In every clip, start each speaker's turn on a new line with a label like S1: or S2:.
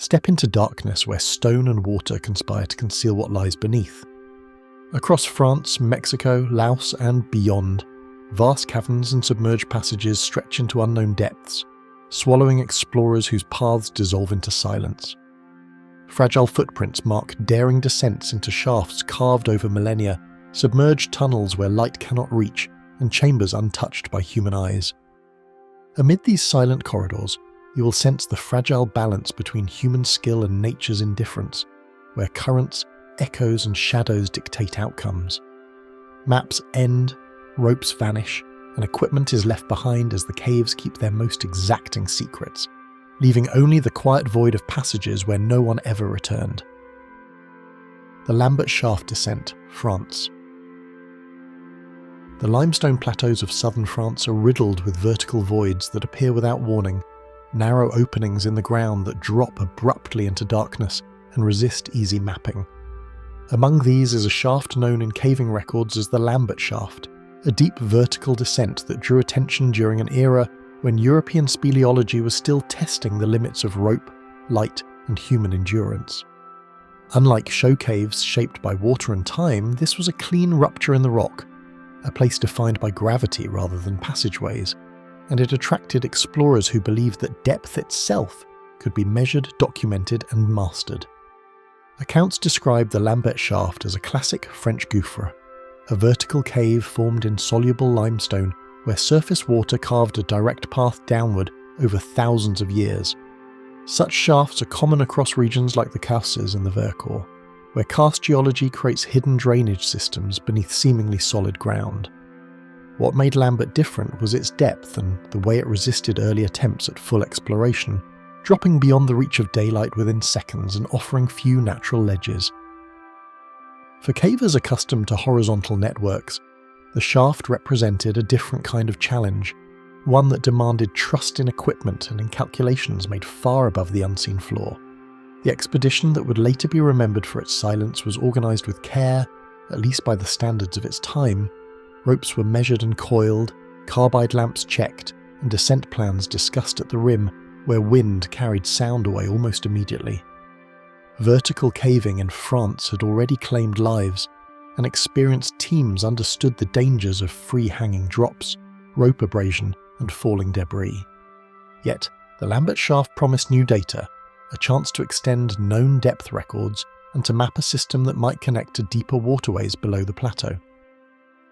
S1: step into darkness where stone and water conspire to conceal what lies beneath. Across France, Mexico, Laos, and beyond, vast caverns and submerged passages stretch into unknown depths, swallowing explorers whose paths dissolve into silence. Fragile footprints mark daring descents into shafts carved over millennia, submerged tunnels where light cannot reach, and chambers untouched by human eyes. Amid these silent corridors, you will sense the fragile balance between human skill and nature's indifference, where currents, echoes, and shadows dictate outcomes. Maps end, ropes vanish, and equipment is left behind as the caves keep their most exacting secrets, leaving only the quiet void of passages where no one ever returned. The Lambert Shaft Descent, France. The limestone plateaus of southern France are riddled with vertical voids that appear without warning, narrow openings in the ground that drop abruptly into darkness and resist easy mapping. Among these is a shaft known in caving records as the Lambert Shaft, a deep vertical descent that drew attention during an era when European speleology was still testing the limits of rope, light, and human endurance. Unlike show caves shaped by water and time, this was a clean rupture in the rock, a place defined by gravity rather than passageways, and it attracted explorers who believed that depth itself could be measured, documented, and mastered. Accounts describe the Lambert Shaft as a classic French gouffre, a vertical cave formed in soluble limestone where surface water carved a direct path downward over thousands of years. Such shafts are common across regions like the Caucasus and the Vercors, where karst geology creates hidden drainage systems beneath seemingly solid ground. What made Lambert different was its depth and the way it resisted early attempts at full exploration, dropping beyond the reach of daylight within seconds and offering few natural ledges. For cavers accustomed to horizontal networks, the shaft represented a different kind of challenge, one that demanded trust in equipment and in calculations made far above the unseen floor. The expedition that would later be remembered for its silence was organised with care, at least by the standards of its time. Ropes were measured and coiled, carbide lamps checked, and descent plans discussed at the rim, where wind carried sound away almost immediately. Vertical caving in France had already claimed lives, and experienced teams understood the dangers of free-hanging drops, rope abrasion, and falling debris. Yet, the Lambert Shaft promised new data, a chance to extend known depth records and to map a system that might connect to deeper waterways below the plateau.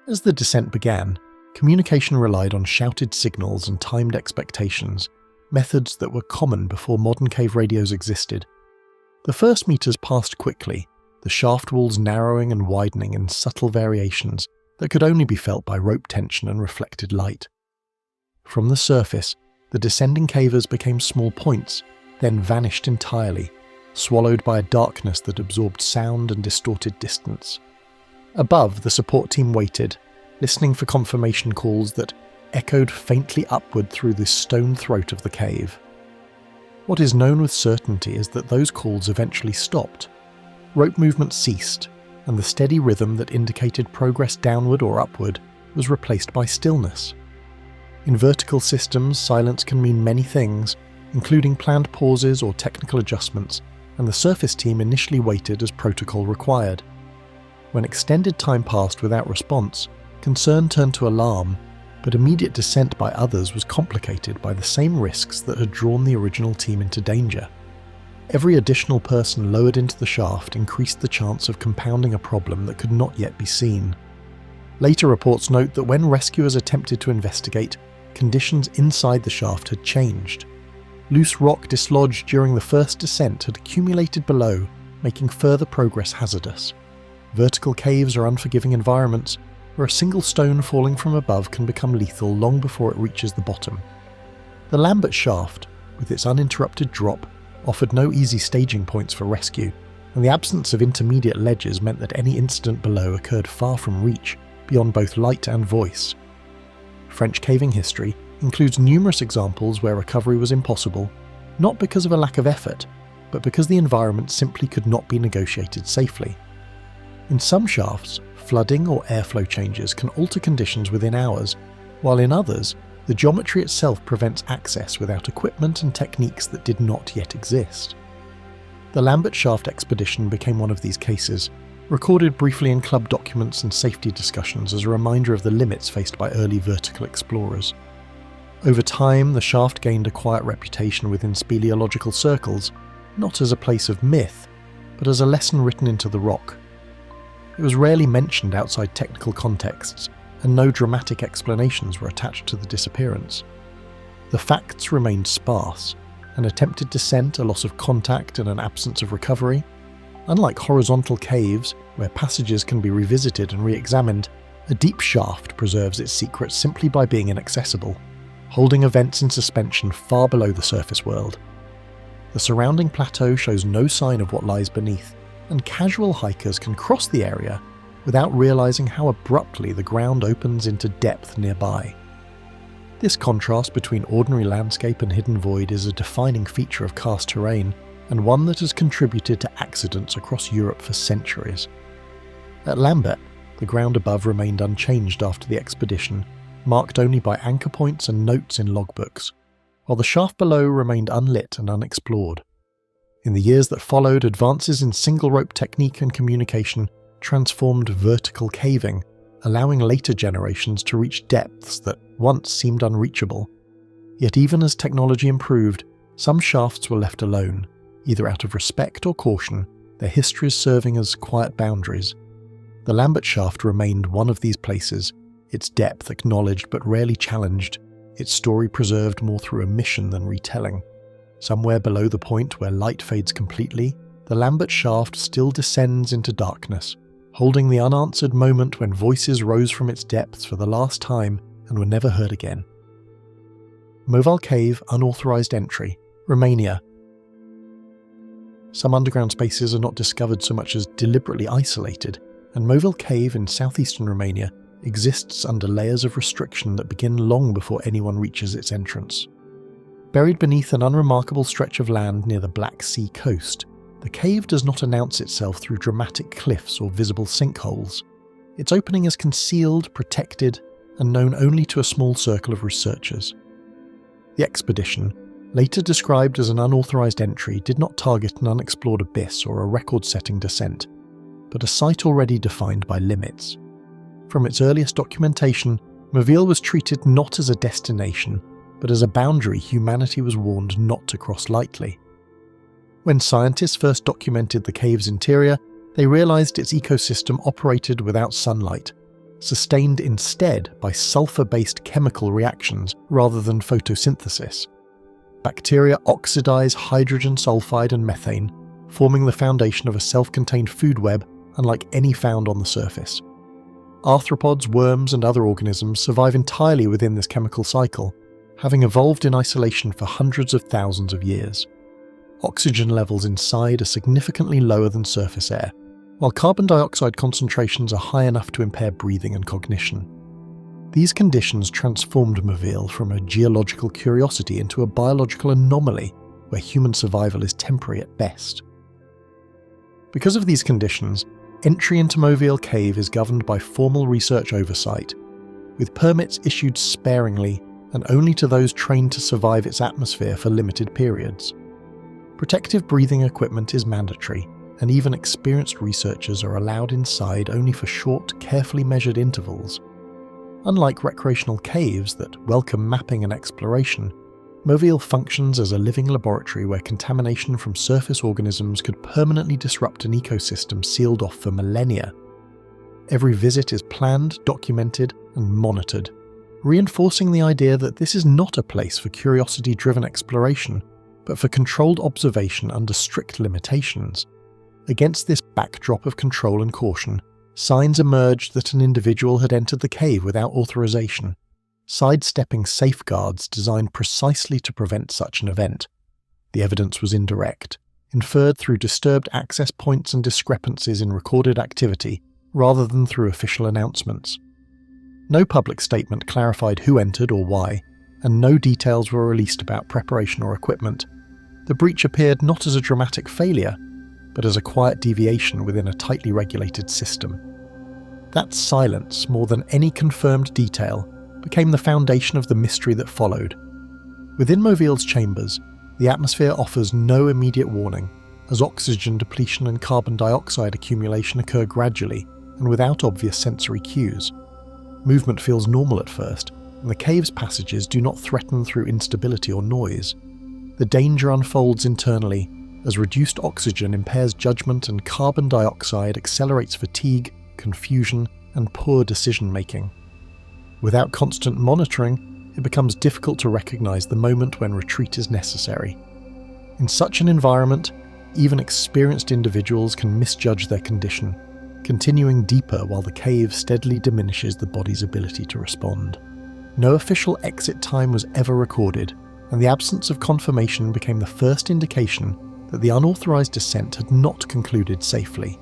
S1: As the descent began, communication relied on shouted signals and timed expectations, methods that were common before modern cave radios existed. The first meters passed quickly, the shaft walls narrowing and widening in subtle variations that could only be felt by rope tension and reflected light. From the surface, the descending cavers became small points, then vanished entirely, swallowed by a darkness that absorbed sound and distorted distance. Above, the support team waited, listening for confirmation calls that echoed faintly upward through the stone throat of the cave. What is known with certainty is that those calls eventually stopped. Rope movement ceased, and the steady rhythm that indicated progress downward or upward was replaced by stillness. In vertical systems, silence can mean many things, including planned pauses or technical adjustments, and the surface team initially waited as protocol required. When extended time passed without response, concern turned to alarm, but immediate descent by others was complicated by the same risks that had drawn the original team into danger. Every additional person lowered into the shaft increased the chance of compounding a problem that could not yet be seen. Later reports note that when rescuers attempted to investigate, conditions inside the shaft had changed. Loose rock dislodged during the first descent had accumulated below, making further progress hazardous. Vertical caves are unforgiving environments where a single stone falling from above can become lethal long before it reaches the bottom. The Lambert Shaft, with its uninterrupted drop, offered no easy staging points for rescue, and the absence of intermediate ledges meant that any incident below occurred far from reach, beyond both light and voice. French caving history includes numerous examples where recovery was impossible, not because of a lack of effort, but because the environment simply could not be negotiated safely. In some shafts, flooding or airflow changes can alter conditions within hours, while in others, the geometry itself prevents access without equipment and techniques that did not yet exist. The Lambert shaft expedition became one of these cases, recorded briefly in club documents and safety discussions as a reminder of the limits faced by early vertical explorers. Over time, the shaft gained a quiet reputation within speleological circles, not as a place of myth, but as a lesson written into the rock. It was rarely mentioned outside technical contexts, and no dramatic explanations were attached to the disappearance. The facts remained sparse: an attempted descent, a loss of contact, and an absence of recovery. Unlike horizontal caves, where passages can be revisited and re-examined, a deep shaft preserves its secrets simply by being inaccessible, holding events in suspension far below the surface world. The surrounding plateau shows no sign of what lies beneath, and casual hikers can cross the area without realizing how abruptly the ground opens into depth nearby. This contrast between ordinary landscape and hidden void is a defining feature of karst terrain, and one that has contributed to accidents across Europe for centuries. At Lambert, the ground above remained unchanged after the expedition, marked only by anchor points and notes in logbooks, while the shaft below remained unlit and unexplored. In the years that followed, advances in single-rope technique and communication transformed vertical caving, allowing later generations to reach depths that once seemed unreachable. Yet even as technology improved, some shafts were left alone, either out of respect or caution, their histories serving as quiet boundaries. The Lambert shaft remained one of these places, its depth acknowledged but rarely challenged, its story preserved more through omission than retelling. Somewhere below the point where light fades completely, the Lambert shaft still descends into darkness, holding the unanswered moment when voices rose from its depths for the last time and were never heard again. Movile Cave, unauthorized entry, Romania. Some underground spaces are not discovered so much as deliberately isolated, and Movile Cave in southeastern Romania exists under layers of restriction that begin long before anyone reaches its entrance. Buried beneath an unremarkable stretch of land near the Black Sea coast, the cave does not announce itself through dramatic cliffs or visible sinkholes. Its opening is concealed, protected, and known only to a small circle of researchers. The expedition, later described as an unauthorized entry, did not target an unexplored abyss or a record-setting descent, but a site already defined by limits. From its earliest documentation, Movile was treated not as a destination, but as a boundary humanity was warned not to cross lightly. When scientists first documented the cave's interior, they realized its ecosystem operated without sunlight, sustained instead by sulfur-based chemical reactions rather than photosynthesis. Bacteria oxidize hydrogen sulfide and methane, forming the foundation of a self-contained food web unlike any found on the surface. Arthropods, worms, and other organisms survive entirely within this chemical cycle, having evolved in isolation for hundreds of thousands of years. Oxygen levels inside are significantly lower than surface air, while carbon dioxide concentrations are high enough to impair breathing and cognition. These conditions transformed Movile from a geological curiosity into a biological anomaly where human survival is temporary at best. Because of these conditions, entry into Movile Cave is governed by formal research oversight, with permits issued sparingly and only to those trained to survive its atmosphere for limited periods. Protective breathing equipment is mandatory, and even experienced researchers are allowed inside only for short, carefully measured intervals. Unlike recreational caves that welcome mapping and exploration, Movile functions as a living laboratory where contamination from surface organisms could permanently disrupt an ecosystem sealed off for millennia. Every visit is planned, documented, and monitored, reinforcing the idea that this is not a place for curiosity-driven exploration, but for controlled observation under strict limitations. Against this backdrop of control and caution, signs emerged that an individual had entered the cave without authorization, sidestepping safeguards designed precisely to prevent such an event. The evidence was indirect, inferred through disturbed access points and discrepancies in recorded activity, rather than through official announcements. No public statement clarified who entered or why, and no details were released about preparation or equipment. The breach appeared not as a dramatic failure, but as a quiet deviation within a tightly regulated system. That silence, more than any confirmed detail, became the foundation of the mystery that followed. Within Movile's chambers, the atmosphere offers no immediate warning, as oxygen depletion and carbon dioxide accumulation occur gradually and without obvious sensory cues. Movement feels normal at first, and the cave's passages do not threaten through instability or noise. The danger unfolds internally as reduced oxygen impairs judgment and carbon dioxide accelerates fatigue, confusion, and poor decision-making. Without constant monitoring, it becomes difficult to recognize the moment when retreat is necessary. In such an environment, even experienced individuals can misjudge their condition, continuing deeper while the cave steadily diminishes the body's ability to respond. No official exit time was ever recorded, and the absence of confirmation became the first indication that the unauthorized descent had not concluded safely.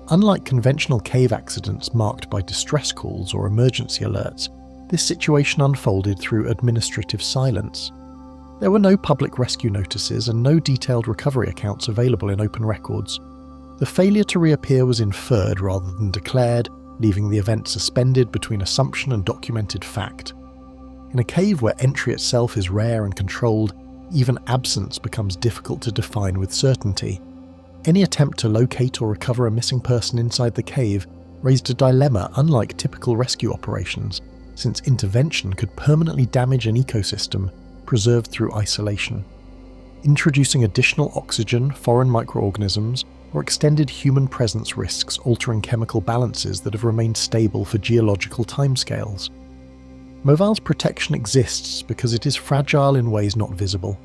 S1: Unlike conventional cave accidents marked by distress calls or emergency alerts, this situation unfolded through administrative silence. There were no public rescue notices and no detailed recovery accounts available in open records. The failure to reappear was inferred rather than declared, leaving the event suspended between assumption and documented fact. In a cave where entry itself is rare and controlled, even absence becomes difficult to define with certainty. Any attempt to locate or recover a missing person inside the cave raised a dilemma unlike typical rescue operations, since intervention could permanently damage an ecosystem preserved through isolation. Introducing additional oxygen, foreign microorganisms, or extended human presence risks altering chemical balances that have remained stable for geological timescales. Movile's protection exists because it is fragile in ways not visible.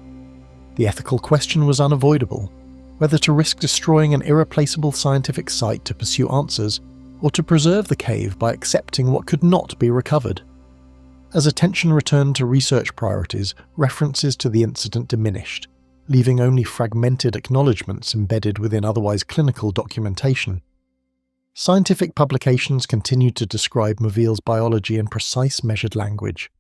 S1: The ethical question was unavoidable, whether to risk destroying an irreplaceable scientific site to pursue answers, or to preserve the cave by accepting what could not be recovered. As attention returned to research priorities, references to the incident diminished, leaving only fragmented acknowledgements embedded within otherwise clinical documentation. Scientific publications continued to describe Movile's biology in precise measured language,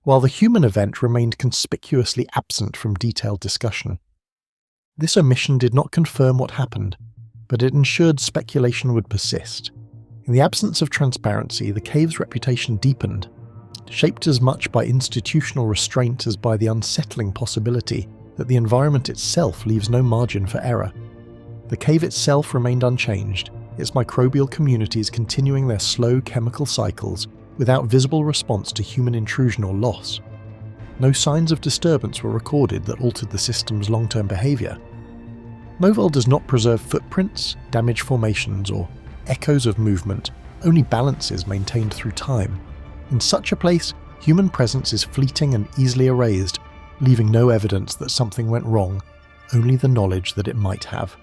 S1: while the human event remained conspicuously absent from detailed discussion. This omission did not confirm what happened, but it ensured speculation would persist. In the absence of transparency, the cave's reputation deepened, shaped as much by institutional restraint as by the unsettling possibility that the environment itself leaves no margin for error. The cave itself remained unchanged, its microbial communities continuing their slow chemical cycles without visible response to human intrusion or loss. No signs of disturbance were recorded that altered the system's long-term behavior. Movile does not preserve footprints, damaged formations, or echoes of movement, only balances maintained through time. In such a place, human presence is fleeting and easily erased, leaving no evidence that something went wrong, only the knowledge that it might have.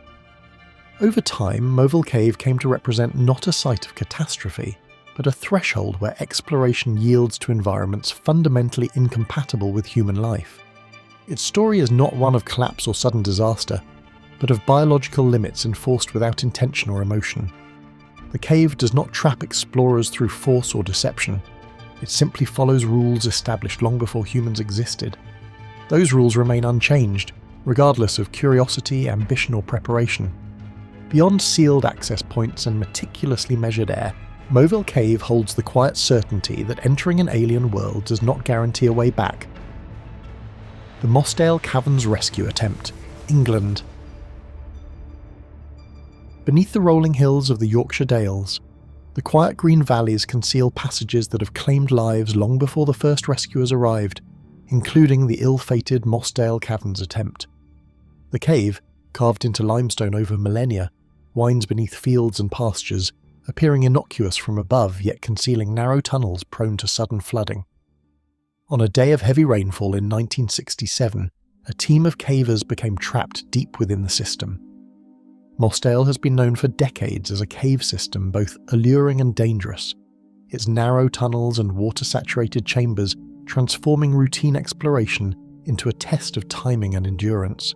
S1: Over time, Movile Cave came to represent not a site of catastrophe, but a threshold where exploration yields to environments fundamentally incompatible with human life. Its story is not one of collapse or sudden disaster, but of biological limits enforced without intention or emotion. The cave does not trap explorers through force or deception. It simply follows rules established long before humans existed. Those rules remain unchanged, regardless of curiosity, ambition, or preparation. Beyond sealed access points and meticulously measured air, Movile Cave holds the quiet certainty that entering an alien world does not guarantee a way back. The Mosdale Caverns rescue attempt, England. Beneath the rolling hills of the Yorkshire Dales, the quiet green valleys conceal passages that have claimed lives long before the first rescuers arrived, including the ill-fated Mosdale Caverns attempt. The cave, carved into limestone over millennia, winds beneath fields and pastures, appearing innocuous from above yet concealing narrow tunnels prone to sudden flooding. On a day of heavy rainfall in 1967, a team of cavers became trapped deep within the system. Mosdale has been known for decades as a cave system both alluring and dangerous, its narrow tunnels and water-saturated chambers transforming routine exploration into a test of timing and endurance.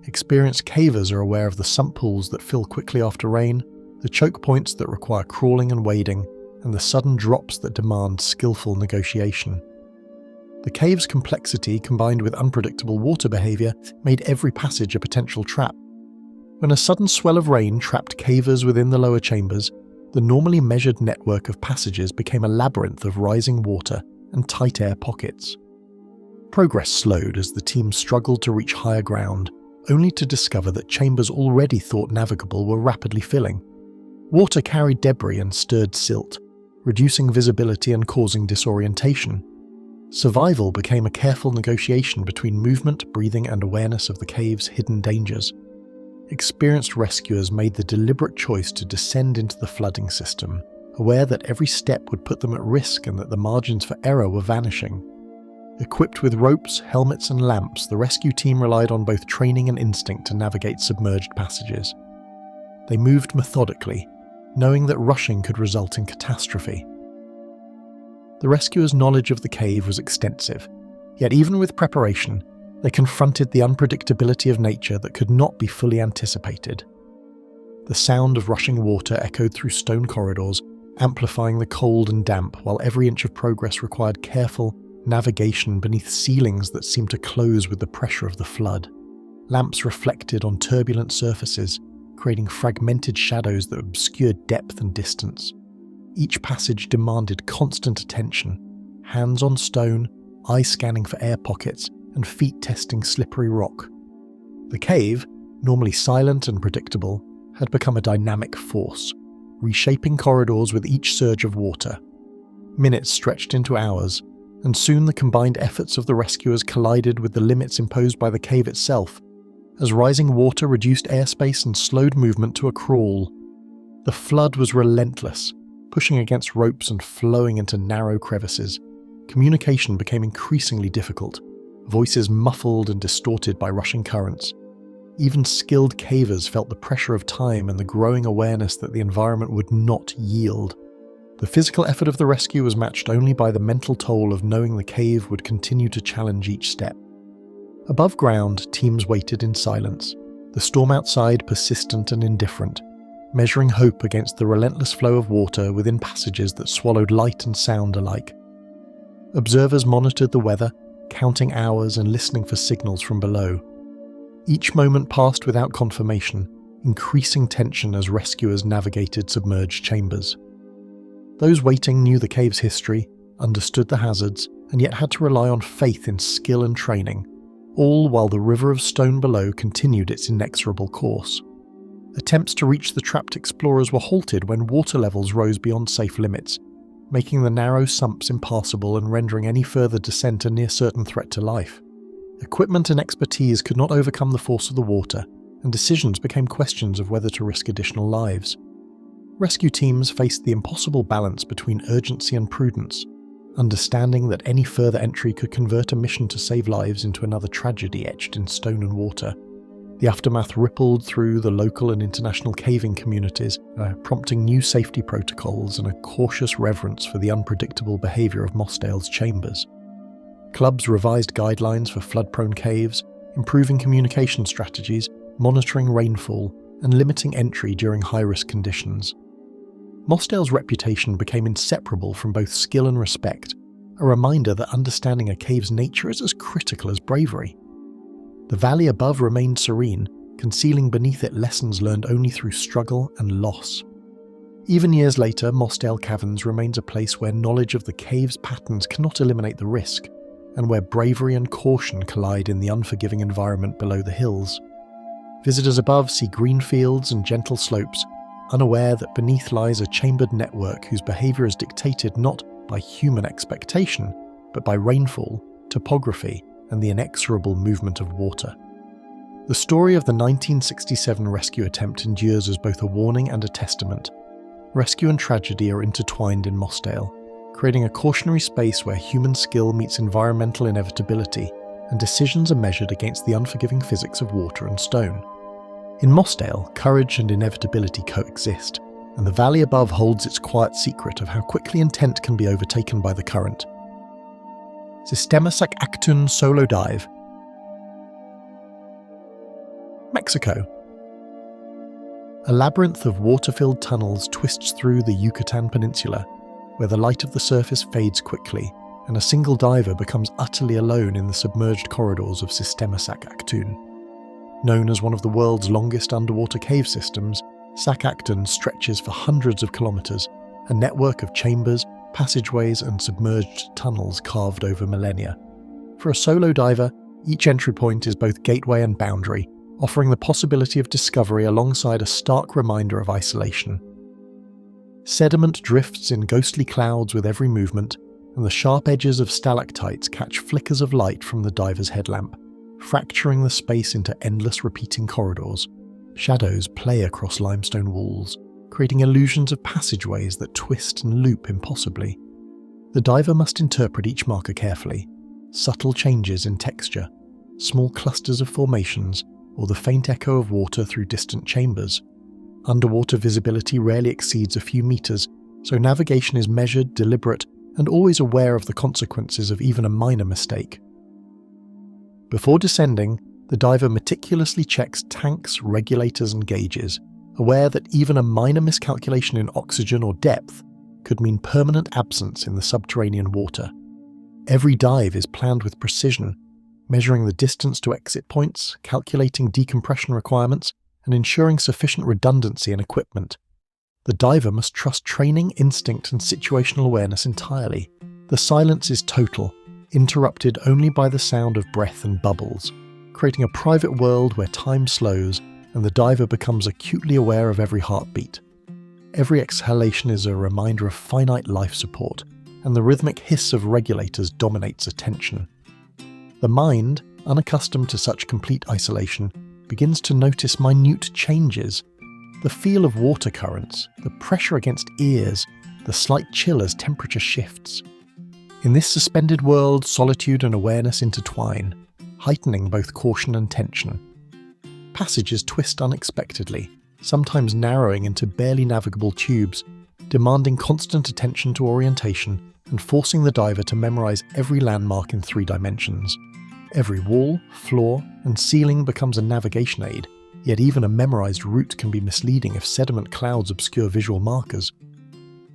S1: Experienced cavers are aware of the sump pools that fill quickly after rain, the choke points that require crawling and wading, and the sudden drops that demand skillful negotiation. The cave's complexity combined with unpredictable water behaviour made every passage a potential trap. When a sudden swell of rain trapped cavers within the lower chambers, the normally measured network of passages became a labyrinth of rising water and tight air pockets. Progress slowed as the team struggled to reach higher ground, only to discover that chambers already thought navigable were rapidly filling. Water carried debris and stirred silt, reducing visibility and causing disorientation. Survival became a careful negotiation between movement, breathing, and awareness of the cave's hidden dangers. Experienced rescuers made the deliberate choice to descend into the flooding system, aware that every step would put them at risk and that the margins for error were vanishing. Equipped with ropes, helmets, and lamps, the rescue team relied on both training and instinct to navigate submerged passages. They moved methodically, knowing that rushing could result in catastrophe. The rescuers' knowledge of the cave was extensive, yet even with preparation, they confronted the unpredictability of nature that could not be fully anticipated. The sound of rushing water echoed through stone corridors, amplifying the cold and damp, while every inch of progress required careful navigation beneath ceilings that seemed to close with the pressure of the flood. Lamps reflected on turbulent surfaces, creating fragmented shadows that obscured depth and distance. Each passage demanded constant attention, hands on stone, eyes scanning for air pockets, and feet testing slippery rock. The cave, normally silent and predictable, had become a dynamic force, reshaping corridors with each surge of water. Minutes stretched into hours, and soon the combined efforts of the rescuers collided with the limits imposed by the cave itself, as rising water reduced airspace and slowed movement to a crawl. The flood was relentless, pushing against ropes and flowing into narrow crevices. Communication became increasingly difficult, voices muffled and distorted by rushing currents. Even skilled cavers felt the pressure of time and the growing awareness that the environment would not yield. The physical effort of the rescue was matched only by the mental toll of knowing the cave would continue to challenge each step. Above ground, teams waited in silence, the storm outside persistent and indifferent, measuring hope against the relentless flow of water within passages that swallowed light and sound alike. Observers monitored the weather, counting hours and listening for signals from below. Each moment passed without confirmation, increasing tension as rescuers navigated submerged chambers. Those waiting knew the cave's history, understood the hazards, and yet had to rely on faith in skill and training, all while the river of stone below continued its inexorable course. Attempts to reach the trapped explorers were halted when water levels rose beyond safe limits, making the narrow sumps impassable and rendering any further descent a near-certain threat to life. Equipment and expertise could not overcome the force of the water, and decisions became questions of whether to risk additional lives. Rescue teams faced the impossible balance between urgency and prudence, understanding that any further entry could convert a mission to save lives into another tragedy etched in stone and water. The aftermath rippled through the local and international caving communities, prompting new safety protocols and a cautious reverence for the unpredictable behaviour of Mosdale's chambers. Clubs revised guidelines for flood-prone caves, improving communication strategies, monitoring rainfall, and limiting entry during high-risk conditions. Mosdale's reputation became inseparable from both skill and respect, a reminder that understanding a cave's nature is as critical as bravery. The valley above remained serene, concealing beneath it lessons learned only through struggle and loss. Even years later, Mosdale Caverns remains a place where knowledge of the cave's patterns cannot eliminate the risk, and where bravery and caution collide in the unforgiving environment below the hills. Visitors above see green fields and gentle slopes, unaware that beneath lies a chambered network whose behaviour is dictated not by human expectation, but by rainfall, topography, and the inexorable movement of water. The story of the 1967 rescue attempt endures as both a warning and a testament. Rescue and tragedy are intertwined in Mosdale, creating a cautionary space where human skill meets environmental inevitability, and decisions are measured against the unforgiving physics of water and stone. In Mosdale, courage and inevitability coexist, and the valley above holds its quiet secret of how quickly intent can be overtaken by the current. Sistema Sac Actun solo dive. Mexico. A labyrinth of water-filled tunnels twists through the Yucatan Peninsula, where the light of the surface fades quickly, and a single diver becomes utterly alone in the submerged corridors of Sistema Sac Actun. Known as one of the world's longest underwater cave systems, Sac Actun stretches for hundreds of kilometres, a network of chambers, passageways and submerged tunnels carved over millennia. For a solo diver, each entry point is both gateway and boundary, offering the possibility of discovery alongside a stark reminder of isolation. Sediment drifts in ghostly clouds with every movement, and the sharp edges of stalactites catch flickers of light from the diver's headlamp, fracturing the space into endless repeating corridors. Shadows play across limestone walls, creating illusions of passageways that twist and loop impossibly. The diver must interpret each marker carefully. Subtle changes in texture, small clusters of formations, or the faint echo of water through distant chambers. Underwater visibility rarely exceeds a few meters, so navigation is measured, deliberate, and always aware of the consequences of even a minor mistake. Before descending, the diver meticulously checks tanks, regulators, and gauges, aware that even a minor miscalculation in oxygen or depth could mean permanent absence in the subterranean water. Every dive is planned with precision, measuring the distance to exit points, calculating decompression requirements, and ensuring sufficient redundancy in equipment. The diver must trust training, instinct, and situational awareness entirely. The silence is total, interrupted only by the sound of breath and bubbles, creating a private world where time slows and the diver becomes acutely aware of every heartbeat. Every exhalation is a reminder of finite life support, and the rhythmic hiss of regulators dominates attention. The mind, unaccustomed to such complete isolation, begins to notice minute changes. The feel of water currents, the pressure against ears, the slight chill as temperature shifts. In this suspended world, solitude and awareness intertwine, heightening both caution and tension. Passages twist unexpectedly, sometimes narrowing into barely navigable tubes, demanding constant attention to orientation and forcing the diver to memorize every landmark in 3 dimensions. Every wall, floor, and ceiling becomes a navigation aid, yet even a memorized route can be misleading if sediment clouds obscure visual markers.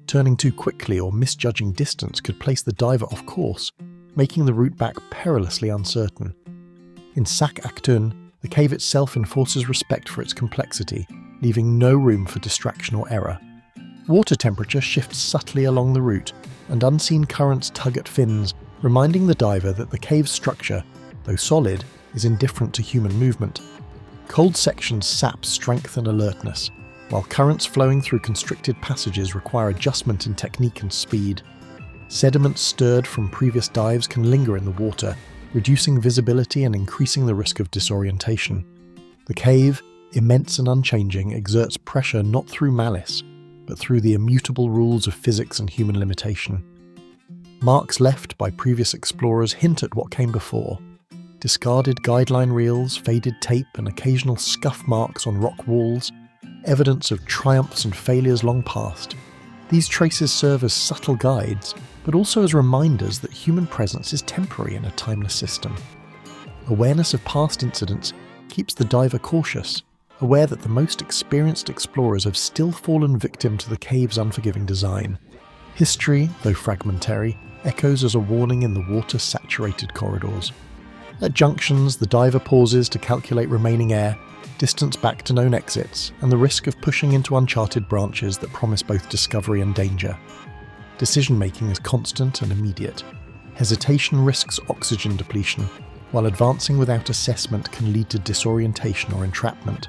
S1: Turning too quickly or misjudging distance could place the diver off course, making the route back perilously uncertain. In Sac Actun, the cave itself enforces respect for its complexity, leaving no room for distraction or error. Water temperature shifts subtly along the route, and unseen currents tug at fins, reminding the diver that the cave's structure, though solid, is indifferent to human movement. Cold sections sap strength and alertness, while currents flowing through constricted passages require adjustment in technique and speed. Sediment stirred from previous dives can linger in the water, reducing visibility and increasing the risk of disorientation. The cave, immense and unchanging, exerts pressure not through malice, but through the immutable rules of physics and human limitation. Marks left by previous explorers hint at what came before. Discarded guideline reels, faded tape, and occasional scuff marks on rock walls, evidence of triumphs and failures long past. These traces serve as subtle guides, but also as reminders that human presence is temporary in a timeless system. Awareness of past incidents keeps the diver cautious, aware that the most experienced explorers have still fallen victim to the cave's unforgiving design. History, though fragmentary, echoes as a warning in the water-saturated corridors. At junctions, the diver pauses to calculate remaining air, distance back to known exits, and the risk of pushing into uncharted branches that promise both discovery and danger. Decision-making is constant and immediate. Hesitation risks oxygen depletion, while advancing without assessment can lead to disorientation or entrapment.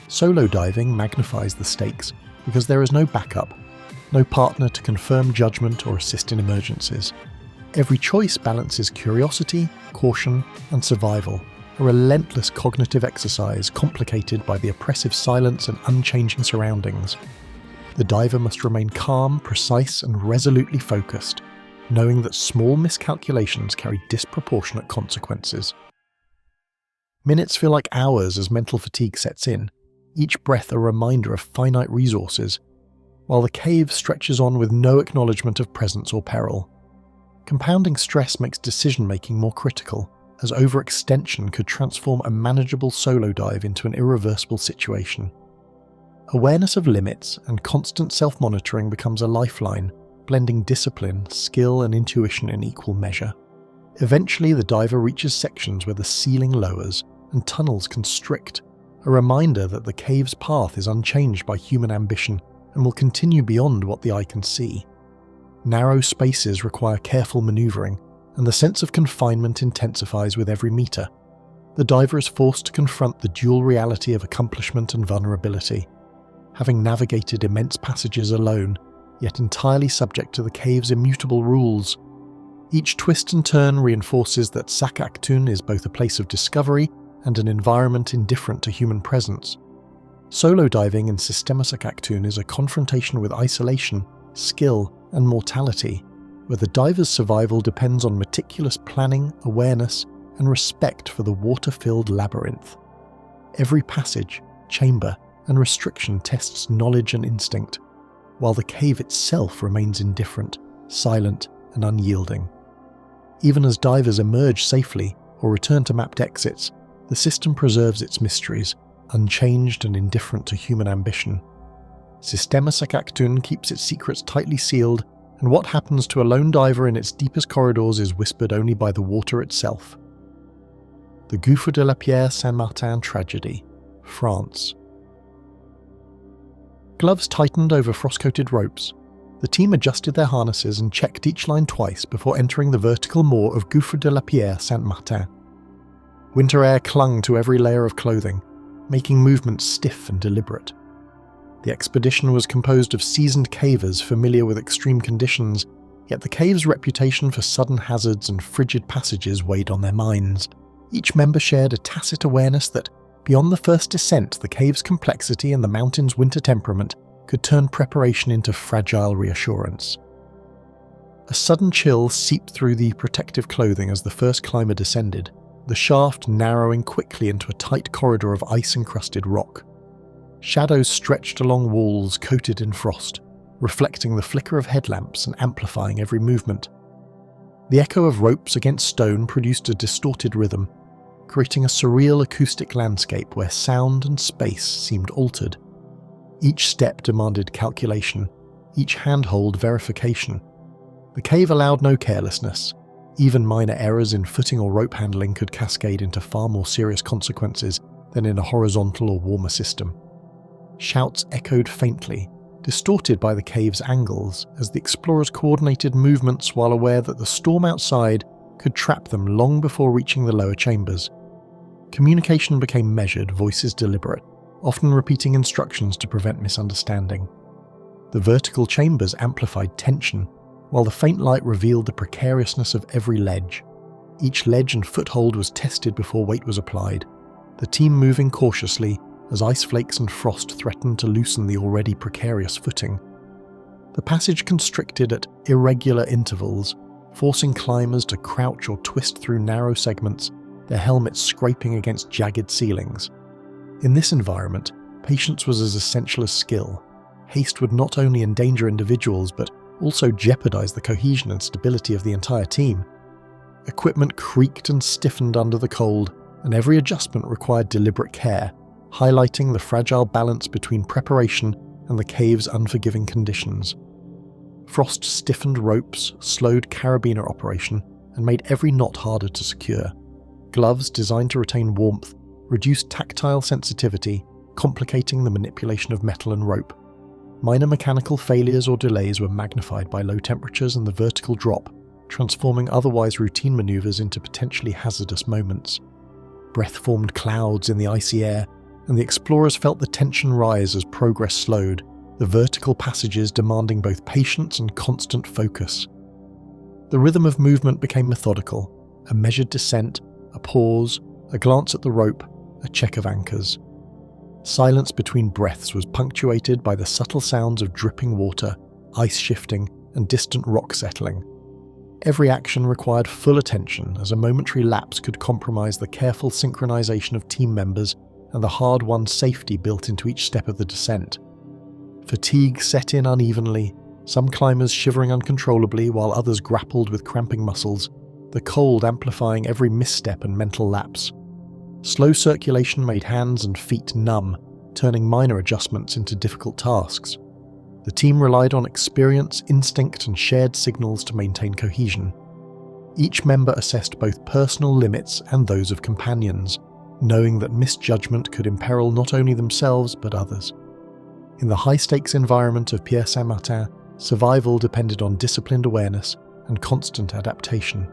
S1: Solo diving magnifies the stakes because there is no backup, no partner to confirm judgment or assist in emergencies. Every choice balances curiosity, caution, and survival, a relentless cognitive exercise complicated by the oppressive silence and unchanging surroundings. The diver must remain calm, precise, and resolutely focused, knowing that small miscalculations carry disproportionate consequences. Minutes feel like hours as mental fatigue sets in, each breath a reminder of finite resources, while the cave stretches on with no acknowledgement of presence or peril. Compounding stress makes decision-making more critical, as overextension could transform a manageable solo dive into an irreversible situation. Awareness of limits and constant self-monitoring becomes a lifeline, blending discipline, skill, and intuition in equal measure. Eventually, the diver reaches sections where the ceiling lowers and tunnels constrict, a reminder that the cave's path is unchanged by human ambition and will continue beyond what the eye can see. Narrow spaces require careful maneuvering, and the sense of confinement intensifies with every meter. the diver is forced to confront the dual reality of accomplishment and vulnerability. Having navigated immense passages alone, yet entirely subject to the cave's immutable rules, each twist and turn reinforces that Sac Actun is both a place of discovery and an environment indifferent to human presence. Solo diving in Sistema Sac Actun is a confrontation with isolation, skill, and mortality, where the diver's survival depends on meticulous planning, awareness, and respect for the water-filled labyrinth. Every passage, chamber, and restriction tests knowledge and instinct, while the cave itself remains indifferent, silent, and unyielding. Even as divers emerge safely or return to mapped exits, the system preserves its mysteries, unchanged and indifferent to human ambition. Sistema Sac Actun keeps its secrets tightly sealed, and what happens to a lone diver in its deepest corridors is whispered only by the water itself. The Gouffre de la Pierre Saint-Martin tragedy, France. Gloves tightened over frost-coated ropes, the team adjusted their harnesses and checked each line twice before entering the vertical moor of Gouffre de la Pierre Saint-Martin. Winter air clung to every layer of clothing, making movements stiff and deliberate. The expedition was composed of seasoned cavers familiar with extreme conditions, yet the cave's reputation for sudden hazards and frigid passages weighed on their minds. Each member shared a tacit awareness that, beyond the first descent, the cave's complexity and the mountain's winter temperament could turn preparation into fragile reassurance. A sudden chill seeped through the protective clothing as the first climber descended, the shaft narrowing quickly into a tight corridor of ice-encrusted rock. Shadows stretched along walls coated in frost, reflecting the flicker of headlamps and amplifying every movement. The echo of ropes against stone produced a distorted rhythm, creating a surreal acoustic landscape where sound and space seemed altered. Each step demanded calculation, each handhold verification. The cave allowed no carelessness. Even minor errors in footing or rope handling could cascade into far more serious consequences than in a horizontal or warmer system. Shouts echoed faintly, distorted by the cave's angles, as the explorers coordinated movements while aware that the storm outside could trap them long before reaching the lower chambers. Communication became measured, voices deliberate, often repeating instructions to prevent misunderstanding. The vertical chambers amplified tension, while the faint light revealed the precariousness of every ledge. Each ledge and foothold was tested before weight was applied, the team moving cautiously as ice flakes and frost threatened to loosen the already precarious footing. The passage constricted at irregular intervals, forcing climbers to crouch or twist through narrow segments, their helmets scraping against jagged ceilings. In this environment, patience was as essential as skill. Haste would not only endanger individuals, but also jeopardized the cohesion and stability of the entire team. Equipment creaked and stiffened under the cold, and every adjustment required deliberate care, highlighting the fragile balance between preparation and the cave's unforgiving conditions. Frost stiffened ropes, slowed carabiner operation, and made every knot harder to secure. Gloves designed to retain warmth reduced tactile sensitivity, complicating the manipulation of metal and rope. Minor mechanical failures or delays were magnified by low temperatures and the vertical drop, transforming otherwise routine maneuvers into potentially hazardous moments. Breath-formed clouds in the icy air, and the explorers felt the tension rise as progress slowed, the vertical passages demanding both patience and constant focus. The rhythm of movement became methodical, a measured descent, a pause, a glance at the rope, a check of anchors. Silence between breaths was punctuated by the subtle sounds of dripping water, ice shifting, and distant rock settling. Every action required full attention, as a momentary lapse could compromise the careful synchronization of team members and the hard-won safety built into each step of the descent. Fatigue set in unevenly, some climbers shivering uncontrollably while others grappled with cramping muscles, the cold amplifying every misstep and mental lapse. Slow circulation made hands and feet numb, turning minor adjustments into difficult tasks. The team relied on experience, instinct, and shared signals to maintain cohesion. Each member assessed both personal limits and those of companions, knowing that misjudgment could imperil not only themselves but others. In the high-stakes environment of Pierre Saint-Martin, survival depended on disciplined awareness and constant adaptation.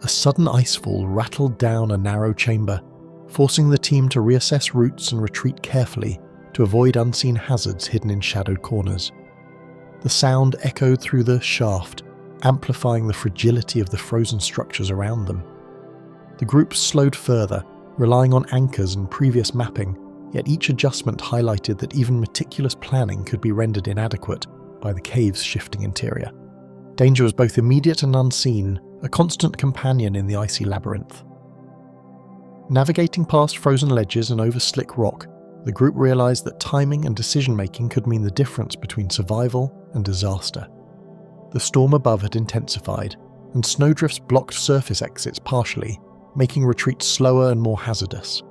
S1: a sudden icefall rattled down a narrow chamber, forcing the team to reassess routes and retreat carefully to avoid unseen hazards hidden in shadowed corners. The sound echoed through the shaft, amplifying the fragility of the frozen structures around them. The group slowed further, relying on anchors and previous mapping, yet each adjustment highlighted that even meticulous planning could be rendered inadequate by the cave's shifting interior. Danger was both immediate and unseen, a constant companion in the icy labyrinth. Navigating past frozen ledges and over slick rock, the group realized that timing and decision-making could mean the difference between survival and disaster. The storm above had intensified, and snowdrifts blocked surface exits partially, making retreat slower and more hazardous.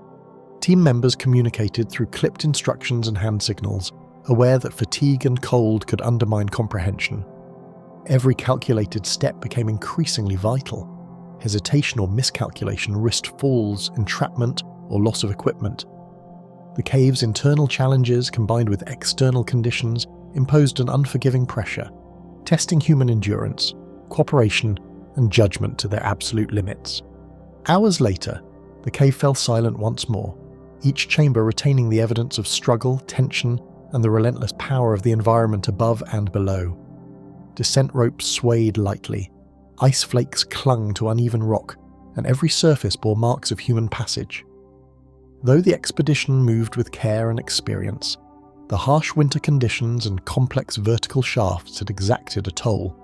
S1: Team members communicated through clipped instructions and hand signals, aware that fatigue and cold could undermine comprehension. Every calculated step became increasingly vital. Hesitation or miscalculation risked falls, entrapment, or loss of equipment. The cave's internal challenges combined with external conditions imposed an unforgiving pressure, testing human endurance, cooperation, and judgment to their absolute limits. Hours later, the cave fell silent once more, each chamber retaining the evidence of struggle, tension, and the relentless power of the environment above and below. Descent ropes swayed lightly, ice flakes clung to uneven rock, and every surface bore marks of human passage. Though the expedition moved with care and experience, the harsh winter conditions and complex vertical shafts had exacted a toll.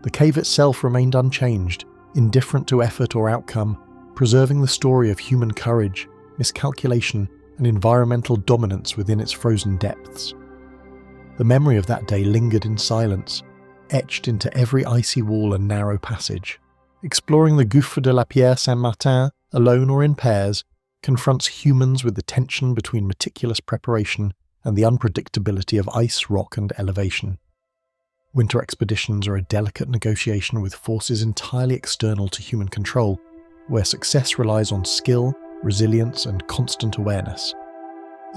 S1: The cave itself remained unchanged, indifferent to effort or outcome, preserving the story of human courage, miscalculation, and environmental dominance within its frozen depths. The memory of that day lingered in silence, etched into every icy wall and narrow passage. Exploring the Gouffre de la Pierre Saint-Martin, alone or in pairs, confronts humans with the tension between meticulous preparation and the unpredictability of ice, rock, and elevation. Winter expeditions are a delicate negotiation with forces entirely external to human control, where success relies on skill, resilience, and constant awareness.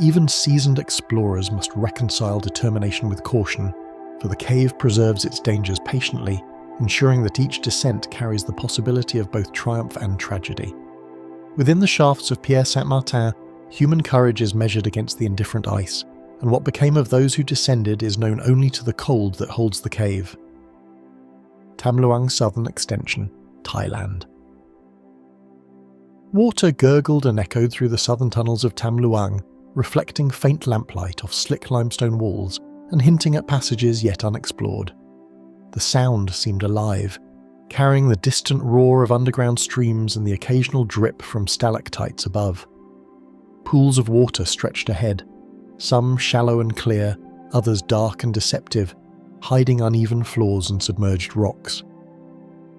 S1: Even seasoned explorers must reconcile determination with caution, for the cave preserves its dangers patiently, ensuring that each descent carries the possibility of both triumph and tragedy. Within the shafts of Pierre Saint-Martin, human courage is measured against the indifferent ice, and what became of those who descended is known only to the cold that holds the cave. Tham Luang Southern Extension, Thailand. Water gurgled and echoed through the southern tunnels of Tham Luang, reflecting faint lamplight off slick limestone walls and hinting at passages yet unexplored. The sound seemed alive, carrying the distant roar of underground streams and the occasional drip from stalactites above. Pools of water stretched ahead, some shallow and clear, others dark and deceptive, hiding uneven floors and submerged rocks.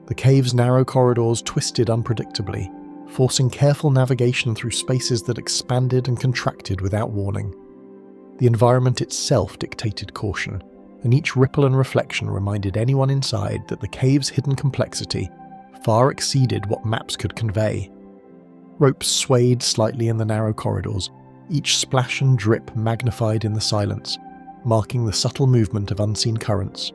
S1: The cave's narrow corridors twisted unpredictably, forcing careful navigation through spaces that expanded and contracted without warning. The environment itself dictated caution, and each ripple and reflection reminded anyone inside that the cave's hidden complexity far exceeded what maps could convey. Ropes swayed slightly in the narrow corridors, each splash and drip magnified in the silence, marking the subtle movement of unseen currents.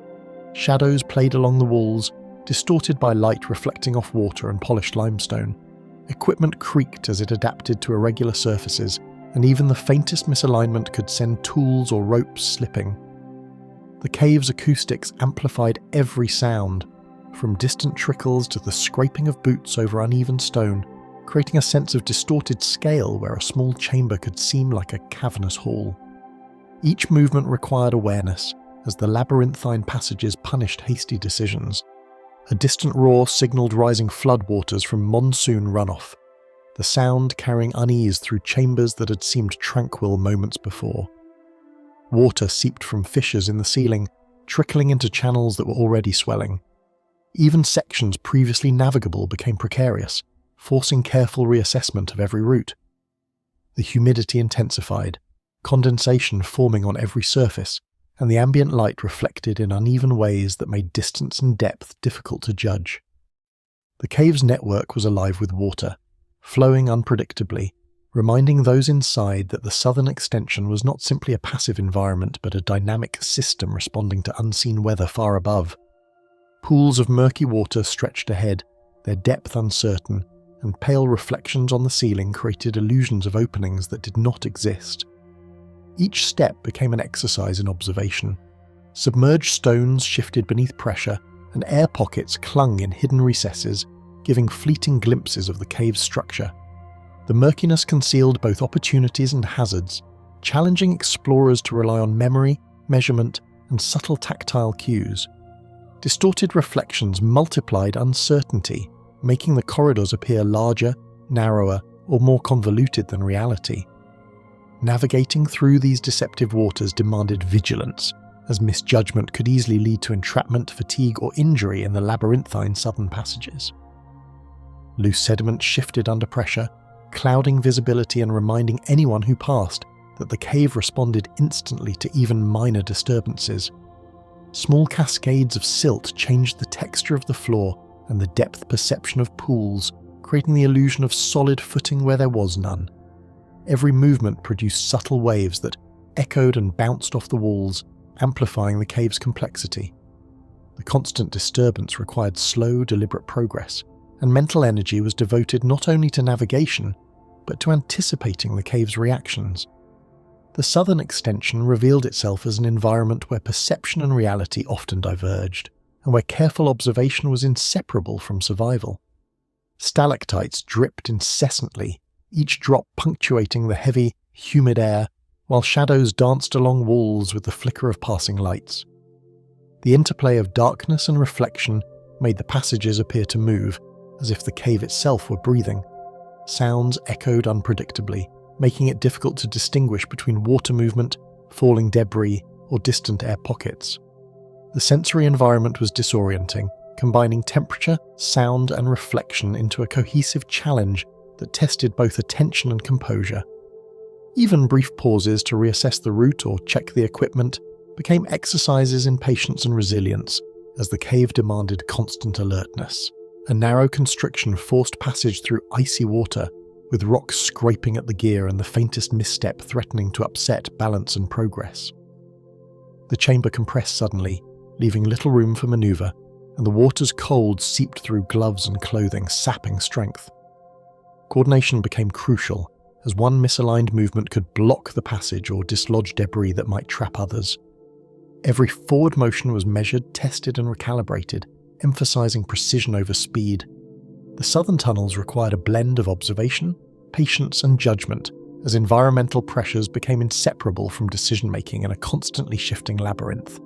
S1: Shadows played along the walls, distorted by light reflecting off water and polished limestone. Equipment creaked as it adapted to irregular surfaces, and even the faintest misalignment could send tools or ropes slipping. The cave's acoustics amplified every sound, from distant trickles to the scraping of boots over uneven stone, creating a sense of distorted scale where a small chamber could seem like a cavernous hall. Each movement required awareness, as the labyrinthine passages punished hasty decisions. A distant roar signalled rising floodwaters from monsoon runoff, the sound carrying unease through chambers that had seemed tranquil moments before. Water seeped from fissures in the ceiling, trickling into channels that were already swelling. Even sections previously navigable became precarious, forcing careful reassessment of every route. The humidity intensified, condensation forming on every surface, and the ambient light reflected in uneven ways that made distance and depth difficult to judge. The cave's network was alive with water, flowing unpredictably, reminding those inside that the southern extension was not simply a passive environment but a dynamic system responding to unseen weather far above. Pools of murky water stretched ahead, their depth uncertain, and pale reflections on the ceiling created illusions of openings that did not exist. Each step became an exercise in observation. Submerged stones shifted beneath pressure, and air pockets clung in hidden recesses, giving fleeting glimpses of the cave's structure. The murkiness concealed both opportunities and hazards, challenging explorers to rely on memory, measurement, and subtle tactile cues. Distorted reflections multiplied uncertainty, making the corridors appear larger, narrower, or more convoluted than reality. Navigating through these deceptive waters demanded vigilance, as misjudgment could easily lead to entrapment, fatigue, or injury in the labyrinthine southern passages. Loose sediment shifted under pressure, clouding visibility and reminding anyone who passed that the cave responded instantly to even minor disturbances. Small cascades of silt changed the texture of the floor and the depth perception of pools, creating the illusion of solid footing where there was none. Every movement produced subtle waves that echoed and bounced off the walls, amplifying the cave's complexity. The constant disturbance required slow, deliberate progress, and mental energy was devoted not only to navigation, but to anticipating the cave's reactions. The southern extension revealed itself as an environment where perception and reality often diverged, and where careful observation was inseparable from survival. Stalactites dripped incessantly, each drop punctuating the heavy, humid air, while shadows danced along walls with the flicker of passing lights. The interplay of darkness and reflection made the passages appear to move, as if the cave itself were breathing. Sounds echoed unpredictably, making it difficult to distinguish between water movement, falling debris, or distant air pockets. The sensory environment was disorienting, combining temperature, sound, and reflection into a cohesive challenge that tested both attention and composure. Even brief pauses to reassess the route or check the equipment became exercises in patience and resilience, as the cave demanded constant alertness. A narrow constriction forced passage through icy water, with rocks scraping at the gear and the faintest misstep threatening to upset balance and progress. The chamber compressed suddenly, leaving little room for maneuver, and the water's cold seeped through gloves and clothing, sapping strength. Coordination became crucial, as one misaligned movement could block the passage or dislodge debris that might trap others. Every forward motion was measured, tested, and recalibrated, emphasizing precision over speed. The southern tunnels required a blend of observation, patience, and judgment, as environmental pressures became inseparable from decision-making in a constantly shifting labyrinth.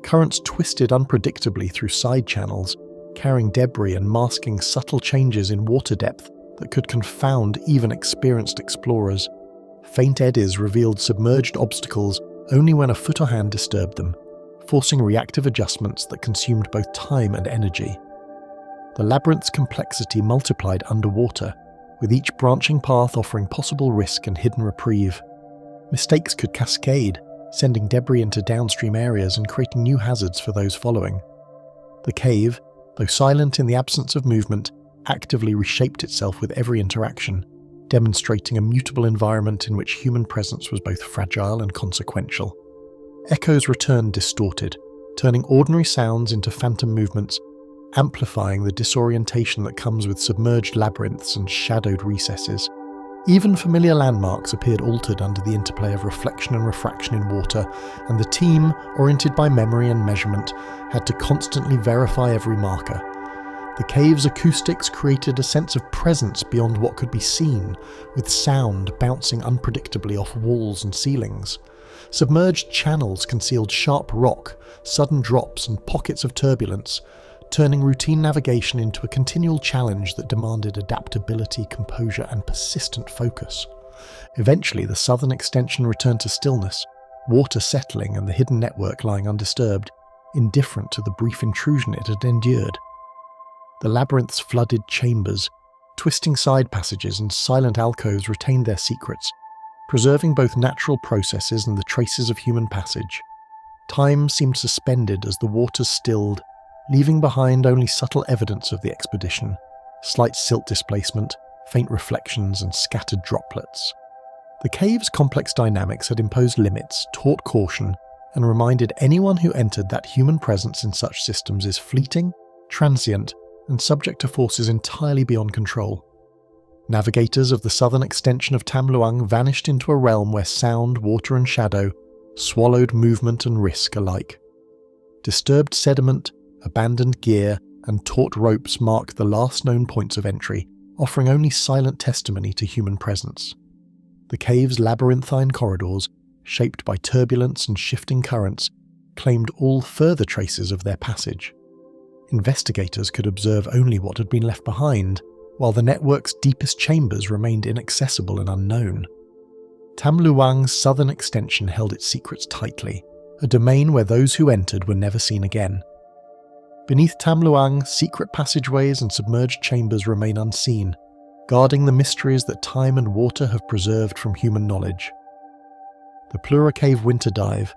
S1: Currents twisted unpredictably through side channels, carrying debris and masking subtle changes in water depth that could confound even experienced explorers. Faint eddies revealed submerged obstacles only when a foot or hand disturbed them, forcing reactive adjustments that consumed both time and energy. The labyrinth's complexity multiplied underwater, with each branching path offering possible risk and hidden reprieve. Mistakes could cascade, sending debris into downstream areas and creating new hazards for those following. The cave, though silent in the absence of movement, actively reshaped itself with every interaction, demonstrating a mutable environment in which human presence was both fragile and consequential. Echoes returned distorted, turning ordinary sounds into phantom movements, amplifying the disorientation that comes with submerged labyrinths and shadowed recesses. Even familiar landmarks appeared altered under the interplay of reflection and refraction in water, and the team, oriented by memory and measurement, had to constantly verify every marker. The cave's acoustics created a sense of presence beyond what could be seen, with sound bouncing unpredictably off walls and ceilings. Submerged channels concealed sharp rock, sudden drops, and pockets of turbulence, turning routine navigation into a continual challenge that demanded adaptability, composure, and persistent focus. Eventually, the southern extension returned to stillness, water settling and the hidden network lying undisturbed, indifferent to the brief intrusion it had endured. The labyrinth's flooded chambers, twisting side passages, and silent alcoves retained their secrets, preserving both natural processes and the traces of human passage. Time seemed suspended as the waters stilled, leaving behind only subtle evidence of the expedition: slight silt displacement, faint reflections, and scattered droplets. The cave's complex dynamics had imposed limits, taught caution, and reminded anyone who entered that human presence in such systems is fleeting, transient, and subject to forces entirely beyond control. Navigators of the southern extension of Tham Luang vanished into a realm where sound, water and shadow swallowed movement and risk alike. Disturbed sediment, abandoned gear, and taut ropes mark the last known points of entry, offering only silent testimony to human presence. The cave's labyrinthine corridors, shaped by turbulence and shifting currents, claimed all further traces of their passage. Investigators could observe only what had been left behind, while the network's deepest chambers remained inaccessible and unknown. Tham Luang's southern extension held its secrets tightly, a domain where those who entered were never seen again. Beneath Tham Luang, secret passageways and submerged chambers remain unseen, guarding the mysteries that time and water have preserved from human knowledge. The Plura Cave Winter Dive,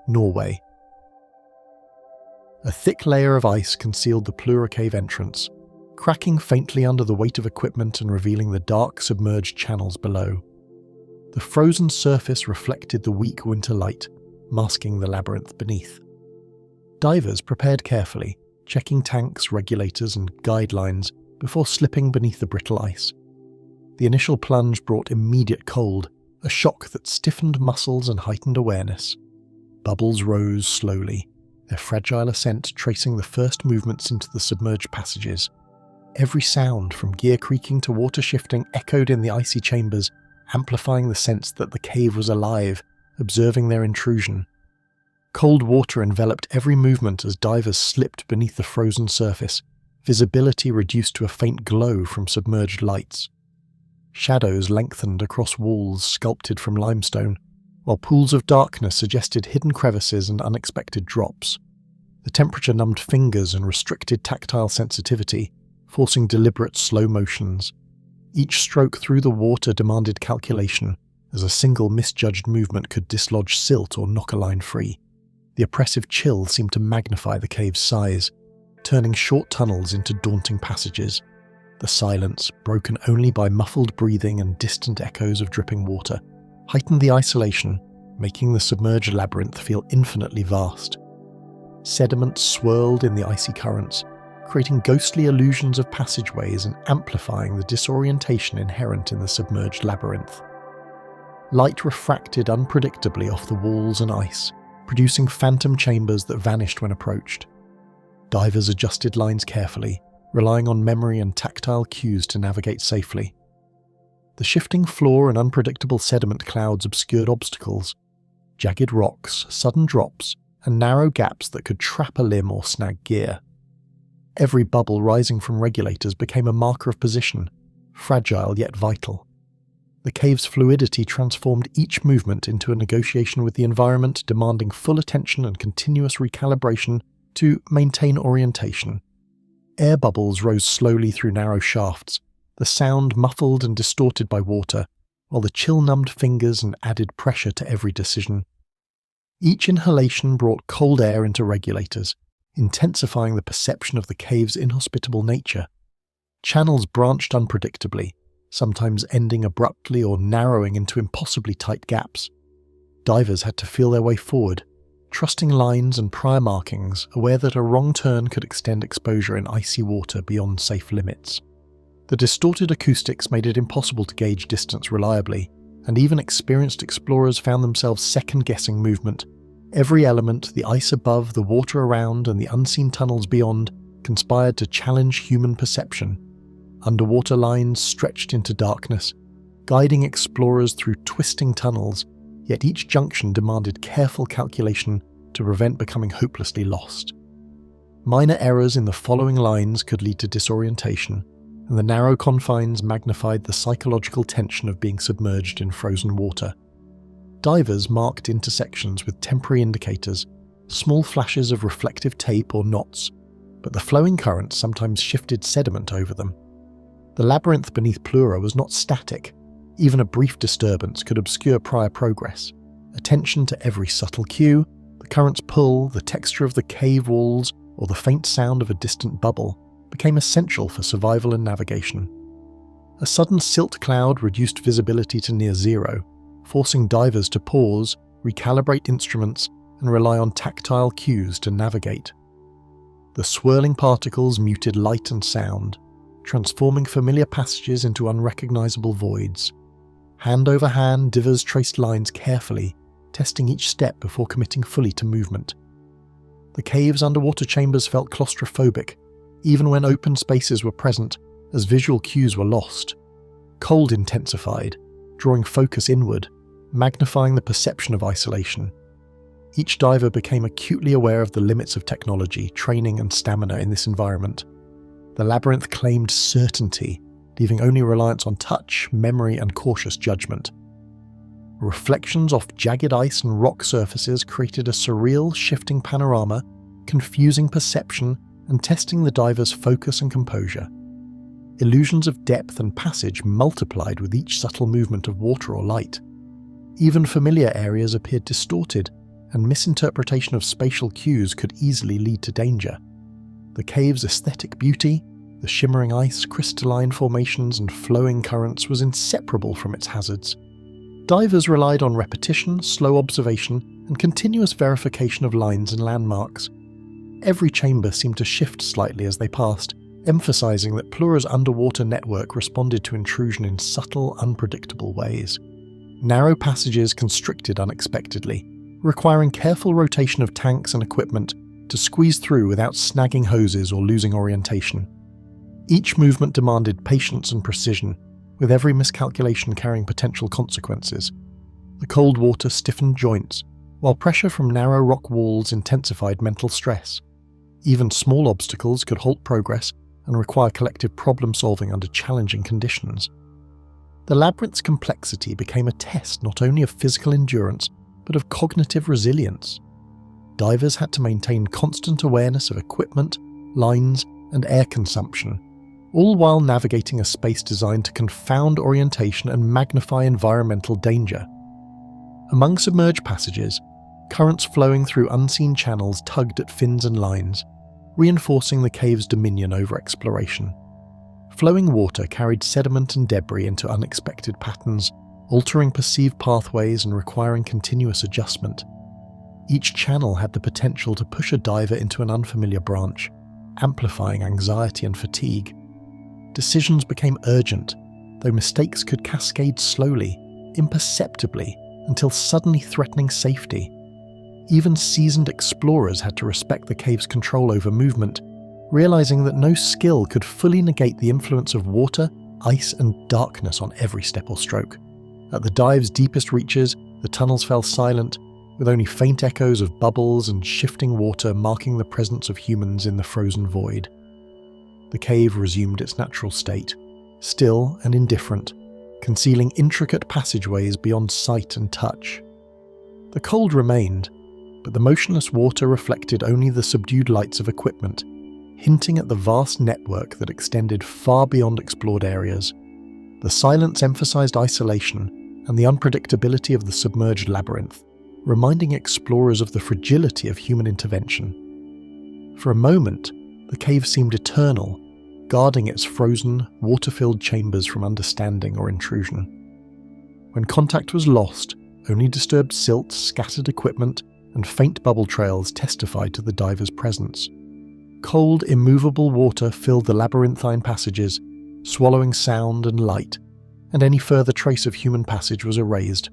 S1: Norway. A thick layer of ice concealed the Plura Cave entrance, cracking faintly under the weight of equipment and revealing the dark submerged channels below. The frozen surface reflected the weak winter light, masking the labyrinth beneath. Divers prepared carefully, checking tanks, regulators and guidelines before slipping beneath the brittle ice. The initial plunge brought immediate cold, a shock that stiffened muscles and heightened awareness. Bubbles rose slowly, their fragile ascent tracing the first movements into the submerged passages. Every sound, from gear creaking to water shifting, echoed in the icy chambers, amplifying the sense that the cave was alive, observing their intrusion. Cold water enveloped every movement as divers slipped beneath the frozen surface, visibility reduced to a faint glow from submerged lights. Shadows lengthened across walls sculpted from limestone, while pools of darkness suggested hidden crevices and unexpected drops. The temperature numbed fingers and restricted tactile sensitivity, forcing deliberate slow motions. Each stroke through the water demanded calculation, as a single misjudged movement could dislodge silt or knock a line free. The oppressive chill seemed to magnify the cave's size, turning short tunnels into daunting passages. The silence, broken only by muffled breathing and distant echoes of dripping water, heightened the isolation, making the submerged labyrinth feel infinitely vast. Sediment swirled in the icy currents, creating ghostly illusions of passageways and amplifying the disorientation inherent in the submerged labyrinth. Light refracted unpredictably off the walls and ice, producing phantom chambers that vanished when approached. Divers adjusted lines carefully, relying on memory and tactile cues to navigate safely. The shifting floor and unpredictable sediment clouds obscured obstacles, jagged rocks, sudden drops, and narrow gaps that could trap a limb or snag gear. Every bubble rising from regulators became a marker of position, fragile yet vital. The cave's fluidity transformed each movement into a negotiation with the environment, demanding full attention and continuous recalibration to maintain orientation. Air bubbles rose slowly through narrow shafts, the sound muffled and distorted by water, while the chill-numbed fingers and added pressure to every decision. Each inhalation brought cold air into regulators, intensifying the perception of the cave's inhospitable nature. Channels branched unpredictably, sometimes ending abruptly or narrowing into impossibly tight gaps. Divers had to feel their way forward, trusting lines and prior markings, aware that a wrong turn could extend exposure in icy water beyond safe limits. The distorted acoustics made it impossible to gauge distance reliably, and even experienced explorers found themselves second-guessing movement. Every element, the ice above, the water around, and the unseen tunnels beyond, conspired to challenge human perception. Underwater lines stretched into darkness, guiding explorers through twisting tunnels, yet each junction demanded careful calculation to prevent becoming hopelessly lost. Minor errors in the following lines could lead to disorientation, and the narrow confines magnified the psychological tension of being submerged in frozen water. Divers marked intersections with temporary indicators, small flashes of reflective tape or knots, but the flowing currents sometimes shifted sediment over them. The labyrinth beneath Plura was not static. Even a brief disturbance could obscure prior progress. Attention to every subtle cue, the current's pull, the texture of the cave walls, or the faint sound of a distant bubble, became essential for survival and navigation. A sudden silt cloud reduced visibility to near zero, forcing divers to pause, recalibrate instruments, and rely on tactile cues to navigate. The The swirling particles muted light and sound, transforming familiar passages into unrecognizable voids. Hand over hand, divers traced lines carefully, testing each step before committing fully to movement. The cave's underwater chambers felt claustrophobic, even when open spaces were present, as visual cues were lost. Cold intensified, drawing focus inward, magnifying the perception of isolation. Each diver became acutely aware of the limits of technology, training and stamina in this environment. The labyrinth claimed certainty, leaving only reliance on touch, memory and cautious judgment. Reflections off jagged ice and rock surfaces created a surreal, shifting panorama, confusing perception and testing the diver's focus and composure. Illusions of depth and passage multiplied with each subtle movement of water or light. Even familiar areas appeared distorted, and misinterpretation of spatial cues could easily lead to danger. The cave's aesthetic beauty, the shimmering ice, crystalline formations and flowing currents was inseparable from its hazards. Divers relied on repetition, slow observation, and continuous verification of lines and landmarks. Every chamber seemed to shift slightly as they passed, emphasizing that Plura's underwater network responded to intrusion in subtle, unpredictable ways. Narrow passages constricted unexpectedly, requiring careful rotation of tanks and equipment to squeeze through without snagging hoses or losing orientation. Each movement demanded patience and precision, with every miscalculation carrying potential consequences. The cold water stiffened joints, while pressure from narrow rock walls intensified mental stress. Even small obstacles could halt progress and require collective problem-solving under challenging conditions. The labyrinth's complexity became a test not only of physical endurance, but of cognitive resilience. Divers had to maintain constant awareness of equipment, lines, and air consumption, all while navigating a space designed to confound orientation and magnify environmental danger. Among submerged passages, currents flowing through unseen channels tugged at fins and lines, reinforcing the cave's dominion over exploration. Flowing water carried sediment and debris into unexpected patterns, altering perceived pathways and requiring continuous adjustment. Each channel had the potential to push a diver into an unfamiliar branch, amplifying anxiety and fatigue. Decisions became urgent, though mistakes could cascade slowly, imperceptibly, until suddenly threatening safety. Even seasoned explorers had to respect the cave's control over movement, realizing that no skill could fully negate the influence of water, ice and darkness on every step or stroke. At the dive's deepest reaches, the tunnels fell silent, with only faint echoes of bubbles and shifting water marking the presence of humans in the frozen void. The cave resumed its natural state, still and indifferent, concealing intricate passageways beyond sight and touch. The cold remained, but the motionless water reflected only the subdued lights of equipment, hinting at the vast network that extended far beyond explored areas. The silence emphasized isolation and the unpredictability of the submerged labyrinth, reminding explorers of the fragility of human intervention. For a moment, the cave seemed eternal, guarding its frozen, water-filled chambers from understanding or intrusion. When contact was lost, only disturbed silt, scattered equipment, and faint bubble trails testified to the diver's presence. Cold, immovable water filled the labyrinthine passages, swallowing sound and light, and any further trace of human passage was erased.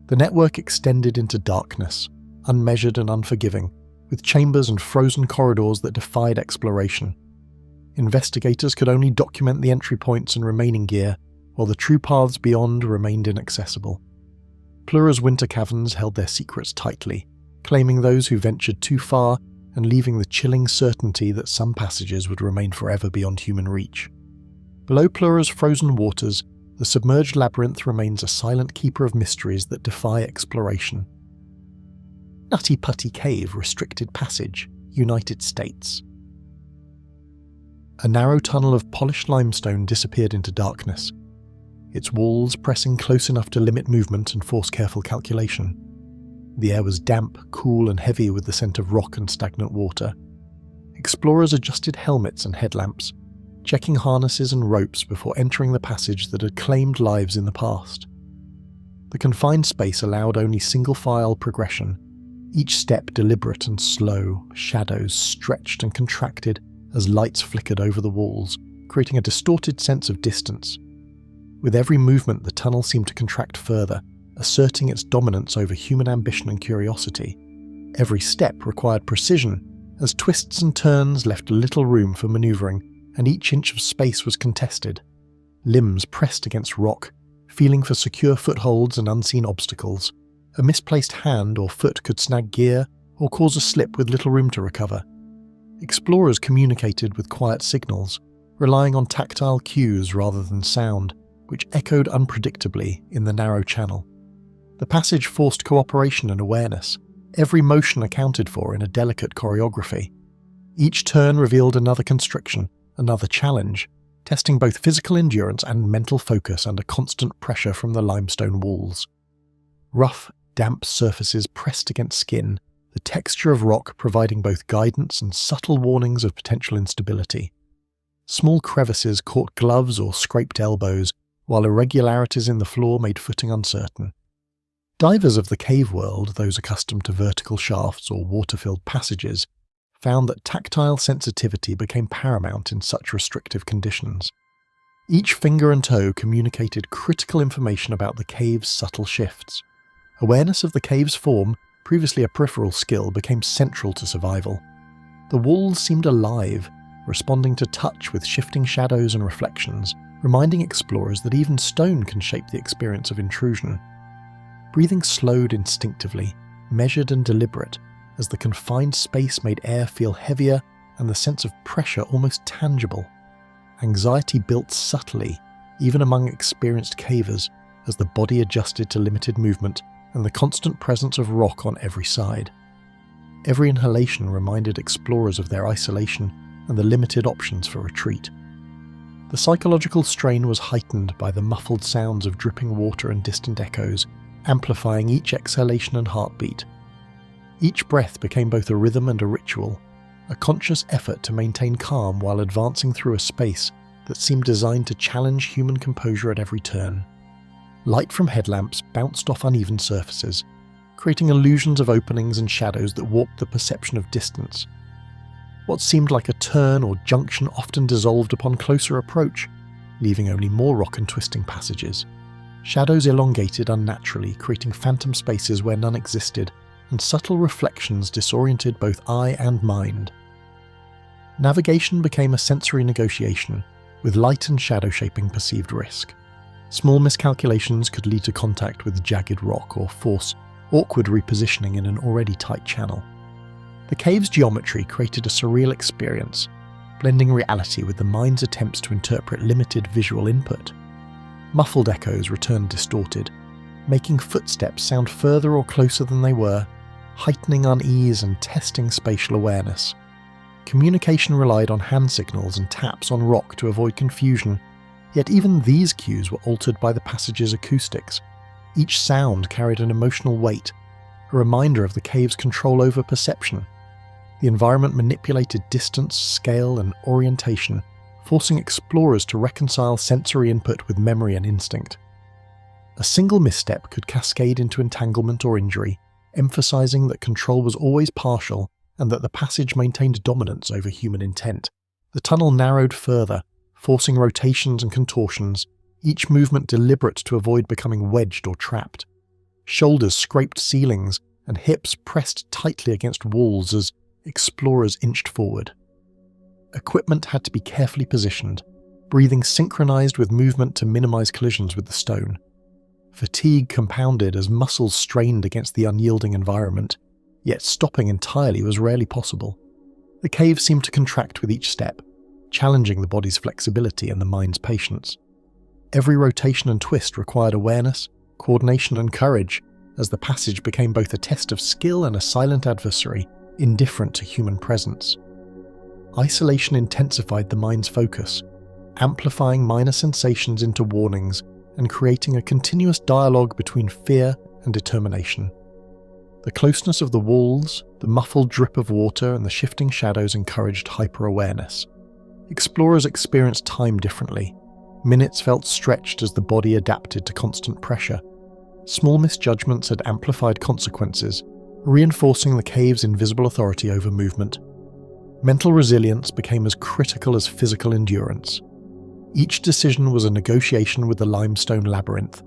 S1: The network extended into darkness, unmeasured and unforgiving, with chambers and frozen corridors that defied exploration. Investigators could only document the entry points and remaining gear, while the true paths beyond remained inaccessible. Plura's winter caverns held their secrets tightly, claiming those who ventured too far and leaving the chilling certainty that some passages would remain forever beyond human reach. Below Plura's frozen waters, the submerged labyrinth remains a silent keeper of mysteries that defy exploration. Nutty Putty Cave, Restricted Passage, United States. A narrow tunnel of polished limestone disappeared into darkness, its walls pressing close enough to limit movement and force careful calculation. The air was damp, cool and heavy with the scent of rock and stagnant water. Explorers adjusted helmets and headlamps, checking harnesses and ropes before entering the passage that had claimed lives in the past. The confined space allowed only single-file progression, each step deliberate and slow, shadows stretched and contracted as lights flickered over the walls, creating a distorted sense of distance. With every movement, the tunnel seemed to contract further, asserting its dominance over human ambition and curiosity. Every step required precision, as twists and turns left little room for manoeuvring, and each inch of space was contested. Limbs pressed against rock, feeling for secure footholds and unseen obstacles. A misplaced hand or foot could snag gear or cause a slip with little room to recover. Explorers communicated with quiet signals, relying on tactile cues rather than sound, which echoed unpredictably in the narrow channel. The passage forced cooperation and awareness, every motion accounted for in a delicate choreography. Each turn revealed another constriction, another challenge, testing both physical endurance and mental focus under constant pressure from the limestone walls. Rough, damp surfaces pressed against skin, the texture of rock providing both guidance and subtle warnings of potential instability. Small crevices caught gloves or scraped elbows, while irregularities in the floor made footing uncertain. Divers of the cave world, those accustomed to vertical shafts or water-filled passages, found that tactile sensitivity became paramount in such restrictive conditions. Each finger and toe communicated critical information about the cave's subtle shifts. Awareness of the cave's form, previously a peripheral skill, became central to survival. The walls seemed alive, responding to touch with shifting shadows and reflections, reminding explorers that even stone can shape the experience of intrusion. Breathing slowed instinctively, measured and deliberate, as the confined space made air feel heavier and the sense of pressure almost tangible. Anxiety built subtly, even among experienced cavers, as the body adjusted to limited movement and the constant presence of rock on every side. Every inhalation reminded explorers of their isolation and the limited options for retreat. The psychological strain was heightened by the muffled sounds of dripping water and distant echoes, amplifying each exhalation and heartbeat. Each breath became both a rhythm and a ritual, a conscious effort to maintain calm while advancing through a space that seemed designed to challenge human composure at every turn. Light from headlamps bounced off uneven surfaces, creating illusions of openings and shadows that warped the perception of distance. What seemed like a turn or junction often dissolved upon closer approach, leaving only more rock and twisting passages. Shadows elongated unnaturally, creating phantom spaces where none existed, and subtle reflections disoriented both eye and mind. Navigation became a sensory negotiation, with light and shadow shaping perceived risk. Small miscalculations could lead to contact with jagged rock or force awkward repositioning in an already tight channel. The cave's geometry created a surreal experience, blending reality with the mind's attempts to interpret limited visual input. Muffled echoes returned distorted, making footsteps sound further or closer than they were, heightening unease and testing spatial awareness. Communication relied on hand signals and taps on rock to avoid confusion, yet even these cues were altered by the passage's acoustics. Each sound carried an emotional weight, a reminder of the cave's control over perception. The environment manipulated distance, scale, and orientation, forcing explorers to reconcile sensory input with memory and instinct. A single misstep could cascade into entanglement or injury, emphasizing that control was always partial and that the passage maintained dominance over human intent. The tunnel narrowed further, forcing rotations and contortions, each movement deliberate to avoid becoming wedged or trapped. Shoulders scraped ceilings, and hips pressed tightly against walls as explorers inched forward. Equipment had to be carefully positioned, breathing synchronized with movement to minimize collisions with the stone. Fatigue compounded as muscles strained against the unyielding environment, yet stopping entirely was rarely possible. The cave seemed to contract with each step, challenging the body's flexibility and the mind's patience. Every rotation and twist required awareness, coordination, and courage, as the passage became both a test of skill and a silent adversary, indifferent to human presence. Isolation intensified the mind's focus, amplifying minor sensations into warnings and creating a continuous dialogue between fear and determination. The closeness of the walls, the muffled drip of water, and the shifting shadows encouraged hyper-awareness. Explorers experienced time differently. Minutes felt stretched as the body adapted to constant pressure. Small misjudgments had amplified consequences, reinforcing the cave's invisible authority over movement. Mental resilience became as critical as physical endurance. Each decision was a negotiation with the limestone labyrinth,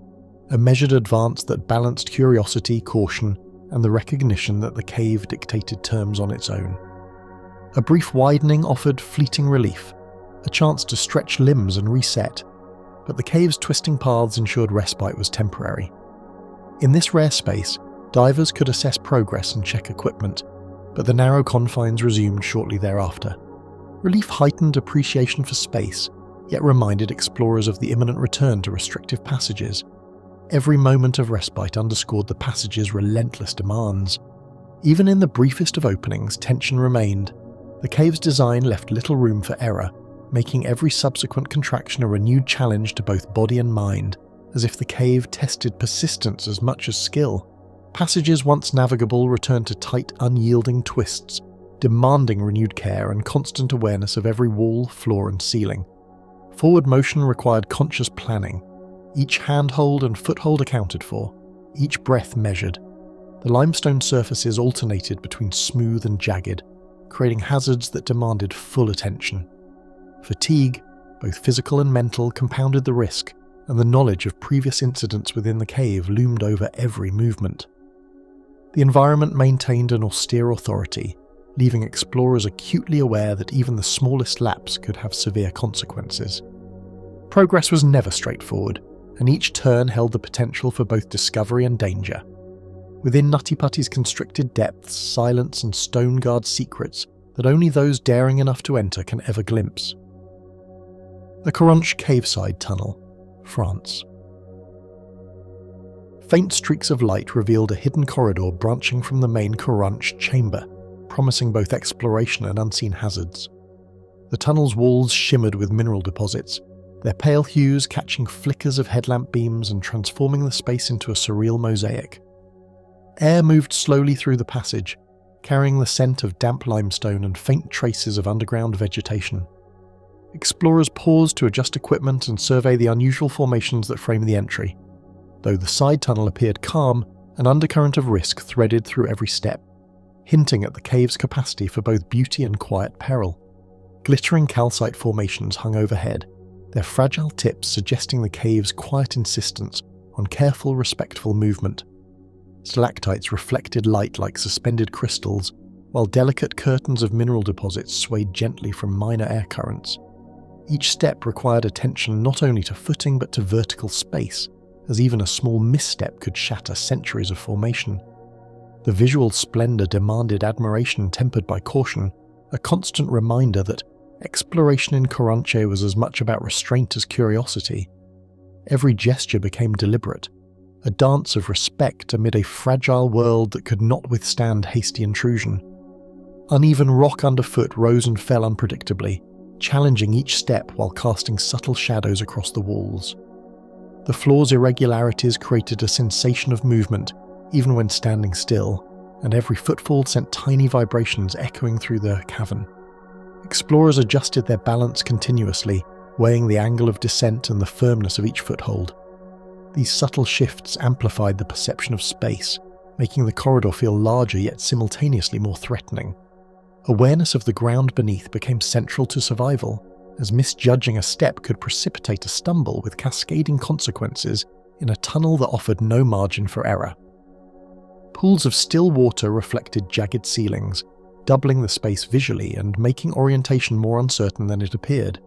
S1: a measured advance that balanced curiosity, caution, and the recognition that the cave dictated terms on its own. A brief widening offered fleeting relief, a chance to stretch limbs and reset, but the cave's twisting paths ensured respite was temporary. In this rare space, divers could assess progress and check equipment, but the narrow confines resumed shortly thereafter. Relief heightened appreciation for space, yet reminded explorers of the imminent return to restrictive passages. Every moment of respite underscored the passage's relentless demands. Even in the briefest of openings, tension remained. The cave's design left little room for error, making every subsequent contraction a renewed challenge to both body and mind, as if the cave tested persistence as much as skill. Passages once navigable returned to tight, unyielding twists, demanding renewed care and constant awareness of every wall, floor and ceiling. Forward motion required conscious planning, each handhold and foothold accounted for, each breath measured. The limestone surfaces alternated between smooth and jagged, creating hazards that demanded full attention. Fatigue, both physical and mental, compounded the risk, and the knowledge of previous incidents within the cave loomed over every movement. The environment maintained an austere authority, leaving explorers acutely aware that even the smallest lapse could have severe consequences. Progress was never straightforward, and each turn held the potential for both discovery and danger. Within Nutty Putty's constricted depths, silence and stone guard secrets that only those daring enough to enter can ever glimpse. The Choranche Cave-side Tunnel, France. Faint streaks of light revealed a hidden corridor branching from the main Choranche chamber, promising both exploration and unseen hazards. The tunnel's walls shimmered with mineral deposits, their pale hues catching flickers of headlamp beams and transforming the space into a surreal mosaic. Air moved slowly through the passage, carrying the scent of damp limestone and faint traces of underground vegetation. Explorers paused to adjust equipment and survey the unusual formations that framed the entry. Though the side tunnel appeared calm, an undercurrent of risk threaded through every step, hinting at the cave's capacity for both beauty and quiet peril. Glittering calcite formations hung overhead, their fragile tips suggesting the cave's quiet insistence on careful, respectful movement. Stalactites reflected light like suspended crystals, while delicate curtains of mineral deposits swayed gently from minor air currents. Each step required attention not only to footing but to vertical space, as even a small misstep could shatter centuries of formation. The visual splendor demanded admiration tempered by caution, a constant reminder that exploration in Choranche was as much about restraint as curiosity. Every gesture became deliberate, a dance of respect amid a fragile world that could not withstand hasty intrusion. Uneven rock underfoot rose and fell unpredictably, challenging each step while casting subtle shadows across the walls. The floor's irregularities created a sensation of movement, even when standing still, and every footfall sent tiny vibrations echoing through the cavern. Explorers adjusted their balance continuously, weighing the angle of descent and the firmness of each foothold. These subtle shifts amplified the perception of space, making the corridor feel larger yet simultaneously more threatening. Awareness of the ground beneath became central to survival, as misjudging a step could precipitate a stumble with cascading consequences in a tunnel that offered no margin for error. Pools of still water reflected jagged ceilings, doubling the space visually and making orientation more uncertain than it appeared.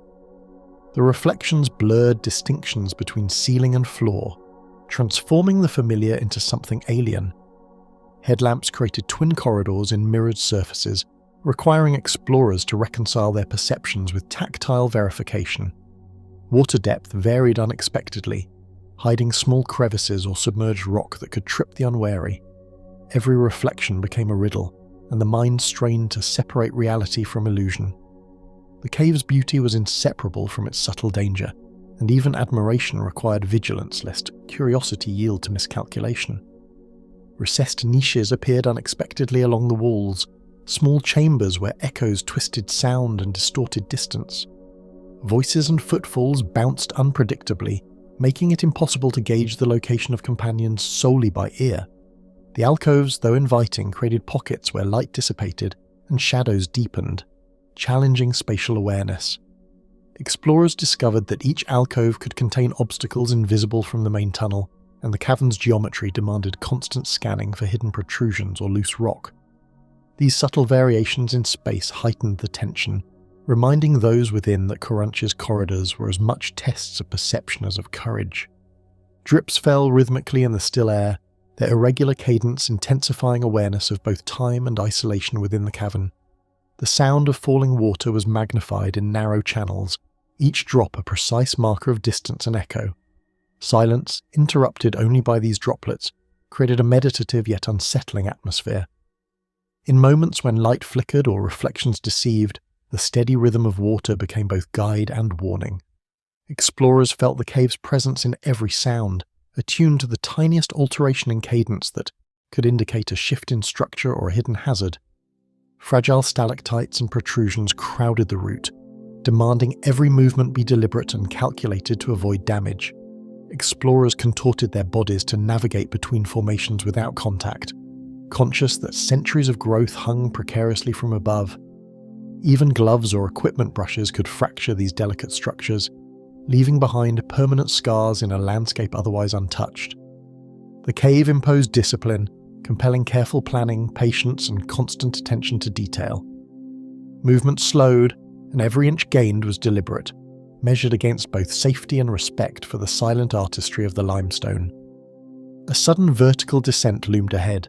S1: The reflections blurred distinctions between ceiling and floor, transforming the familiar into something alien. Headlamps created twin corridors in mirrored surfaces, requiring explorers to reconcile their perceptions with tactile verification. Water depth varied unexpectedly, hiding small crevices or submerged rock that could trip the unwary. Every reflection became a riddle, and the mind strained to separate reality from illusion. The cave's beauty was inseparable from its subtle danger, and even admiration required vigilance lest curiosity yield to miscalculation. Recessed niches appeared unexpectedly along the walls, small chambers where echoes twisted sound and distorted distance. Voices and footfalls bounced unpredictably, making it impossible to gauge the location of companions solely by ear. The alcoves, though inviting, created pockets where light dissipated and shadows deepened, challenging spatial awareness. Explorers discovered that each alcove could contain obstacles invisible from the main tunnel, and the cavern's geometry demanded constant scanning for hidden protrusions or loose rock. These subtle variations in space heightened the tension, reminding those within that Choranche's corridors were as much tests of perception as of courage. Drips fell rhythmically in the still air, their irregular cadence intensifying awareness of both time and isolation within the cavern. The sound of falling water was magnified in narrow channels, each drop a precise marker of distance and echo. Silence, interrupted only by these droplets, created a meditative yet unsettling atmosphere. In moments when light flickered or reflections deceived, the steady rhythm of water became both guide and warning. Explorers felt the cave's presence in every sound, attuned to the tiniest alteration in cadence that could indicate a shift in structure or a hidden hazard. Fragile stalactites and protrusions crowded the route, demanding every movement be deliberate and calculated to avoid damage. Explorers contorted their bodies to navigate between formations without contact, conscious that centuries of growth hung precariously from above. Even gloves or equipment brushes could fracture these delicate structures, leaving behind permanent scars in a landscape otherwise untouched. The cave imposed discipline, compelling careful planning, patience, and constant attention to detail. Movement slowed, and every inch gained was deliberate, measured against both safety and respect for the silent artistry of the limestone. A sudden vertical descent loomed ahead,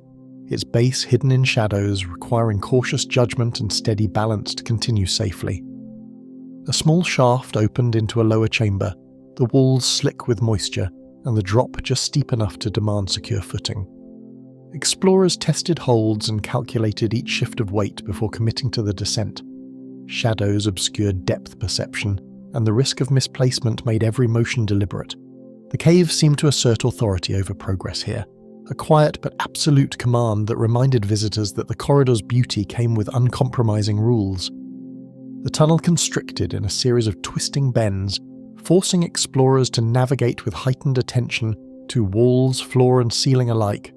S1: its base hidden in shadows, requiring cautious judgment and steady balance to continue safely. A small shaft opened into a lower chamber, the walls slick with moisture, and the drop just steep enough to demand secure footing. Explorers tested holds and calculated each shift of weight before committing to the descent. Shadows obscured depth perception, and the risk of misplacement made every motion deliberate. The cave seemed to assert authority over progress here, a quiet but absolute command that reminded visitors that the corridor's beauty came with uncompromising rules. The tunnel constricted in a series of twisting bends, forcing explorers to navigate with heightened attention to walls, floor, and ceiling alike.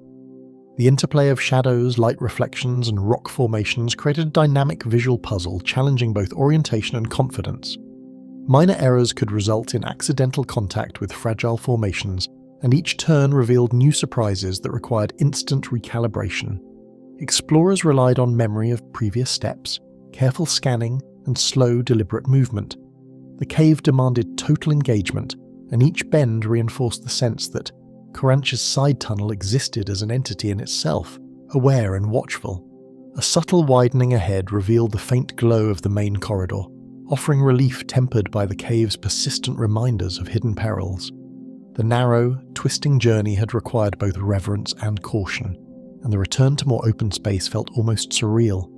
S1: The interplay of shadows, light reflections, and rock formations created a dynamic visual puzzle challenging both orientation and confidence. Minor errors could result in accidental contact with fragile formations, and each turn revealed new surprises that required instant recalibration. Explorers relied on memory of previous steps, careful scanning, and slow, deliberate movement. The cave demanded total engagement, and each bend reinforced the sense that Choranche's side tunnel existed as an entity in itself, aware and watchful. A subtle widening ahead revealed the faint glow of the main corridor, offering relief tempered by the cave's persistent reminders of hidden perils. The narrow, twisting journey had required both reverence and caution, and the return to more open space felt almost surreal.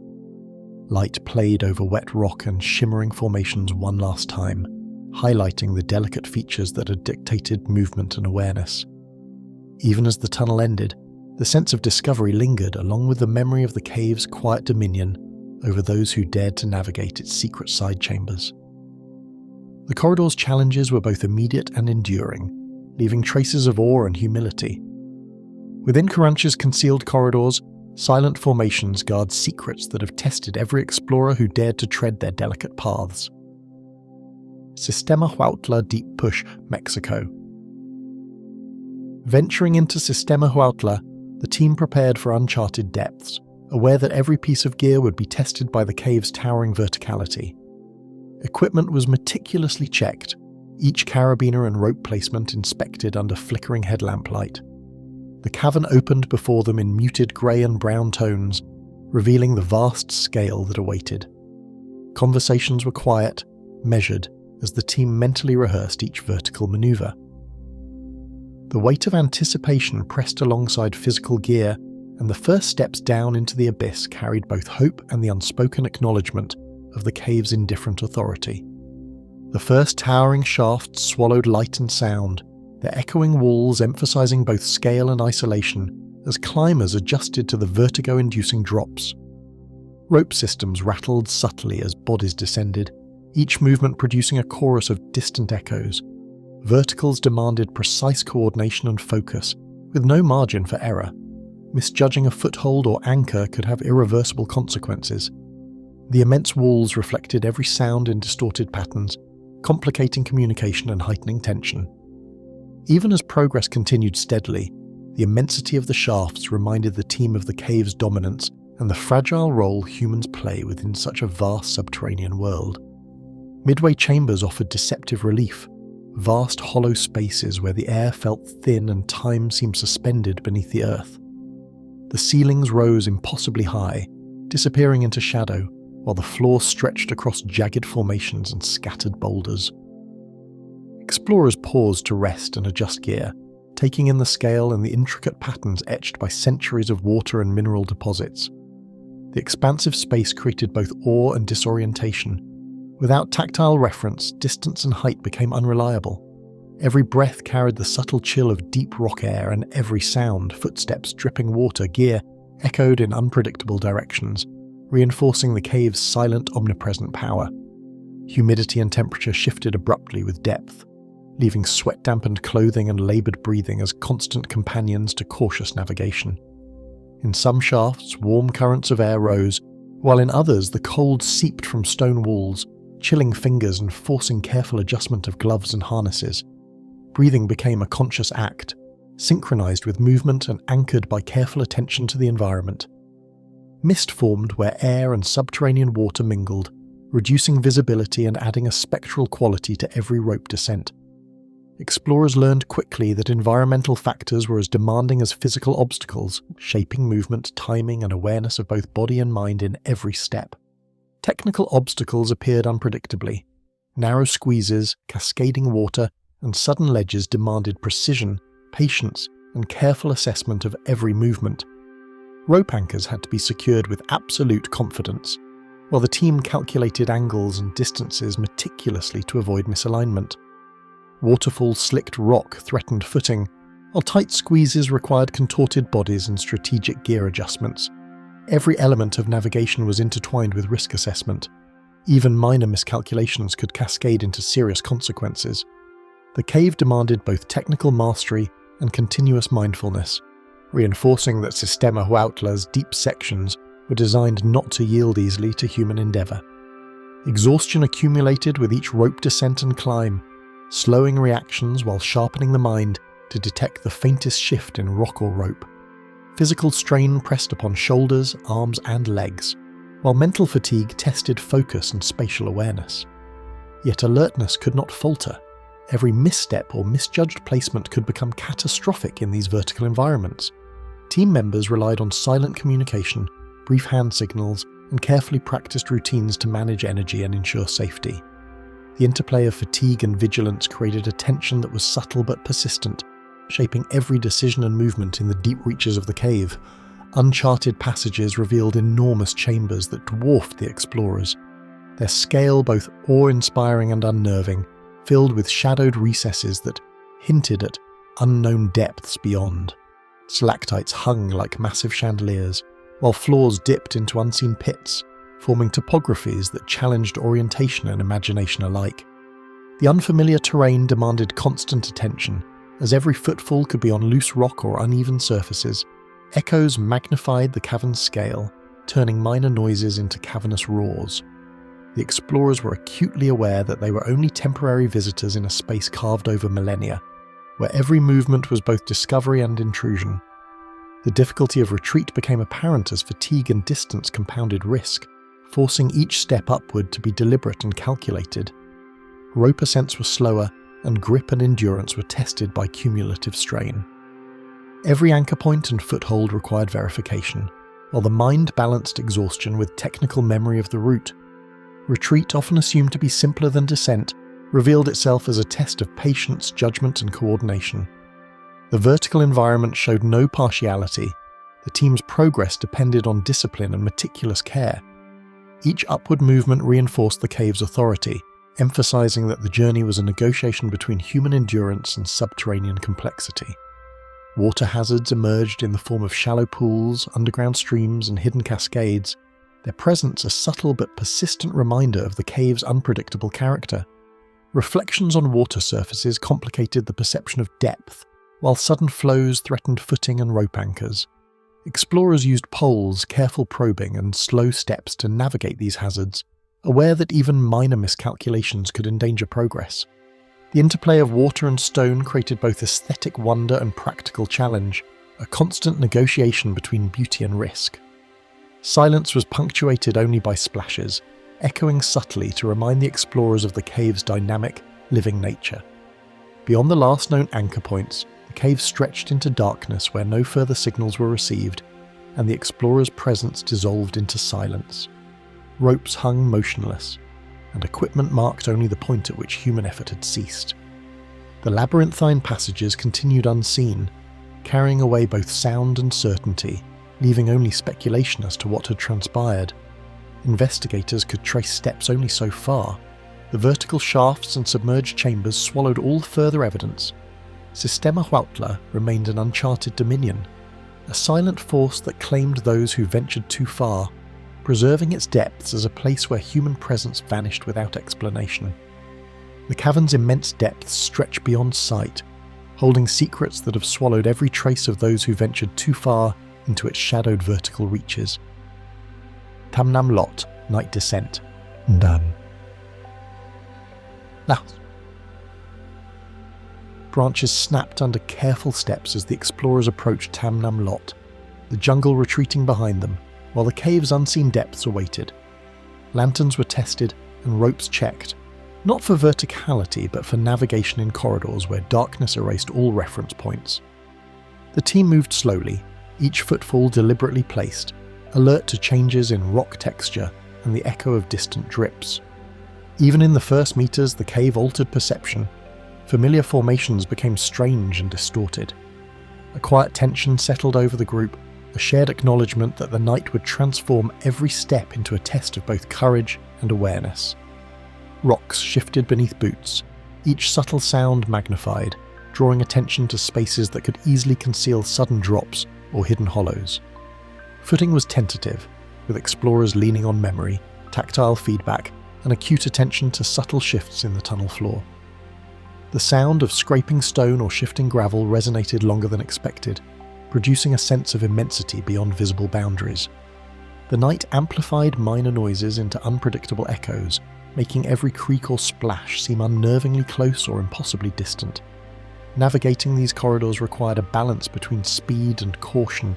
S1: Light played over wet rock and shimmering formations one last time, highlighting the delicate features that had dictated movement and awareness. Even as the tunnel ended, the sense of discovery lingered along with the memory of the cave's quiet dominion over those who dared to navigate its secret side chambers. The corridor's challenges were both immediate and enduring, leaving traces of awe and humility. Within Choranche's concealed corridors, silent formations guard secrets that have tested every explorer who dared to tread their delicate paths. Sistema Huautla Deep Push, Mexico. Venturing into Sistema Huautla, the team prepared for uncharted depths, aware that every piece of gear would be tested by the cave's towering verticality. Equipment was meticulously checked, each carabiner and rope placement inspected under flickering headlamp light. The cavern opened before them in muted grey and brown tones, revealing the vast scale that awaited. Conversations were quiet, measured, as the team mentally rehearsed each vertical maneuver. The weight of anticipation pressed alongside physical gear, and the first steps down into the abyss carried both hope and the unspoken acknowledgement of the cave's indifferent authority. The first towering shafts swallowed light and sound, their echoing walls emphasizing both scale and isolation as climbers adjusted to the vertigo-inducing drops. Rope systems rattled subtly as bodies descended, each movement producing a chorus of distant echoes. Verticals demanded precise coordination and focus, with no margin for error. Misjudging a foothold or anchor could have irreversible consequences. The immense walls reflected every sound in distorted patterns, complicating communication and heightening tension. Even as progress continued steadily, the immensity of the shafts reminded the team of the cave's dominance and the fragile role humans play within such a vast subterranean world. Midway chambers offered deceptive relief, vast hollow spaces where the air felt thin and time seemed suspended beneath the earth. The ceilings rose impossibly high, disappearing into shadow, while the floor stretched across jagged formations and scattered boulders. Explorers paused to rest and adjust gear, taking in the scale and the intricate patterns etched by centuries of water and mineral deposits. The expansive space created both awe and disorientation. Without tactile reference, distance and height became unreliable. Every breath carried the subtle chill of deep rock air, and every sound, footsteps, dripping water, gear, echoed in unpredictable directions, reinforcing the cave's silent, omnipresent power. Humidity and temperature shifted abruptly with depth, leaving sweat-dampened clothing and laboured breathing as constant companions to cautious navigation. In some shafts, warm currents of air rose, while in others the cold seeped from stone walls, chilling fingers and forcing careful adjustment of gloves and harnesses. Breathing became a conscious act, synchronized with movement and anchored by careful attention to the environment. Mist formed where air and subterranean water mingled, reducing visibility and adding a spectral quality to every rope descent. Explorers learned quickly that environmental factors were as demanding as physical obstacles, shaping movement, timing, and awareness of both body and mind in every step. Technical obstacles appeared unpredictably. Narrow squeezes, cascading water, and sudden ledges demanded precision, patience, and careful assessment of every movement. Rope anchors had to be secured with absolute confidence, while the team calculated angles and distances meticulously to avoid misalignment. Waterfalls slicked rock threatened footing, while tight squeezes required contorted bodies and strategic gear adjustments. Every element of navigation was intertwined with risk assessment. Even minor miscalculations could cascade into serious consequences. The cave demanded both technical mastery and continuous mindfulness, reinforcing that Sistema Huautla's deep sections were designed not to yield easily to human endeavour. Exhaustion accumulated with each rope descent and climb, slowing reactions while sharpening the mind to detect the faintest shift in rock or rope. Physical strain pressed upon shoulders, arms, and legs, while mental fatigue tested focus and spatial awareness. Yet alertness could not falter. Every misstep or misjudged placement could become catastrophic in these vertical environments. Team members relied on silent communication, brief hand signals, and carefully practiced routines to manage energy and ensure safety. The interplay of fatigue and vigilance created a tension that was subtle but persistent, shaping every decision and movement in the deep reaches of the cave. Uncharted passages revealed enormous chambers that dwarfed the explorers, their scale both awe-inspiring and unnerving, filled with shadowed recesses that hinted at unknown depths beyond. Stalactites hung like massive chandeliers, while floors dipped into unseen pits, forming topographies that challenged orientation and imagination alike. The unfamiliar terrain demanded constant attention, as every footfall could be on loose rock or uneven surfaces. Echoes magnified the cavern's scale, turning minor noises into cavernous roars. The explorers were acutely aware that they were only temporary visitors in a space carved over millennia, where every movement was both discovery and intrusion. The difficulty of retreat became apparent as fatigue and distance compounded risk, forcing each step upward to be deliberate and calculated. Rope ascents were slower, and grip and endurance were tested by cumulative strain. Every anchor point and foothold required verification, while the mind balanced exhaustion with technical memory of the route. Retreat, often assumed to be simpler than descent, revealed itself as a test of patience, judgment, and coordination. The vertical environment showed no partiality. The team's progress depended on discipline and meticulous care. Each upward movement reinforced the cave's authority, emphasizing that the journey was a negotiation between human endurance and subterranean complexity. Water hazards emerged in the form of shallow pools, underground streams, and hidden cascades, their presence a subtle but persistent reminder of the cave's unpredictable character. Reflections on water surfaces complicated the perception of depth, while sudden flows threatened footing and rope anchors. Explorers used poles, careful probing, and slow steps to navigate these hazards, aware that even minor miscalculations could endanger progress. The interplay of water and stone created both aesthetic wonder and practical challenge, a constant negotiation between beauty and risk. Silence was punctuated only by splashes, echoing subtly to remind the explorers of the cave's dynamic, living nature. Beyond the last known anchor points, the cave stretched into darkness where no further signals were received, and the explorers' presence dissolved into silence. Ropes hung motionless, and equipment marked only the point at which human effort had ceased. The labyrinthine passages continued unseen, carrying away both sound and certainty, leaving only speculation as to what had transpired. Investigators could trace steps only so far. The vertical shafts and submerged chambers swallowed all further evidence. Sistema Huautla remained an uncharted dominion, a silent force that claimed those who ventured too far, preserving its depths as a place where human presence vanished without explanation. The cavern's immense depths stretch beyond sight, holding secrets that have swallowed every trace of those who ventured too far into its shadowed vertical reaches. Tam Nang Lot, Night Descent. Done. Laos. Branches snapped under careful steps as the explorers approached Tam Nang Lot, the jungle retreating behind them, while the cave's unseen depths awaited. Lanterns were tested and ropes checked, not for verticality but for navigation in corridors where darkness erased all reference points. The team moved slowly, each footfall deliberately placed, alert to changes in rock texture and the echo of distant drips. Even in the first meters, the cave altered perception. Familiar formations became strange and distorted. A quiet tension settled over the group, a shared acknowledgement that the night would transform every step into a test of both courage and awareness. Rocks shifted beneath boots, each subtle sound magnified, drawing attention to spaces that could easily conceal sudden drops or hidden hollows. Footing was tentative, with explorers leaning on memory, tactile feedback, and acute attention to subtle shifts in the tunnel floor. The sound of scraping stone or shifting gravel resonated longer than expected, producing a sense of immensity beyond visible boundaries. The night amplified minor noises into unpredictable echoes, making every creak or splash seem unnervingly close or impossibly distant. Navigating these corridors required a balance between speed and caution.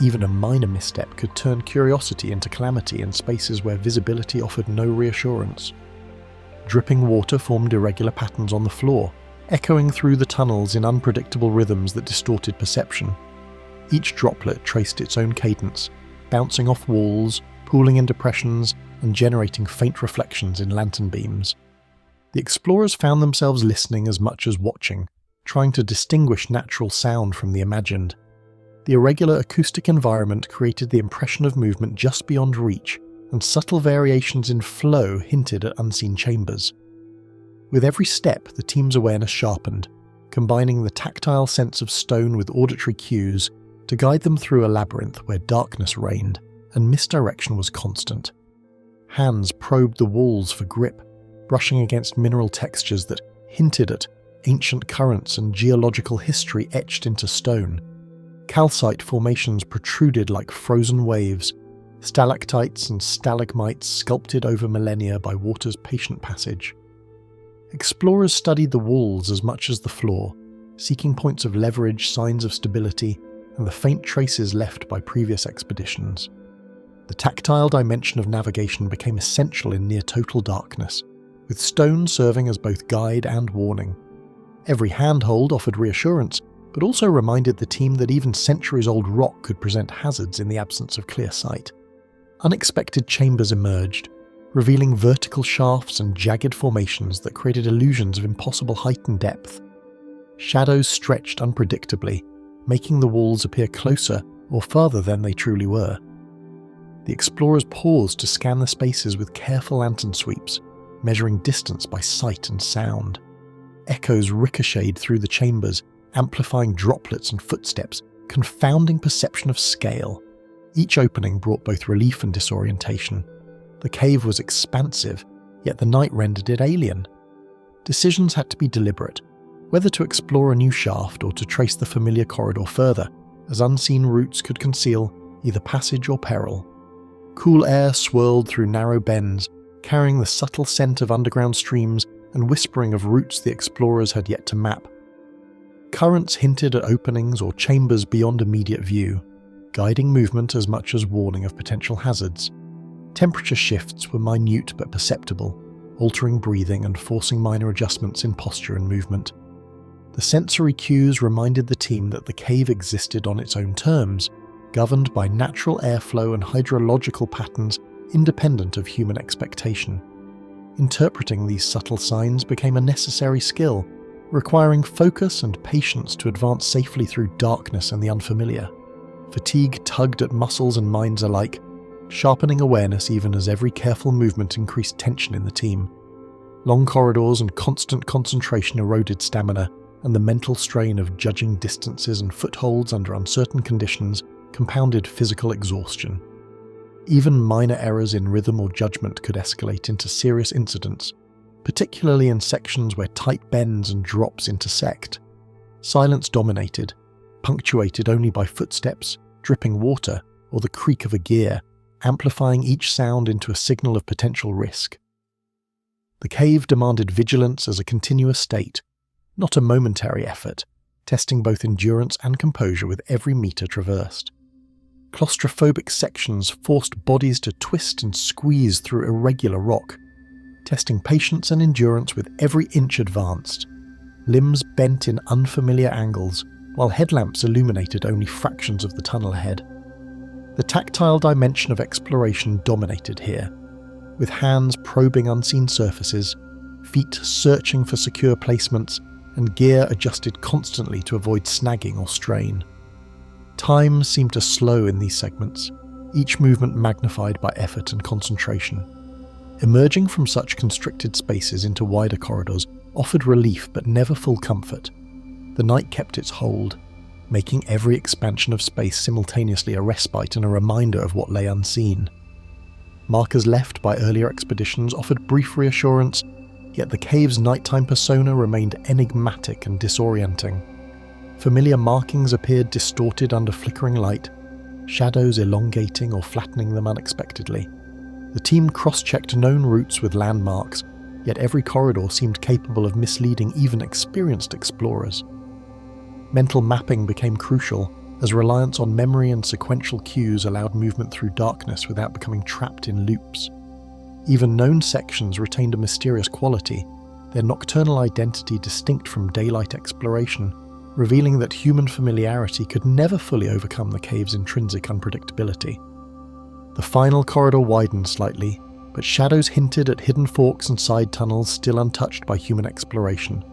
S1: Even a minor misstep could turn curiosity into calamity in spaces where visibility offered no reassurance. Dripping water formed irregular patterns on the floor, echoing through the tunnels in unpredictable rhythms that distorted perception. Each droplet traced its own cadence, bouncing off walls, pooling in depressions, and generating faint reflections in lantern beams. The explorers found themselves listening as much as watching, trying to distinguish natural sound from the imagined. The irregular acoustic environment created the impression of movement just beyond reach, and subtle variations in flow hinted at unseen chambers. With every step, the team's awareness sharpened, combining the tactile sense of stone with auditory cues to guide them through a labyrinth where darkness reigned and misdirection was constant. Hands probed the walls for grip, brushing against mineral textures that hinted at ancient currents and geological history etched into stone. Calcite formations protruded like frozen waves, stalactites and stalagmites sculpted over millennia by water's patient passage. Explorers studied the walls as much as the floor, seeking points of leverage, signs of stability, and the faint traces left by previous expeditions. The tactile dimension of navigation became essential in near-total darkness, with stone serving as both guide and warning. Every handhold offered reassurance, but also reminded the team that even centuries-old rock could present hazards in the absence of clear sight. Unexpected chambers emerged, revealing vertical shafts and jagged formations that created illusions of impossible height and depth. Shadows stretched unpredictably, making the walls appear closer or farther than they truly were. The explorers paused to scan the spaces with careful lantern sweeps, measuring distance by sight and sound. Echoes ricocheted through the chambers, amplifying droplets and footsteps, confounding perception of scale. Each opening brought both relief and disorientation. The cave was expansive, yet the night rendered it alien. Decisions had to be deliberate, whether to explore a new shaft or to trace the familiar corridor further, as unseen routes could conceal either passage or peril. Cool air swirled through narrow bends, carrying the subtle scent of underground streams and whispering of routes the explorers had yet to map. Currents hinted at openings or chambers beyond immediate view, guiding movement as much as warning of potential hazards. Temperature shifts were minute but perceptible, altering breathing and forcing minor adjustments in posture and movement. The sensory cues reminded the team that the cave existed on its own terms, governed by natural airflow and hydrological patterns independent of human expectation. Interpreting these subtle signs became a necessary skill, requiring focus and patience to advance safely through darkness and the unfamiliar. Fatigue tugged at muscles and minds alike, sharpening awareness even as every careful movement increased tension in the team. Long corridors and constant concentration eroded stamina, and the mental strain of judging distances and footholds under uncertain conditions compounded physical exhaustion. Even minor errors in rhythm or judgment could escalate into serious incidents, particularly in sections where tight bends and drops intersect. Silence dominated, punctuated only by footsteps, dripping water, or the creak of a gear, amplifying each sound into a signal of potential risk. The cave demanded vigilance as a continuous state, not a momentary effort, testing both endurance and composure with every meter traversed. Claustrophobic sections forced bodies to twist and squeeze through irregular rock, testing patience and endurance with every inch advanced. Limbs bent in unfamiliar angles, while headlamps illuminated only fractions of the tunnel ahead. The tactile dimension of exploration dominated here, with hands probing unseen surfaces, feet searching for secure placements, and gear adjusted constantly to avoid snagging or strain. Time seemed to slow in these segments, each movement magnified by effort and concentration. Emerging from such constricted spaces into wider corridors offered relief but never full comfort. The night kept its hold, making every expansion of space simultaneously a respite and a reminder of what lay unseen. Markers left by earlier expeditions offered brief reassurance, yet the cave's nighttime persona remained enigmatic and disorienting. Familiar markings appeared distorted under flickering light, shadows elongating or flattening them unexpectedly. The team cross-checked known routes with landmarks, yet every corridor seemed capable of misleading even experienced explorers. Mental mapping became crucial, as reliance on memory and sequential cues allowed movement through darkness without becoming trapped in loops. Even known sections retained a mysterious quality, their nocturnal identity distinct from daylight exploration, revealing that human familiarity could never fully overcome the cave's intrinsic unpredictability. The final corridor widened slightly, but shadows hinted at hidden forks and side tunnels still untouched by human exploration.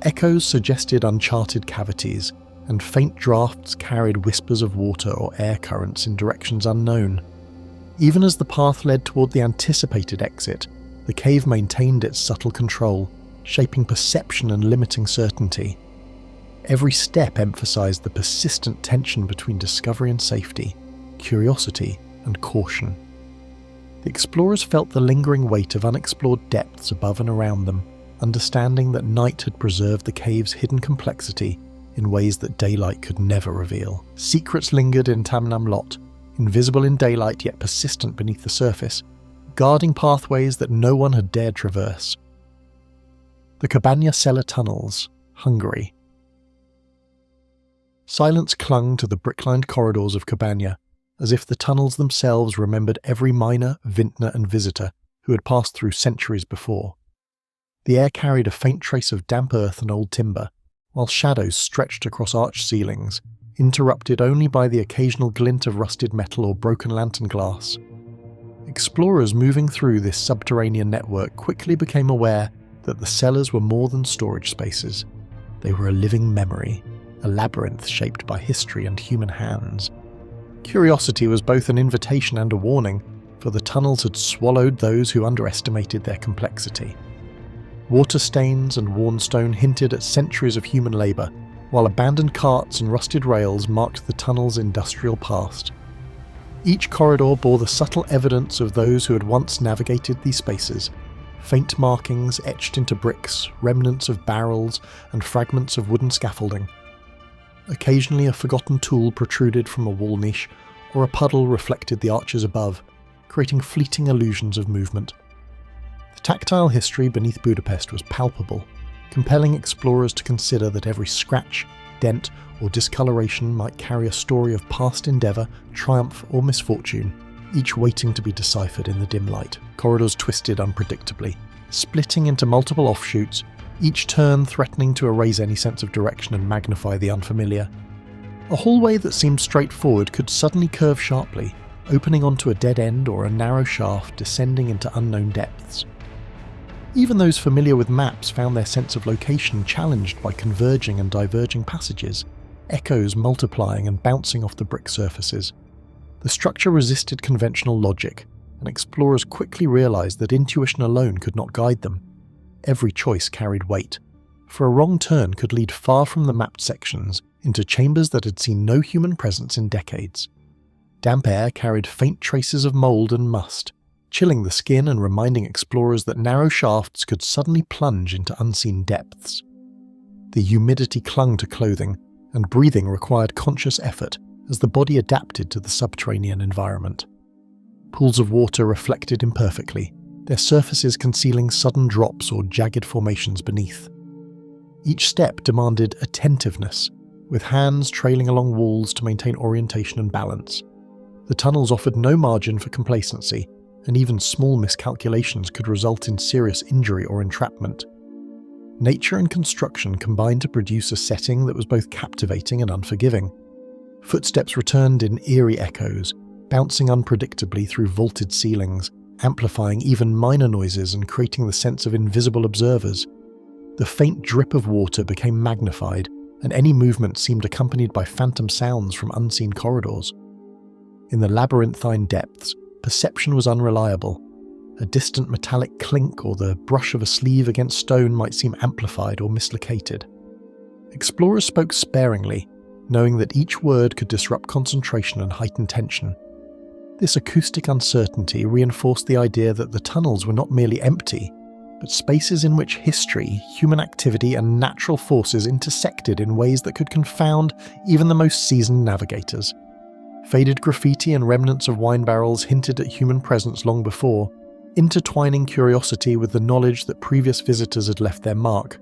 S1: Echoes suggested uncharted cavities, and faint drafts carried whispers of water or air currents in directions unknown. Even as the path led toward the anticipated exit, the cave maintained its subtle control, shaping perception and limiting certainty. Every step emphasized the persistent tension between discovery and safety, curiosity and caution. The explorers felt the lingering weight of unexplored depths above and around them, understanding that night had preserved the cave's hidden complexity in ways that daylight could never reveal. Secrets lingered in Tam Nang Lot, invisible in daylight yet persistent beneath the surface, guarding pathways that no one had dared traverse. The Cabana cellar tunnels, Hungary. Silence clung to the brick-lined corridors of Cabana, as if the tunnels themselves remembered every miner, vintner and visitor who had passed through centuries before. The air carried a faint trace of damp earth and old timber, while shadows stretched across arched ceilings, interrupted only by the occasional glint of rusted metal or broken lantern glass. Explorers moving through this subterranean network quickly became aware that the cellars were more than storage spaces. They were a living memory, a labyrinth shaped by history and human hands. Curiosity was both an invitation and a warning, for the tunnels had swallowed those who underestimated their complexity. Water stains and worn stone hinted at centuries of human labour, while abandoned carts and rusted rails marked the tunnel's industrial past. Each corridor bore the subtle evidence of those who had once navigated these spaces, faint markings etched into bricks, remnants of barrels, and fragments of wooden scaffolding. Occasionally a forgotten tool protruded from a wall niche, or a puddle reflected the arches above, creating fleeting illusions of movement. The tactile history beneath Budapest was palpable, compelling explorers to consider that every scratch, dent, or discoloration might carry a story of past endeavour, triumph, or misfortune, each waiting to be deciphered in the dim light. Corridors twisted unpredictably, splitting into multiple offshoots, each turn threatening to erase any sense of direction and magnify the unfamiliar. A hallway that seemed straightforward could suddenly curve sharply, opening onto a dead end or a narrow shaft descending into unknown depths. Even those familiar with maps found their sense of location challenged by converging and diverging passages, echoes multiplying and bouncing off the brick surfaces. The structure resisted conventional logic, and explorers quickly realized that intuition alone could not guide them. Every choice carried weight, for a wrong turn could lead far from the mapped sections into chambers that had seen no human presence in decades. Damp air carried faint traces of mould and must, chilling the skin and reminding explorers that narrow shafts could suddenly plunge into unseen depths. The humidity clung to clothing, and breathing required conscious effort as the body adapted to the subterranean environment. Pools of water reflected imperfectly, their surfaces concealing sudden drops or jagged formations beneath. Each step demanded attentiveness, with hands trailing along walls to maintain orientation and balance. The tunnels offered no margin for complacency, and even small miscalculations could result in serious injury or entrapment. Nature and construction combined to produce a setting that was both captivating and unforgiving. Footsteps returned in eerie echoes, bouncing unpredictably through vaulted ceilings, amplifying even minor noises and creating the sense of invisible observers. The faint drip of water became magnified, and any movement seemed accompanied by phantom sounds from unseen corridors. In the labyrinthine depths, perception was unreliable. A distant metallic clink or the brush of a sleeve against stone might seem amplified or mislocated. Explorers spoke sparingly, knowing that each word could disrupt concentration and heighten tension. This acoustic uncertainty reinforced the idea that the tunnels were not merely empty, but spaces in which history, human activity, and natural forces intersected in ways that could confound even the most seasoned navigators. Faded graffiti and remnants of wine barrels hinted at human presence long before, intertwining curiosity with the knowledge that previous visitors had left their mark.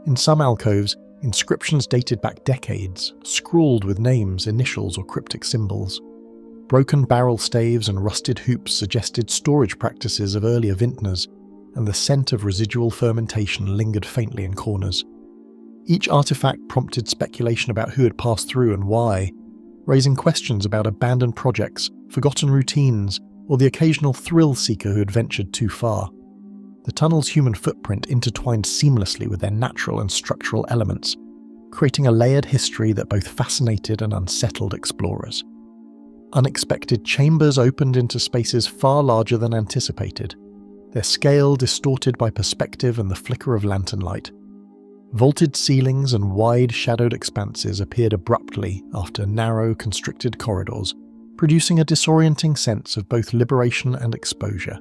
S1: In some alcoves, inscriptions dated back decades, scrawled with names, initials, or cryptic symbols. Broken barrel staves and rusted hoops suggested storage practices of earlier vintners, and the scent of residual fermentation lingered faintly in corners. Each artifact prompted speculation about who had passed through and why, raising questions about abandoned projects, forgotten routines, or the occasional thrill-seeker who had ventured too far. The tunnel's human footprint intertwined seamlessly with their natural and structural elements, creating a layered history that both fascinated and unsettled explorers. Unexpected chambers opened into spaces far larger than anticipated, their scale distorted by perspective and the flicker of lantern light. Vaulted ceilings and wide, shadowed expanses appeared abruptly after narrow, constricted corridors, producing a disorienting sense of both liberation and exposure.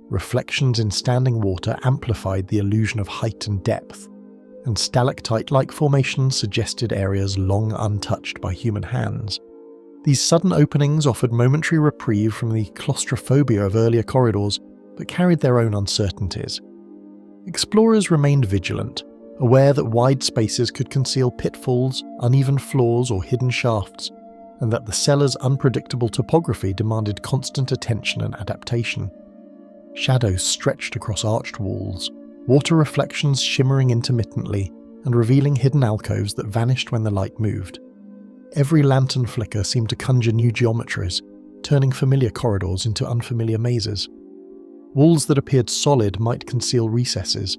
S1: Reflections in standing water amplified the illusion of height and depth, and stalactite-like formations suggested areas long untouched by human hands. These sudden openings offered momentary reprieve from the claustrophobia of earlier corridors, but carried their own uncertainties. Explorers remained vigilant, aware that wide spaces could conceal pitfalls, uneven floors, or hidden shafts, and that the cellar's unpredictable topography demanded constant attention and adaptation. Shadows stretched across arched walls, water reflections shimmering intermittently and revealing hidden alcoves that vanished when the light moved. Every lantern flicker seemed to conjure new geometries, turning familiar corridors into unfamiliar mazes. Walls that appeared solid might conceal recesses,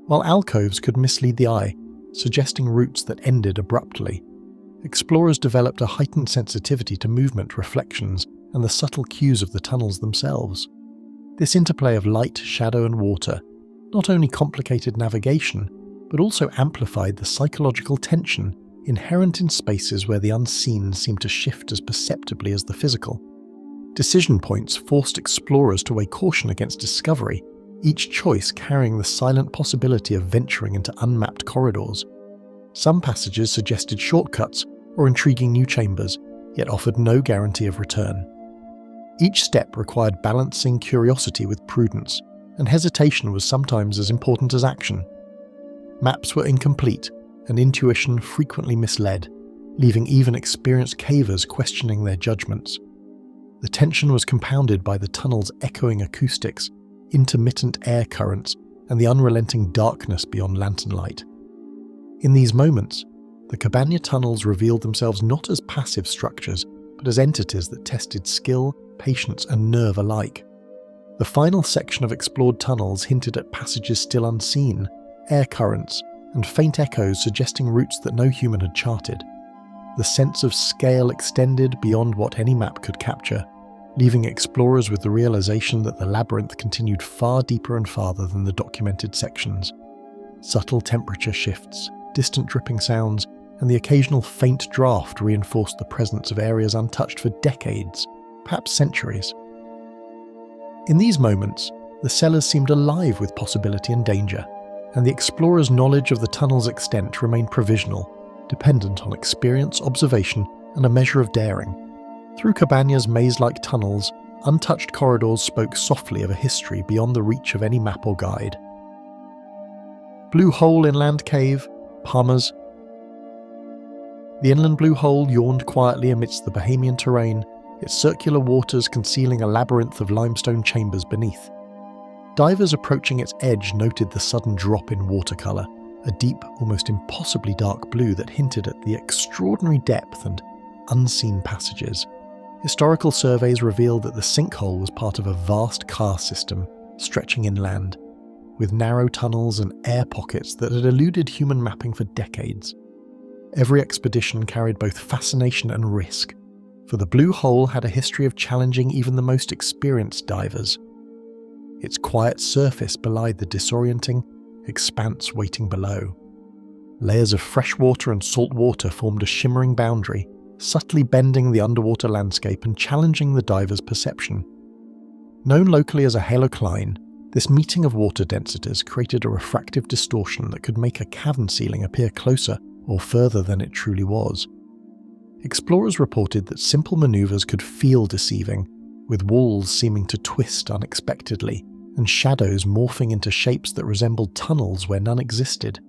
S1: while alcoves could mislead the eye, suggesting routes that ended abruptly. Explorers developed a heightened sensitivity to movement, reflections, and the subtle cues of the tunnels themselves. This interplay of light, shadow, and water not only complicated navigation, but also amplified the psychological tension inherent in spaces where the unseen seemed to shift as perceptibly as the physical. Decision points forced explorers to weigh caution against discovery, each choice carrying the silent possibility of venturing into unmapped corridors. Some passages suggested shortcuts or intriguing new chambers, yet offered no guarantee of return. Each step required balancing curiosity with prudence, and hesitation was sometimes as important as action. Maps were incomplete, and intuition frequently misled, leaving even experienced cavers questioning their judgments. The tension was compounded by the tunnel's echoing acoustics, intermittent air currents, and the unrelenting darkness beyond lantern light. In these moments, the Cabana tunnels revealed themselves not as passive structures, but as entities that tested skill, patience, and nerve alike. The final section of explored tunnels hinted at passages still unseen, air currents, and faint echoes suggesting routes that no human had charted. The sense of scale extended beyond what any map could capture, leaving explorers with the realization that the labyrinth continued far deeper and farther than the documented sections. Subtle temperature shifts, distant dripping sounds, and the occasional faint draft reinforced the presence of areas untouched for decades, perhaps centuries. In these moments, the cellars seemed alive with possibility and danger, and the explorer's knowledge of the tunnel's extent remained provisional, dependent on experience, observation, and a measure of daring. Through Cabana's maze-like tunnels, untouched corridors spoke softly of a history beyond the reach of any map or guide. Blue Hole Inland Cave, Palmas. The inland Blue Hole yawned quietly amidst the Bahamian terrain, its circular waters concealing a labyrinth of limestone chambers beneath. Divers approaching its edge noted the sudden drop in watercolour, a deep, almost impossibly dark blue that hinted at the extraordinary depth and unseen passages. Historical surveys revealed that the sinkhole was part of a vast karst system stretching inland, with narrow tunnels and air pockets that had eluded human mapping for decades. Every expedition carried both fascination and risk, for the Blue Hole had a history of challenging even the most experienced divers. Its quiet surface belied the disorienting expanse waiting below. Layers of fresh water and salt water formed a shimmering boundary, subtly bending the underwater landscape and challenging the diver's perception. Known locally as a halocline, this meeting of water densities created a refractive distortion that could make a cavern ceiling appear closer or further than it truly was. Explorers reported that simple maneuvers could feel deceiving, with walls seeming to twist unexpectedly and shadows morphing into shapes that resembled tunnels where none existed.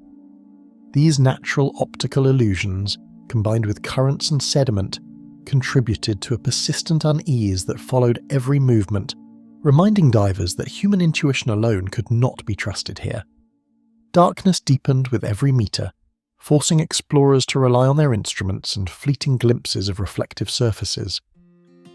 S1: These natural optical illusions, combined with currents and sediment, contributed to a persistent unease that followed every movement, reminding divers that human intuition alone could not be trusted here. Darkness deepened with every meter, forcing explorers to rely on their instruments and fleeting glimpses of reflective surfaces.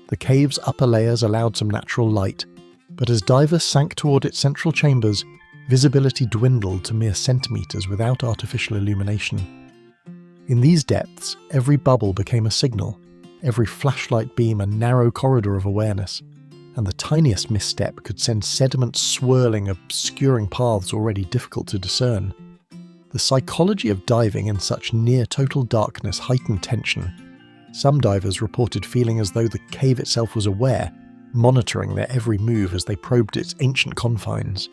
S1: The cave's upper layers allowed some natural light, but as divers sank toward its central chambers, visibility dwindled to mere centimeters without artificial illumination. In these depths, every bubble became a signal, every flashlight beam a narrow corridor of awareness, and the tiniest misstep could send sediment swirling, obscuring paths already difficult to discern. The psychology of diving in such near-total darkness heightened tension. Some divers reported feeling as though the cave itself was aware, monitoring their every move as they probed its ancient confines.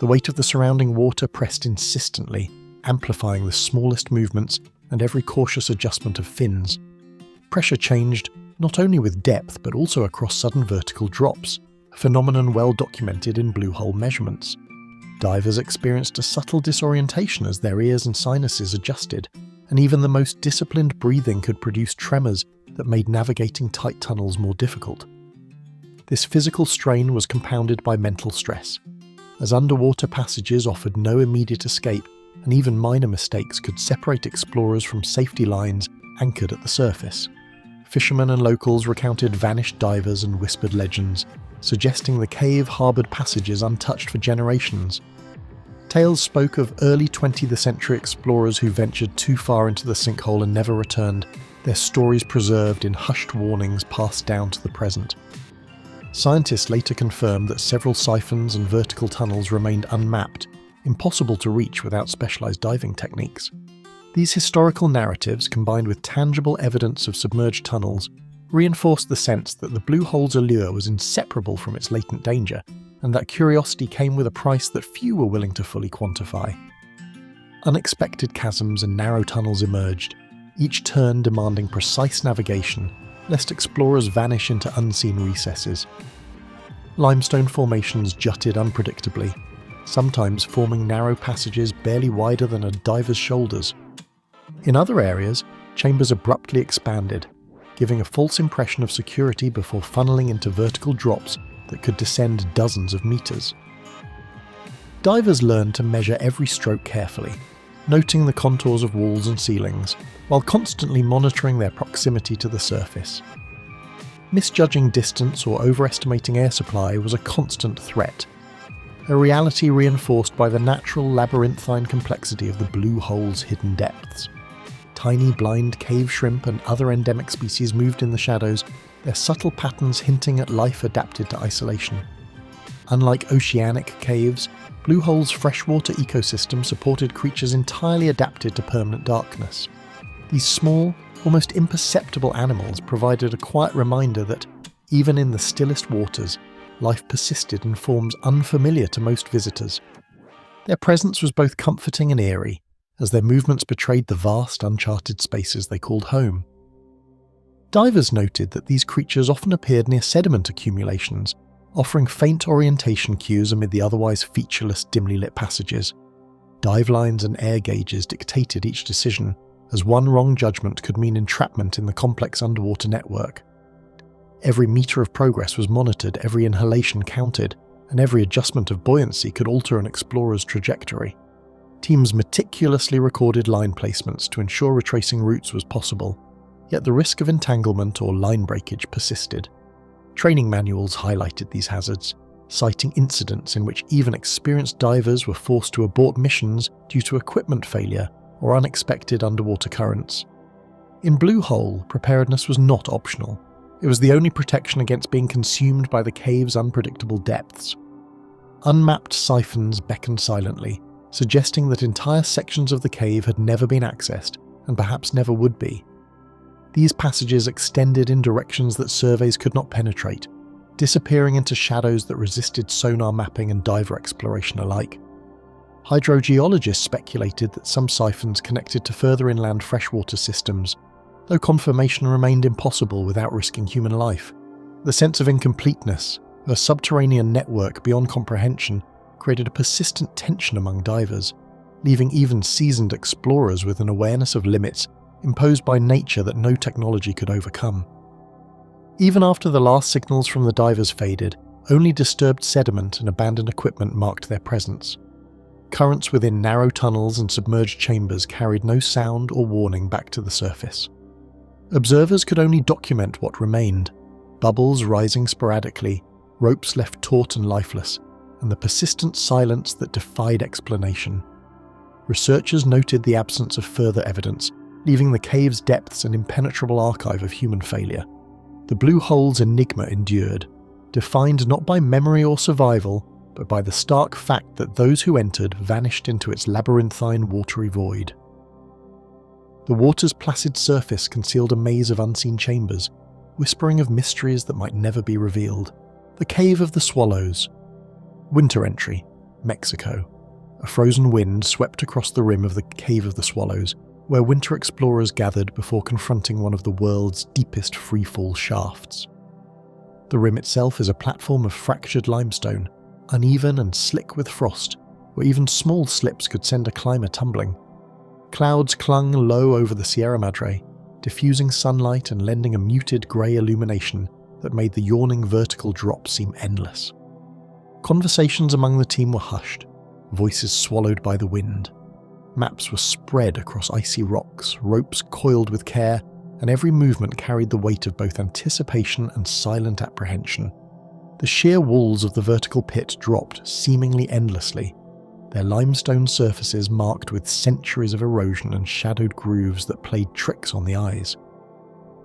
S1: The weight of the surrounding water pressed insistently, amplifying the smallest movements and every cautious adjustment of fins. Pressure changed not only with depth but also across sudden vertical drops, a phenomenon well documented in blue hole measurements. Divers experienced a subtle disorientation as their ears and sinuses adjusted, and even the most disciplined breathing could produce tremors that made navigating tight tunnels more difficult. This physical strain was compounded by mental stress, as underwater passages offered no immediate escape, and even minor mistakes could separate explorers from safety lines anchored at the surface. Fishermen and locals recounted vanished divers and whispered legends, suggesting the cave harboured passages untouched for generations. Tales spoke of early 20th century explorers who ventured too far into the sinkhole and never returned, their stories preserved in hushed warnings passed down to the present. Scientists later confirmed that several siphons and vertical tunnels remained unmapped, impossible to reach without specialised diving techniques. These historical narratives, combined with tangible evidence of submerged tunnels, reinforced the sense that the Blue Hole's allure was inseparable from its latent danger, and that curiosity came with a price that few were willing to fully quantify. Unexpected chasms and narrow tunnels emerged, each turn demanding precise navigation, lest explorers vanish into unseen recesses. Limestone formations jutted unpredictably, sometimes forming narrow passages barely wider than a diver's shoulders. In other areas, chambers abruptly expanded, giving a false impression of security before funneling into vertical drops that could descend dozens of meters. Divers learned to measure every stroke carefully, noting the contours of walls and ceilings, while constantly monitoring their proximity to the surface. Misjudging distance or overestimating air supply was a constant threat, a reality reinforced by the natural labyrinthine complexity of the blue hole's hidden depths. Tiny blind cave shrimp and other endemic species moved in the shadows, their subtle patterns hinting at life adapted to isolation. Unlike oceanic caves, Blue Hole's freshwater ecosystem supported creatures entirely adapted to permanent darkness. These small, almost imperceptible animals provided a quiet reminder that, even in the stillest waters, life persisted in forms unfamiliar to most visitors. Their presence was both comforting and eerie, as their movements betrayed the vast, uncharted spaces they called home. Divers noted that these creatures often appeared near sediment accumulations, offering faint orientation cues amid the otherwise featureless, dimly lit passages. Dive lines and air gauges dictated each decision, as one wrong judgment could mean entrapment in the complex underwater network. Every meter of progress was monitored, every inhalation counted, and every adjustment of buoyancy could alter an explorer's trajectory. Teams meticulously recorded line placements to ensure retracing routes was possible, yet the risk of entanglement or line breakage persisted. Training manuals highlighted these hazards, citing incidents in which even experienced divers were forced to abort missions due to equipment failure or unexpected underwater currents. In Blue Hole, preparedness was not optional. It was the only protection against being consumed by the cave's unpredictable depths. Unmapped siphons beckoned silently, suggesting that entire sections of the cave had never been accessed, and perhaps never would be. These passages extended in directions that surveys could not penetrate, disappearing into shadows that resisted sonar mapping and diver exploration alike. Hydrogeologists speculated that some siphons connected to further inland freshwater systems, though confirmation remained impossible without risking human life. The sense of incompleteness, a subterranean network beyond comprehension, created a persistent tension among divers, leaving even seasoned explorers with an awareness of limits imposed by nature that no technology could overcome. Even after the last signals from the divers faded, only disturbed sediment and abandoned equipment marked their presence. Currents within narrow tunnels and submerged chambers carried no sound or warning back to the surface. Observers could only document what remained, bubbles rising sporadically, ropes left taut and lifeless, and the persistent silence that defied explanation. Researchers noted the absence of further evidence, leaving the cave's depths an impenetrable archive of human failure. The Blue Hole's enigma endured, defined not by memory or survival, but by the stark fact that those who entered vanished into its labyrinthine watery void. The water's placid surface concealed a maze of unseen chambers, whispering of mysteries that might never be revealed. The Cave of the Swallows. Winter entry, Mexico. A frozen wind swept across the rim of the Cave of the Swallows, where winter explorers gathered before confronting one of the world's deepest freefall shafts. The rim itself is a platform of fractured limestone, uneven and slick with frost, where even small slips could send a climber tumbling. Clouds clung low over the Sierra Madre, diffusing sunlight and lending a muted grey illumination that made the yawning vertical drop seem endless. Conversations among the team were hushed, voices swallowed by the wind. Maps were spread across icy rocks, ropes coiled with care, and every movement carried the weight of both anticipation and silent apprehension. The sheer walls of the vertical pit dropped seemingly endlessly, their limestone surfaces marked with centuries of erosion and shadowed grooves that played tricks on the eyes.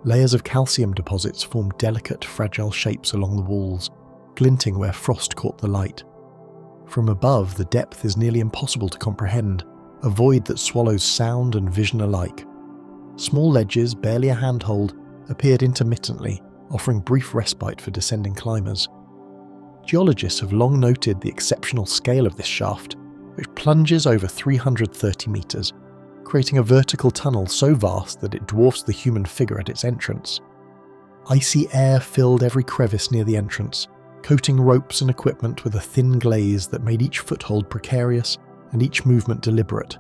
S1: Layers of calcium deposits formed delicate, fragile shapes along the walls, glinting where frost caught the light. From above, the depth is nearly impossible to comprehend, a void that swallows sound and vision alike. Small ledges, barely a handhold, appeared intermittently, offering brief respite for descending climbers. Geologists have long noted the exceptional scale of this shaft, which plunges over 330 metres, creating a vertical tunnel so vast that it dwarfs the human figure at its entrance. Icy air filled every crevice near the entrance, coating ropes and equipment with a thin glaze that made each foothold precarious and each movement deliberate.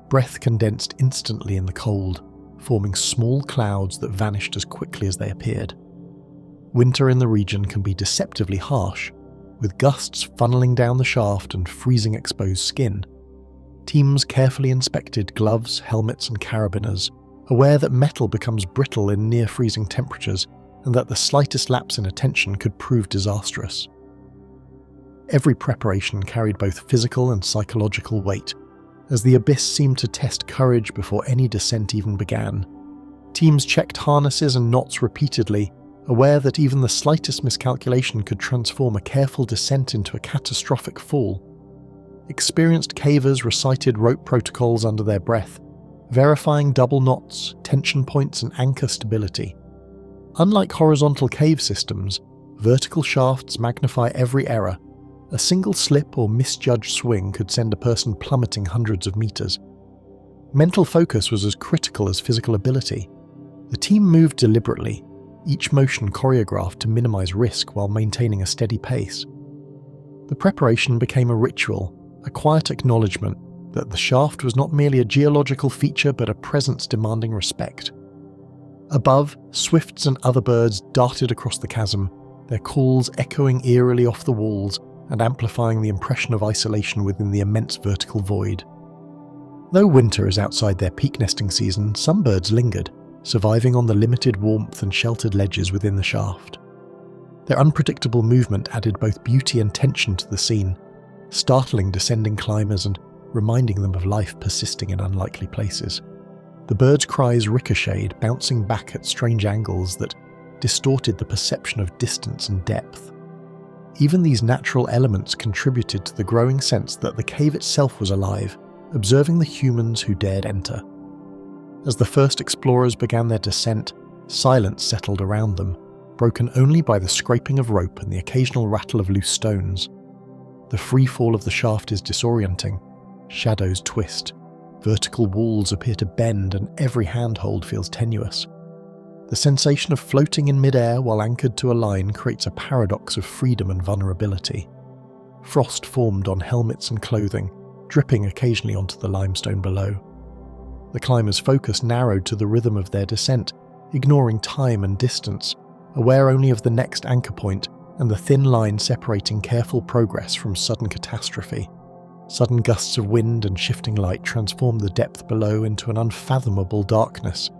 S1: Breath condensed instantly in the cold, forming small clouds that vanished as quickly as they appeared. Winter in the region can be deceptively harsh, with gusts funneling down the shaft and freezing exposed skin. Teams carefully inspected gloves, helmets and carabiners, aware that metal becomes brittle in near-freezing temperatures and that the slightest lapse in attention could prove disastrous. Every preparation carried both physical and psychological weight, as the abyss seemed to test courage before any descent even began. Teams checked harnesses and knots repeatedly, aware that even the slightest miscalculation could transform a careful descent into a catastrophic fall. Experienced cavers recited rope protocols under their breath, verifying double knots, tension points and anchor stability. Unlike horizontal cave systems, vertical shafts magnify every error. A single slip or misjudged swing could send a person plummeting hundreds of meters. Mental focus was as critical as physical ability. The team moved deliberately, each motion choreographed to minimize risk while maintaining a steady pace. The preparation became a ritual, a quiet acknowledgement that the shaft was not merely a geological feature but a presence demanding respect. Above, swifts and other birds darted across the chasm, their calls echoing eerily off the walls and amplifying the impression of isolation within the immense vertical void. Though winter is outside their peak nesting season, some birds lingered, surviving on the limited warmth and sheltered ledges within the shaft. Their unpredictable movement added both beauty and tension to the scene, startling descending climbers and reminding them of life persisting in unlikely places. The birds' cries ricocheted, bouncing back at strange angles that distorted the perception of distance and depth. Even these natural elements contributed to the growing sense that the cave itself was alive, observing the humans who dared enter. As the first explorers began their descent, silence settled around them, broken only by the scraping of rope and the occasional rattle of loose stones. The free fall of the shaft is disorienting. Shadows twist, vertical walls appear to bend, and every handhold feels tenuous. The sensation of floating in midair while anchored to a line creates a paradox of freedom and vulnerability. Frost formed on helmets and clothing, dripping occasionally onto the limestone below. The climbers' focus narrowed to the rhythm of their descent, ignoring time and distance, aware only of the next anchor point and the thin line separating careful progress from sudden catastrophe. Sudden gusts of wind and shifting light transformed the depth below into an unfathomable darkness,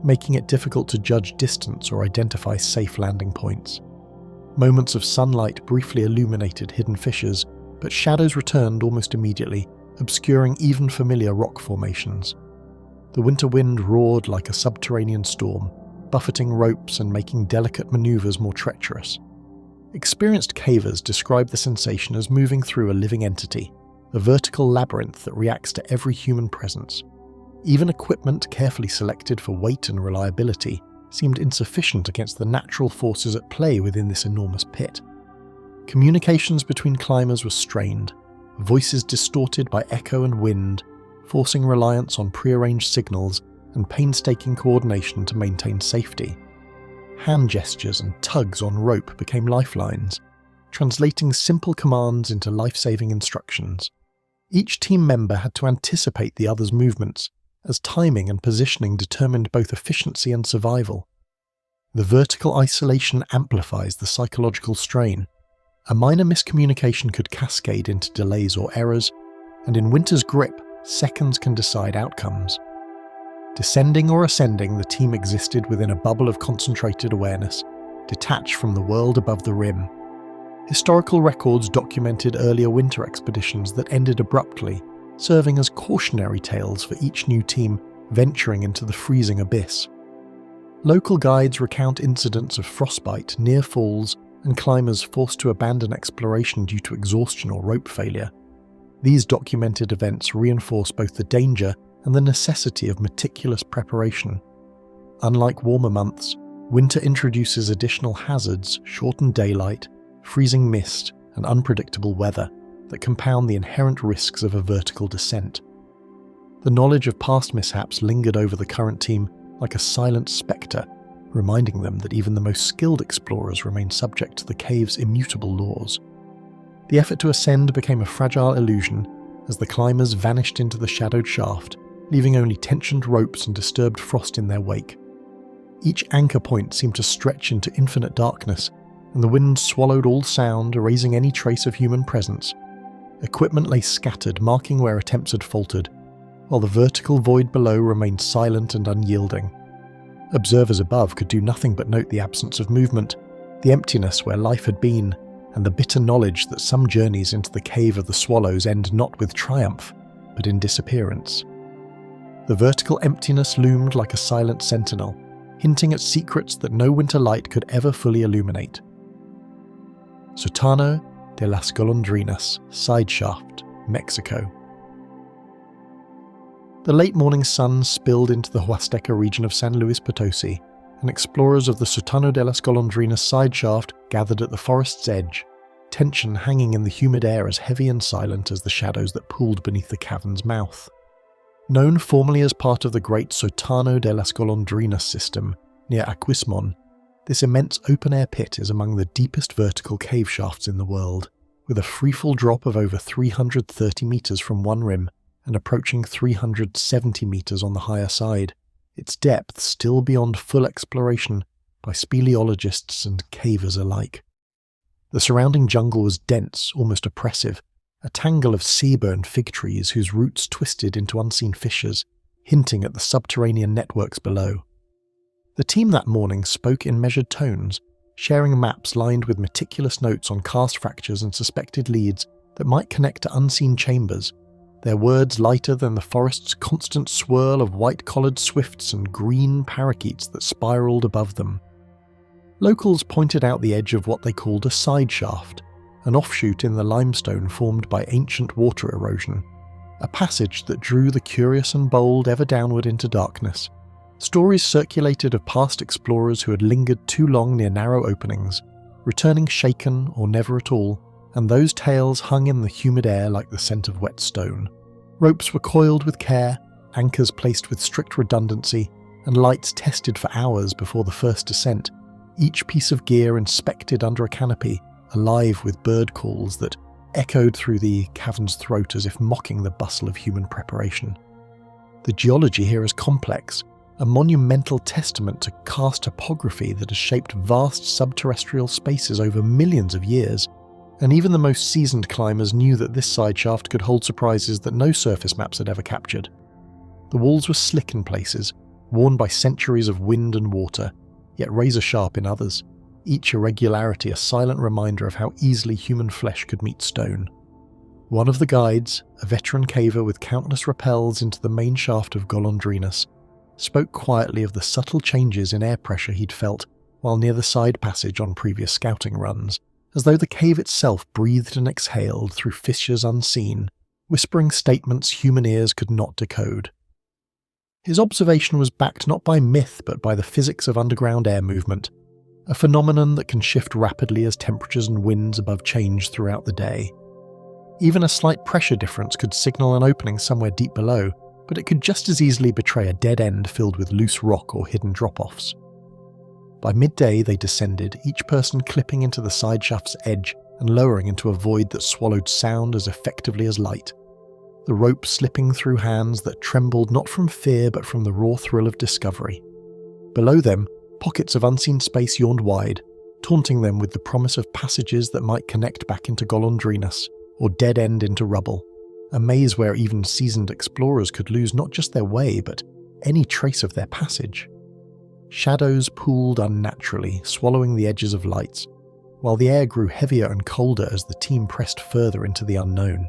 S1: making it difficult to judge distance or identify safe landing points. Moments of sunlight briefly illuminated hidden fissures, but shadows returned almost immediately, obscuring even familiar rock formations. The winter wind roared like a subterranean storm, buffeting ropes and making delicate maneuvers more treacherous. Experienced cavers describe the sensation as moving through a living entity, a vertical labyrinth that reacts to every human presence. Even equipment carefully selected for weight and reliability seemed insufficient against the natural forces at play within this enormous pit. Communications between climbers were strained, voices distorted by echo and wind, forcing reliance on prearranged signals and painstaking coordination to maintain safety. Hand gestures and tugs on rope became lifelines, translating simple commands into life-saving instructions. Each team member had to anticipate the other's movements, as timing and positioning determined both efficiency and survival. The vertical isolation amplifies the psychological strain. A minor miscommunication could cascade into delays or errors, and in winter's grip, seconds can decide outcomes. Descending or ascending, the team existed within a bubble of concentrated awareness, detached from the world above the rim. Historical records documented earlier winter expeditions that ended abruptly, serving as cautionary tales for each new team venturing into the freezing abyss. Local guides recount incidents of frostbite, near falls, and climbers forced to abandon exploration due to exhaustion or rope failure. These documented events reinforce both the danger and the necessity of meticulous preparation. Unlike warmer months, winter introduces additional hazards, shortened daylight, freezing mist, and unpredictable weather, that compound the inherent risks of a vertical descent. The knowledge of past mishaps lingered over the current team like a silent spectre, reminding them that even the most skilled explorers remain subject to the cave's immutable laws. The effort to ascend became a fragile illusion as the climbers vanished into the shadowed shaft, leaving only tensioned ropes and disturbed frost in their wake. Each anchor point seemed to stretch into infinite darkness, and the wind swallowed all sound, erasing any trace of human presence. Equipment lay scattered, marking where attempts had faltered, while the vertical void below remained silent and unyielding. Observers above could do nothing but note the absence of movement, the emptiness where life had been, and the bitter knowledge that some journeys into the Cave of the Swallows end not with triumph, but in disappearance. The vertical emptiness loomed like a silent sentinel, hinting at secrets that no winter light could ever fully illuminate. Sotano de las Golondrinas, Sideshaft, Mexico. The late morning sun spilled into the Huasteca region of San Luis Potosi, and explorers of the Sotano de las Golondrinas sideshaft gathered at the forest's edge, tension hanging in the humid air as heavy and silent as the shadows that pooled beneath the cavern's mouth. Known formerly as part of the great Sotano de las Golondrinas system near Aquismon, this immense open-air pit is among the deepest vertical cave shafts in the world, with a freefall drop of over 330 metres from one rim and approaching 370 metres on the higher side, its depth still beyond full exploration by speleologists and cavers alike. The surrounding jungle was dense, almost oppressive, a tangle of sea-burned fig trees whose roots twisted into unseen fissures, hinting at the subterranean networks below. The team that morning spoke in measured tones, sharing maps lined with meticulous notes on cast fractures and suspected leads that might connect to unseen chambers, their words lighter than the forest's constant swirl of white-collared swifts and green parakeets that spiraled above them. Locals pointed out the edge of what they called a side shaft, an offshoot in the limestone formed by ancient water erosion, a passage that drew the curious and bold ever downward into darkness. Stories circulated of past explorers who had lingered too long near narrow openings, returning shaken or never at all, and those tales hung in the humid air like the scent of wet stone. Ropes were coiled with care, anchors placed with strict redundancy, and lights tested for hours before the first descent, each piece of gear inspected under a canopy, alive with bird calls that echoed through the cavern's throat as if mocking the bustle of human preparation. The geology here is complex, a monumental testament to karst topography that has shaped vast subterrestrial spaces over millions of years, and even the most seasoned climbers knew that this sideshaft could hold surprises that no surface maps had ever captured. The walls were slick in places, worn by centuries of wind and water, yet razor-sharp in others, each irregularity a silent reminder of how easily human flesh could meet stone. One of the guides, a veteran caver with countless rappels into the main shaft of Golondrinas, spoke quietly of the subtle changes in air pressure he'd felt while near the side passage on previous scouting runs, as though the cave itself breathed and exhaled through fissures unseen, whispering statements human ears could not decode. His observation was backed not by myth but by the physics of underground air movement, a phenomenon that can shift rapidly as temperatures and winds above change throughout the day. Even a slight pressure difference could signal an opening somewhere deep below, but it could just as easily betray a dead end filled with loose rock or hidden drop-offs. By midday they descended, each person clipping into the side shaft's edge and lowering into a void that swallowed sound as effectively as light, the rope slipping through hands that trembled not from fear but from the raw thrill of discovery. Below them, pockets of unseen space yawned wide, taunting them with the promise of passages that might connect back into Golondrinas, or dead end into rubble, a maze where even seasoned explorers could lose not just their way but any trace of their passage. Shadows pooled unnaturally, swallowing the edges of lights, while the air grew heavier and colder as the team pressed further into the unknown.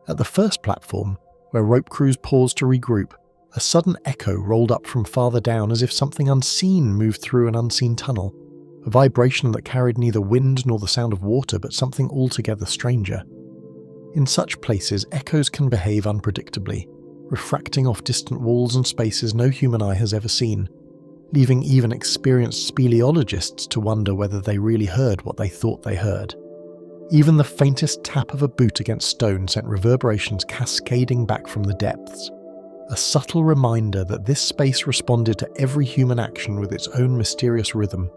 S1: At the first platform, where rope crews paused to regroup, a sudden echo rolled up from farther down as if something unseen moved through an unseen tunnel, a vibration that carried neither wind nor the sound of water but something altogether stranger. In such places, echoes can behave unpredictably, refracting off distant walls and spaces no human eye has ever seen, leaving even experienced speleologists to wonder whether they really heard what they thought they heard. Even the faintest tap of a boot against stone sent reverberations cascading back from the depths, a subtle reminder that this space responded to every human action with its own mysterious rhythm.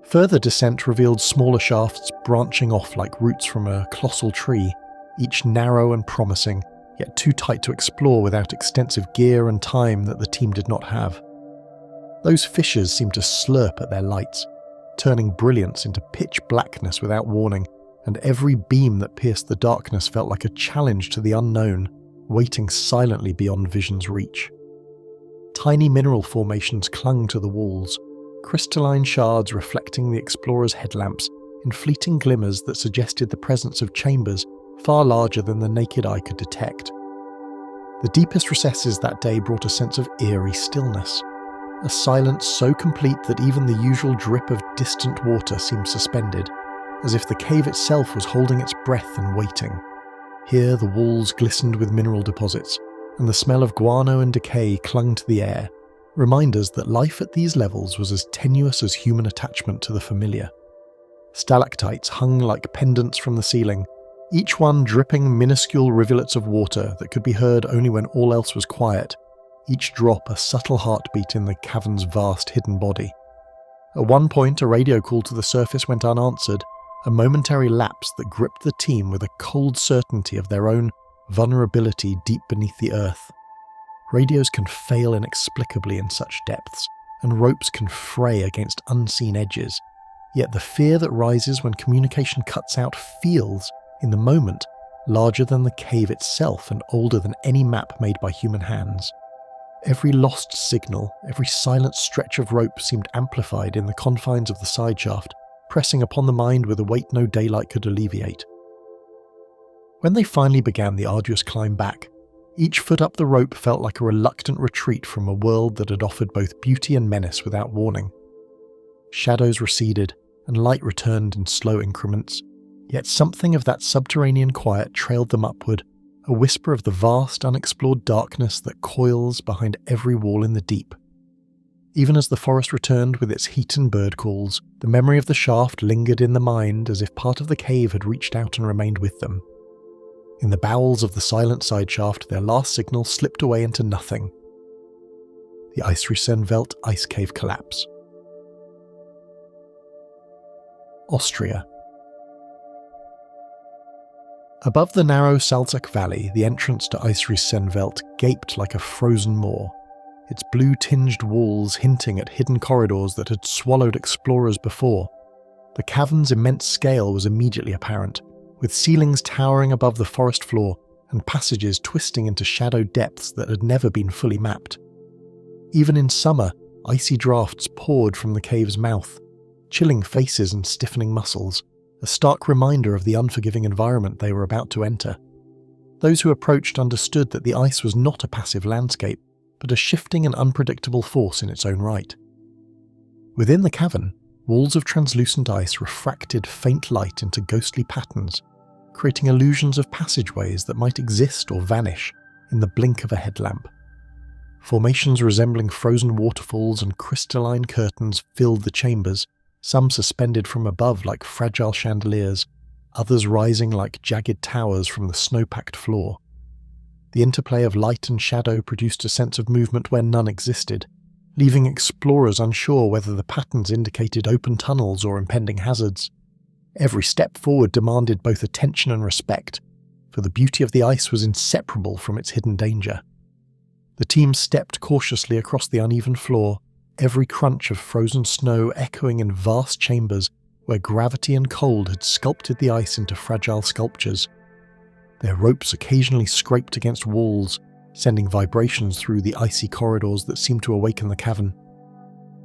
S1: Further descent revealed smaller shafts branching off like roots from a colossal tree, each narrow and promising, yet too tight to explore without extensive gear and time that the team did not have. Those fissures seemed to slurp at their lights, turning brilliance into pitch blackness without warning, and every beam that pierced the darkness felt like a challenge to the unknown, waiting silently beyond vision's reach. Tiny mineral formations clung to the walls, crystalline shards reflecting the explorers' headlamps in fleeting glimmers that suggested the presence of chambers far larger than the naked eye could detect. The deepest recesses that day brought a sense of eerie stillness, a silence so complete that even the usual drip of distant water seemed suspended, as if the cave itself was holding its breath and waiting. Here the walls glistened with mineral deposits, and the smell of guano and decay clung to the air, reminders that life at these levels was as tenuous as human attachment to the familiar. Stalactites hung like pendants from the ceiling, each one dripping minuscule rivulets of water that could be heard only when all else was quiet, each drop a subtle heartbeat in the cavern's vast hidden body. At one point, a radio call to the surface went unanswered, a momentary lapse that gripped the team with a cold certainty of their own vulnerability deep beneath the earth. Radios can fail inexplicably in such depths, and ropes can fray against unseen edges, yet the fear that rises when communication cuts out feels, in the moment, larger than the cave itself and older than any map made by human hands. Every lost signal, every silent stretch of rope seemed amplified in the confines of the side shaft, pressing upon the mind with a weight no daylight could alleviate. When they finally began the arduous climb back, each foot up the rope felt like a reluctant retreat from a world that had offered both beauty and menace without warning. Shadows receded, and light returned in slow increments, yet something of that subterranean quiet trailed them upward, a whisper of the vast, unexplored darkness that coils behind every wall in the deep. Even as the forest returned with its heat and bird calls, the memory of the shaft lingered in the mind as if part of the cave had reached out and remained with them. In the bowels of the silent side shaft, their last signal slipped away into nothing. The Eisriesenwelt ice cave collapse. Austria. Above the narrow Salzach Valley, the entrance to Eisriesenwelt gaped like a frozen maw, its blue-tinged walls hinting at hidden corridors that had swallowed explorers before. The cavern's immense scale was immediately apparent, with ceilings towering above the forest floor and passages twisting into shadowed depths that had never been fully mapped. Even in summer, icy drafts poured from the cave's mouth, chilling faces and stiffening muscles, a stark reminder of the unforgiving environment they were about to enter. Those who approached understood that the ice was not a passive landscape, but a shifting and unpredictable force in its own right. Within the cavern, walls of translucent ice refracted faint light into ghostly patterns, creating illusions of passageways that might exist or vanish in the blink of a headlamp. Formations resembling frozen waterfalls and crystalline curtains filled the chambers, some suspended from above like fragile chandeliers, others rising like jagged towers from the snow-packed floor. The interplay of light and shadow produced a sense of movement where none existed, leaving explorers unsure whether the patterns indicated open tunnels or impending hazards. Every step forward demanded both attention and respect, for the beauty of the ice was inseparable from its hidden danger. The team stepped cautiously across the uneven floor, every crunch of frozen snow echoing in vast chambers where gravity and cold had sculpted the ice into fragile sculptures. Their ropes occasionally scraped against walls, sending vibrations through the icy corridors that seemed to awaken the cavern.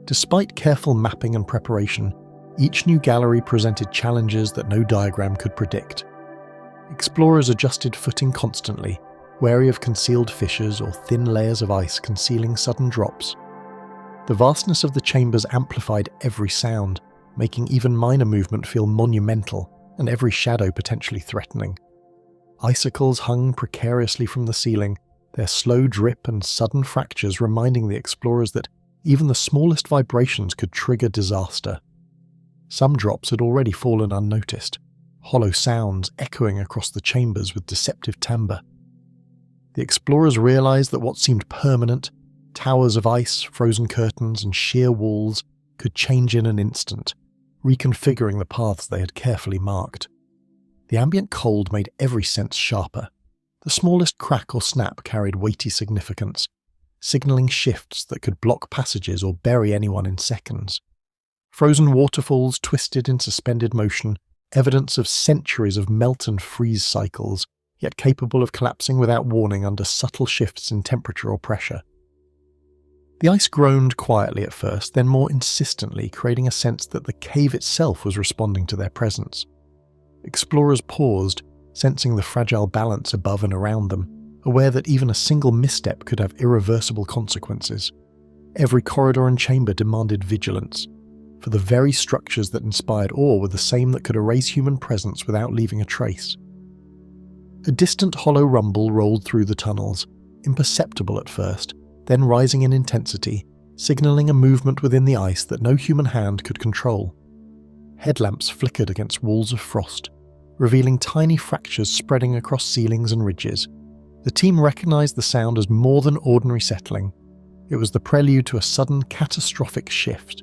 S1: Despite careful mapping and preparation, each new gallery presented challenges that no diagram could predict. Explorers adjusted footing constantly, wary of concealed fissures or thin layers of ice concealing sudden drops. The vastness of the chambers amplified every sound, making even minor movement feel monumental and every shadow potentially threatening. Icicles hung precariously from the ceiling, their slow drip and sudden fractures reminding the explorers that even the smallest vibrations could trigger disaster. Some drops had already fallen unnoticed, hollow sounds echoing across the chambers with deceptive timbre. The explorers realized that what seemed permanent, towers of ice, frozen curtains, and sheer walls, could change in an instant, reconfiguring the paths they had carefully marked. The ambient cold made every sense sharper. The smallest crack or snap carried weighty significance, signalling shifts that could block passages or bury anyone in seconds. Frozen waterfalls twisted in suspended motion, evidence of centuries of melt and freeze cycles, yet capable of collapsing without warning under subtle shifts in temperature or pressure. The ice groaned quietly at first, then more insistently, creating a sense that the cave itself was responding to their presence. Explorers paused, sensing the fragile balance above and around them, aware that even a single misstep could have irreversible consequences. Every corridor and chamber demanded vigilance, for the very structures that inspired awe were the same that could erase human presence without leaving a trace. A distant hollow rumble rolled through the tunnels, imperceptible at first, then rising in intensity, signalling a movement within the ice that no human hand could control. Headlamps flickered against walls of frost, revealing tiny fractures spreading across ceilings and ridges. The team recognized the sound as more than ordinary settling. It was the prelude to a sudden, catastrophic shift.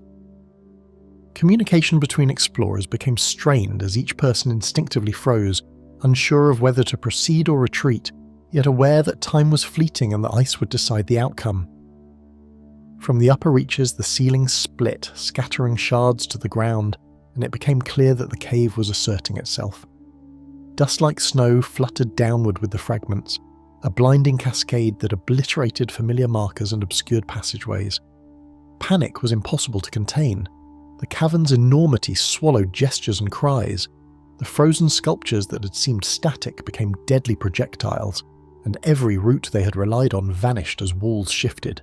S1: Communication between explorers became strained as each person instinctively froze, unsure of whether to proceed or retreat, yet aware that time was fleeting and the ice would decide the outcome. From the upper reaches, the ceiling split, scattering shards to the ground, and it became clear that the cave was asserting itself. Dust-like snow fluttered downward with the fragments, a blinding cascade that obliterated familiar markers and obscured passageways. Panic was impossible to contain. The cavern's enormity swallowed gestures and cries. The frozen sculptures that had seemed static became deadly projectiles, and every route they had relied on vanished as walls shifted.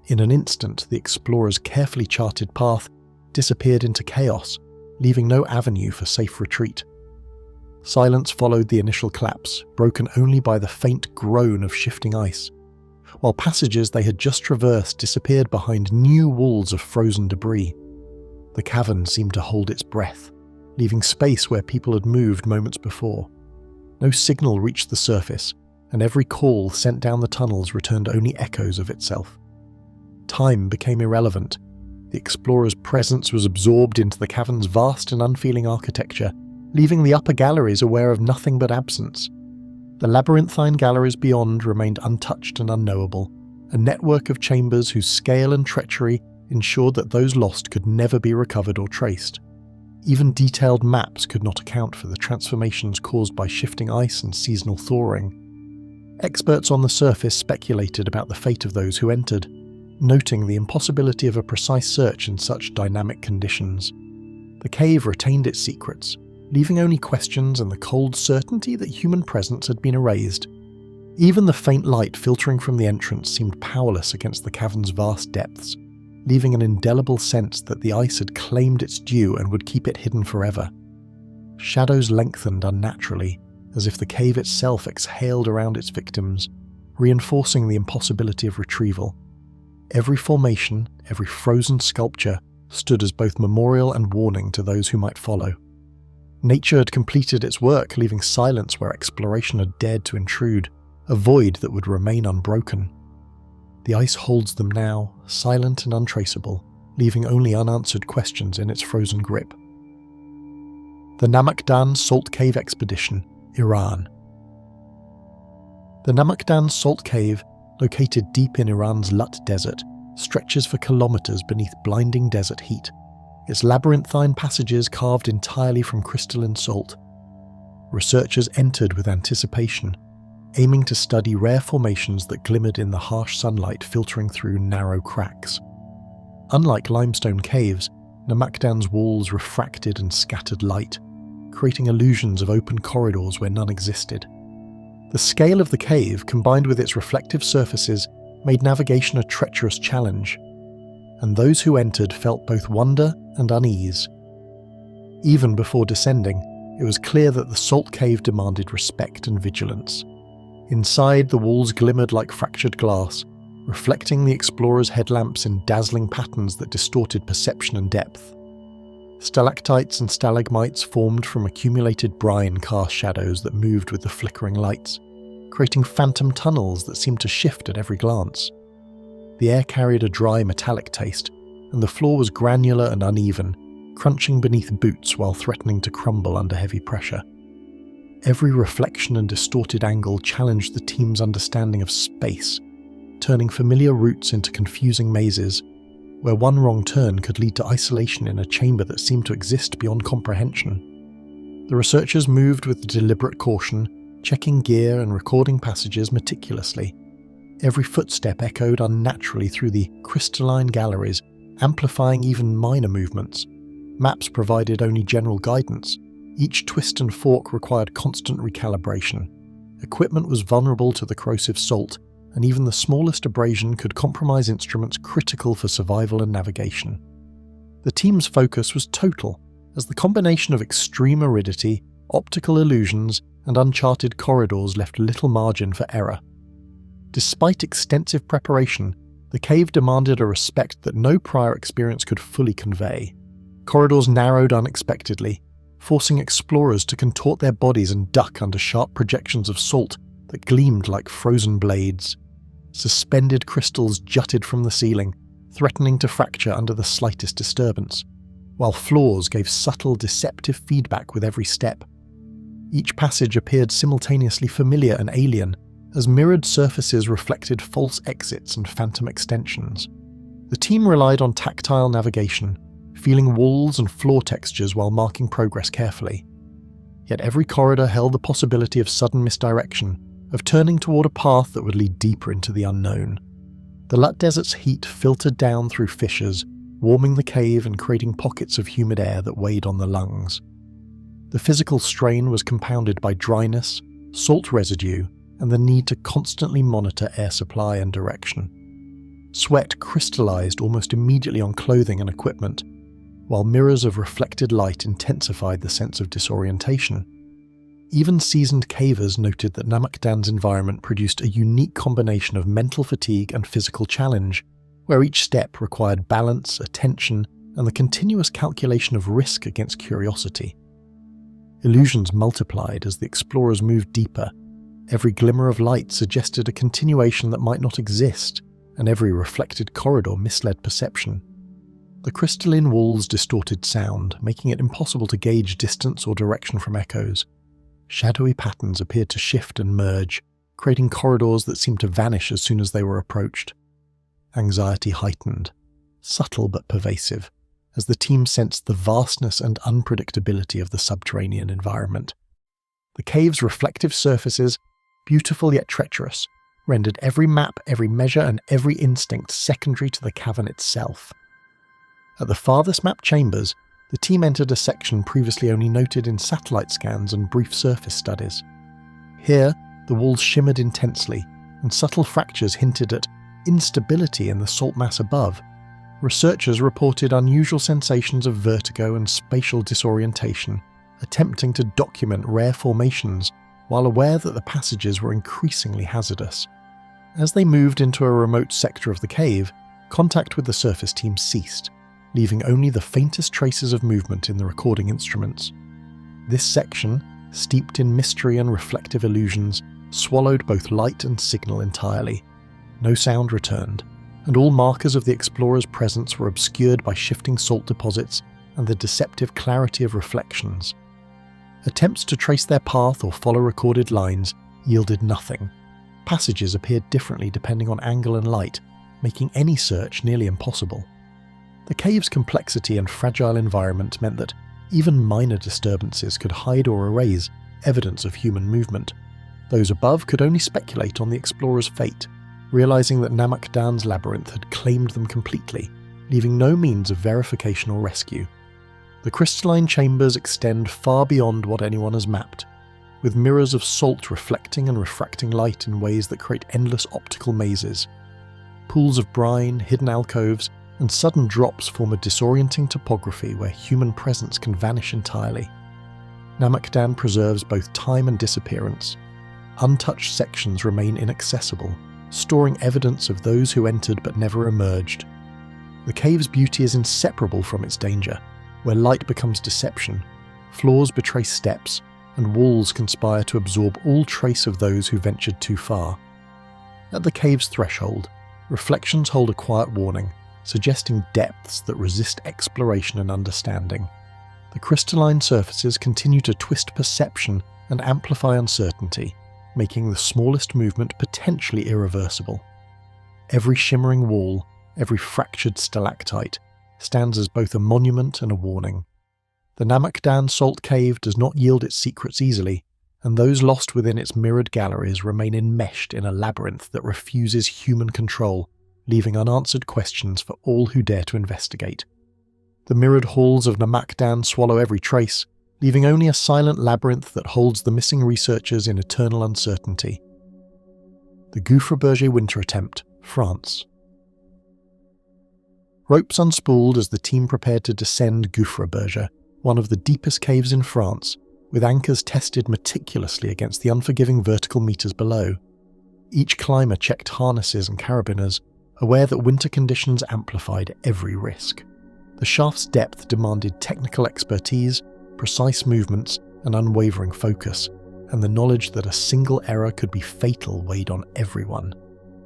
S1: In an instant, the explorers' carefully charted path disappeared into chaos, leaving no avenue for safe retreat. Silence followed the initial collapse, broken only by the faint groan of shifting ice, while passages they had just traversed disappeared behind new walls of frozen debris. The cavern seemed to hold its breath, leaving space where people had moved moments before. No signal reached the surface, and every call sent down the tunnels returned only echoes of itself. Time became irrelevant. The explorer's presence was absorbed into the cavern's vast and unfeeling architecture, leaving the upper galleries aware of nothing but absence. The labyrinthine galleries beyond remained untouched and unknowable, a network of chambers whose scale and treachery ensured that those lost could never be recovered or traced. Even detailed maps could not account for the transformations caused by shifting ice and seasonal thawing. Experts on the surface speculated about the fate of those who entered, noting the impossibility of a precise search in such dynamic conditions. The cave retained its secrets, leaving only questions and the cold certainty that human presence had been erased. Even the faint light filtering from the entrance seemed powerless against the cavern's vast depths, leaving an indelible sense that the ice had claimed its due and would keep it hidden forever. Shadows lengthened unnaturally, as if the cave itself exhaled around its victims, reinforcing the impossibility of retrieval. Every formation, every frozen sculpture, stood as both memorial and warning to those who might follow. Nature had completed its work, leaving silence where exploration had dared to intrude, a void that would remain unbroken. The ice holds them now, silent and untraceable, leaving only unanswered questions in its frozen grip. The Namakdan Salt Cave Expedition, Iran. The Namakdan Salt Cave, located deep in Iran's Lut Desert, stretches for kilometers beneath blinding desert heat, its labyrinthine passages carved entirely from crystalline salt. Researchers entered with anticipation, aiming to study rare formations that glimmered in the harsh sunlight filtering through narrow cracks. Unlike limestone caves, Namakdan's walls refracted and scattered light, creating illusions of open corridors where none existed. The scale of the cave, combined with its reflective surfaces, made navigation a treacherous challenge, and those who entered felt both wonder and unease. Even before descending, it was clear that the salt cave demanded respect and vigilance. Inside, the walls glimmered like fractured glass, reflecting the explorers' headlamps in dazzling patterns that distorted perception and depth. Stalactites and stalagmites formed from accumulated brine cast shadows that moved with the flickering lights, creating phantom tunnels that seemed to shift at every glance. The air carried a dry metallic taste, and the floor was granular and uneven, crunching beneath boots while threatening to crumble under heavy pressure. Every reflection and distorted angle challenged the team's understanding of space, turning familiar routes into confusing mazes, where one wrong turn could lead to isolation in a chamber that seemed to exist beyond comprehension. The researchers moved with deliberate caution, checking gear and recording passages meticulously. Every footstep echoed unnaturally through the crystalline galleries, amplifying even minor movements. Maps provided only general guidance. Each twist and fork required constant recalibration. Equipment was vulnerable to the corrosive salt, and even the smallest abrasion could compromise instruments critical for survival and navigation. The team's focus was total, as the combination of extreme aridity, optical illusions, and uncharted corridors left little margin for error. Despite extensive preparation, the cave demanded a respect that no prior experience could fully convey. Corridors narrowed unexpectedly, forcing explorers to contort their bodies and duck under sharp projections of salt that gleamed like frozen blades. Suspended crystals jutted from the ceiling, threatening to fracture under the slightest disturbance, while floors gave subtle, deceptive feedback with every step. Each passage appeared simultaneously familiar and alien, as mirrored surfaces reflected false exits and phantom extensions. The team relied on tactile navigation, feeling walls and floor textures while marking progress carefully. Yet every corridor held the possibility of sudden misdirection, of turning toward a path that would lead deeper into the unknown. The Lut Desert's heat filtered down through fissures, warming the cave and creating pockets of humid air that weighed on the lungs. The physical strain was compounded by dryness, salt residue, and the need to constantly monitor air supply and direction. Sweat crystallized almost immediately on clothing and equipment, while mirrors of reflected light intensified the sense of disorientation. Even seasoned cavers noted that Namakdan's environment produced a unique combination of mental fatigue and physical challenge, where each step required balance, attention, and the continuous calculation of risk against curiosity. Illusions multiplied as the explorers moved deeper. Every glimmer of light suggested a continuation that might not exist, and every reflected corridor misled perception. The crystalline walls distorted sound, making it impossible to gauge distance or direction from echoes. Shadowy patterns appeared to shift and merge, creating corridors that seemed to vanish as soon as they were approached. Anxiety heightened, subtle but pervasive, as the team sensed the vastness and unpredictability of the subterranean environment. The cave's reflective surfaces, beautiful yet treacherous, rendered every map, every measure, and every instinct secondary to the cavern itself. At the farthest mapped chambers, the team entered a section previously only noted in satellite scans and brief surface studies. Here, the walls shimmered intensely, and subtle fractures hinted at instability in the salt mass above. Researchers reported unusual sensations of vertigo and spatial disorientation, attempting to document rare formations while aware that the passages were increasingly hazardous. As they moved into a remote sector of the cave, contact with the surface team ceased, leaving only the faintest traces of movement in the recording instruments. This section, steeped in mystery and reflective illusions, swallowed both light and signal entirely. No sound returned, and all markers of the explorers' presence were obscured by shifting salt deposits and the deceptive clarity of reflections. Attempts to trace their path or follow recorded lines yielded nothing. Passages appeared differently depending on angle and light, making any search nearly impossible. The cave's complexity and fragile environment meant that even minor disturbances could hide or erase evidence of human movement. Those above could only speculate on the explorers' fate, realizing that Namakdan's labyrinth had claimed them completely, leaving no means of verification or rescue. The crystalline chambers extend far beyond what anyone has mapped, with mirrors of salt reflecting and refracting light in ways that create endless optical mazes. Pools of brine, hidden alcoves, and sudden drops form a disorienting topography where human presence can vanish entirely. Namakdan preserves both time and disappearance. Untouched sections remain inaccessible, storing evidence of those who entered but never emerged. The cave's beauty is inseparable from its danger. where light becomes deception, floors betray steps, and walls conspire to absorb all trace of those who ventured too far. At the cave's threshold, reflections hold a quiet warning, suggesting depths that resist exploration and understanding. The crystalline surfaces continue to twist perception and amplify uncertainty, making the smallest movement potentially irreversible. Every shimmering wall, every fractured stalactite, stands as both a monument and a warning. The Namakdan salt cave does not yield its secrets easily, and those lost within its mirrored galleries remain enmeshed in a labyrinth that refuses human control, leaving unanswered questions for all who dare to investigate. The mirrored halls of Namakdan swallow every trace, leaving only a silent labyrinth that holds the missing researchers in eternal uncertainty. The Gouffre Berger winter attempt, France. Ropes unspooled as the team prepared to descend Gouffre Berger, one of the deepest caves in France, with anchors tested meticulously against the unforgiving vertical meters below. Each climber checked harnesses and carabiners, aware that winter conditions amplified every risk. The shaft's depth demanded technical expertise, precise movements, and unwavering focus, and the knowledge that a single error could be fatal weighed on everyone.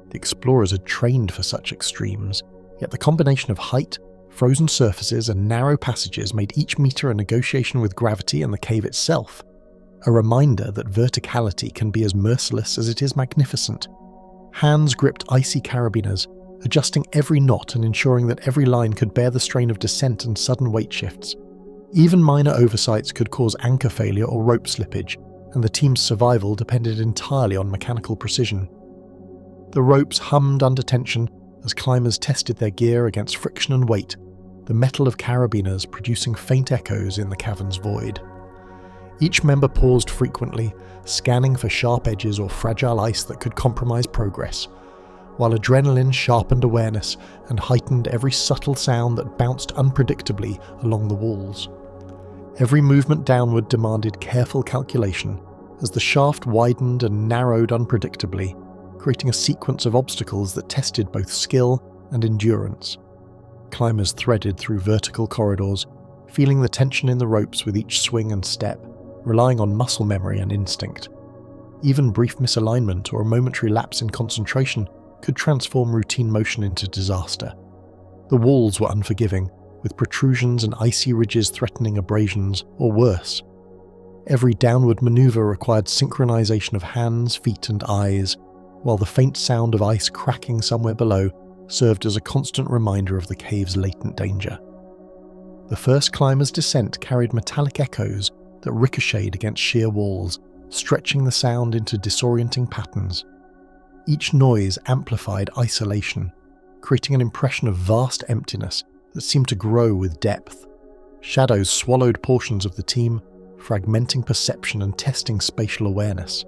S1: The explorers had trained for such extremes, yet the combination of height, frozen surfaces, and narrow passages made each meter a negotiation with gravity and the cave itself, a reminder that verticality can be as merciless as it is magnificent. Hands gripped icy carabiners, adjusting every knot and ensuring that every line could bear the strain of descent and sudden weight shifts. Even minor oversights could cause anchor failure or rope slippage, and the team's survival depended entirely on mechanical precision. The ropes hummed under tension as climbers tested their gear against friction and weight, the metal of carabiners producing faint echoes in the cavern's void. Each member paused frequently, scanning for sharp edges or fragile ice that could compromise progress, while adrenaline sharpened awareness and heightened every subtle sound that bounced unpredictably along the walls. Every movement downward demanded careful calculation, as the shaft widened and narrowed unpredictably, creating a sequence of obstacles that tested both skill and endurance. Climbers threaded through vertical corridors, feeling the tension in the ropes with each swing and step, relying on muscle memory and instinct. Even brief misalignment or a momentary lapse in concentration could transform routine motion into disaster. The walls were unforgiving, with protrusions and icy ridges threatening abrasions, or worse. Every downward maneuver required synchronization of hands, feet, and eyes, while the faint sound of ice cracking somewhere below served as a constant reminder of the cave's latent danger. The first climber's descent carried metallic echoes that ricocheted against sheer walls, stretching the sound into disorienting patterns. Each noise amplified isolation, creating an impression of vast emptiness that seemed to grow with depth. Shadows swallowed portions of the team, fragmenting perception and testing spatial awareness.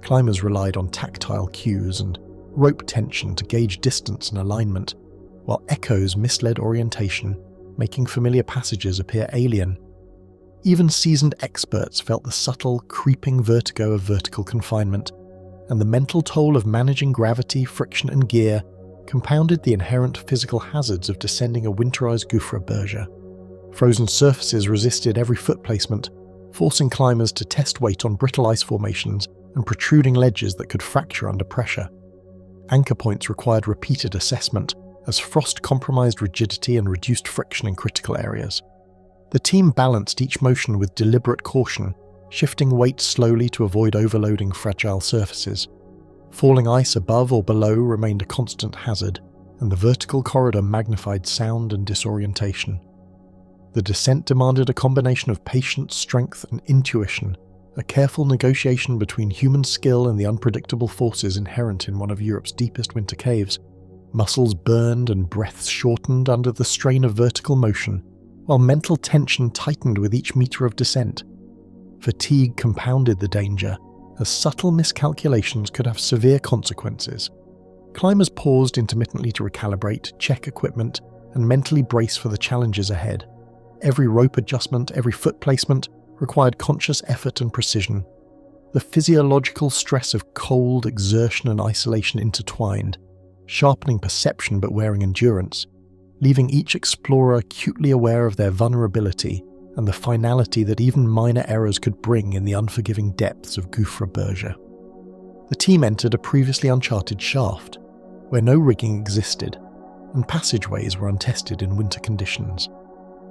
S1: Climbers relied on tactile cues and rope tension to gauge distance and alignment, while echoes misled orientation, making familiar passages appear alien. Even seasoned experts felt the subtle, creeping vertigo of vertical confinement, and the mental toll of managing gravity, friction, and gear compounded the inherent physical hazards of descending a winterized Gouffre Berger. Frozen surfaces resisted every foot placement, forcing climbers to test weight on brittle ice formations and protruding ledges that could fracture under pressure. Anchor points required repeated assessment, as frost compromised rigidity and reduced friction in critical areas. The team balanced each motion with deliberate caution, shifting weight slowly to avoid overloading fragile surfaces. Falling ice above or below remained a constant hazard, and the vertical corridor magnified sound and disorientation. The descent demanded a combination of patience, strength, and intuition, a careful negotiation between human skill and the unpredictable forces inherent in one of Europe's deepest winter caves. Muscles burned and breaths shortened under the strain of vertical motion, while mental tension tightened with each meter of descent. Fatigue compounded the danger, as subtle miscalculations could have severe consequences. Climbers paused intermittently to recalibrate, check equipment, and mentally brace for the challenges ahead. Every rope adjustment, every foot placement required conscious effort and precision. The physiological stress of cold, exertion, and isolation intertwined, sharpening perception but wearing endurance. leaving each explorer acutely aware of their vulnerability and the finality that even minor errors could bring in the unforgiving depths of Gouffre Berger. The team entered a previously uncharted shaft, where no rigging existed, and passageways were untested in winter conditions.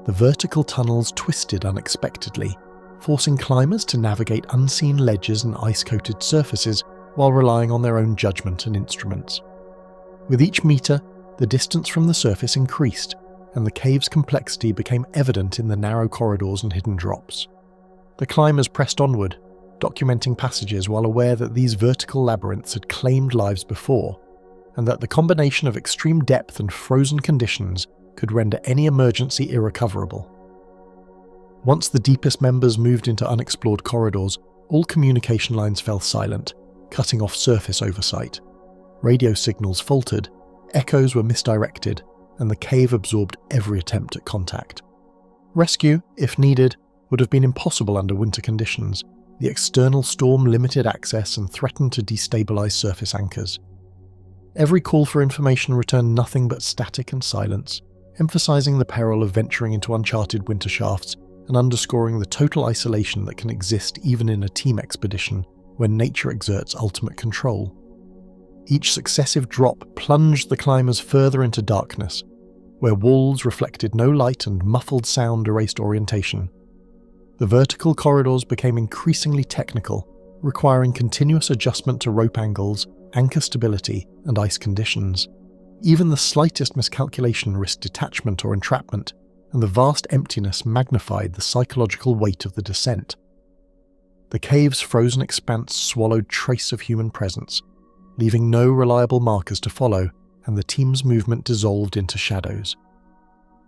S1: The vertical tunnels twisted unexpectedly, forcing climbers to navigate unseen ledges and ice-coated surfaces while relying on their own judgment and instruments. With each meter, the distance from the surface increased, and the cave's complexity became evident in the narrow corridors and hidden drops. The climbers pressed onward, documenting passages while aware that these vertical labyrinths had claimed lives before, and that the combination of extreme depth and frozen conditions could render any emergency irrecoverable. Once the deepest members moved into unexplored corridors, all communication lines fell silent, cutting off surface oversight. Radio signals faltered, echoes were misdirected, and the cave absorbed every attempt at contact. Rescue, if needed, would have been impossible under winter conditions. The external storm limited access and threatened to destabilize surface anchors. Every call for information returned nothing but static and silence, emphasizing the peril of venturing into uncharted winter shafts and underscoring the total isolation that can exist even in a team expedition when nature exerts ultimate control. Each successive drop plunged the climbers further into darkness, where walls reflected no light and muffled sound erased orientation. The vertical corridors became increasingly technical, requiring continuous adjustment to rope angles, anchor stability, and ice conditions. Even the slightest miscalculation risked detachment or entrapment, and the vast emptiness magnified the psychological weight of the descent. The cave's frozen expanse swallowed trace of human presence, leaving no reliable markers to follow, and the team's movement dissolved into shadows.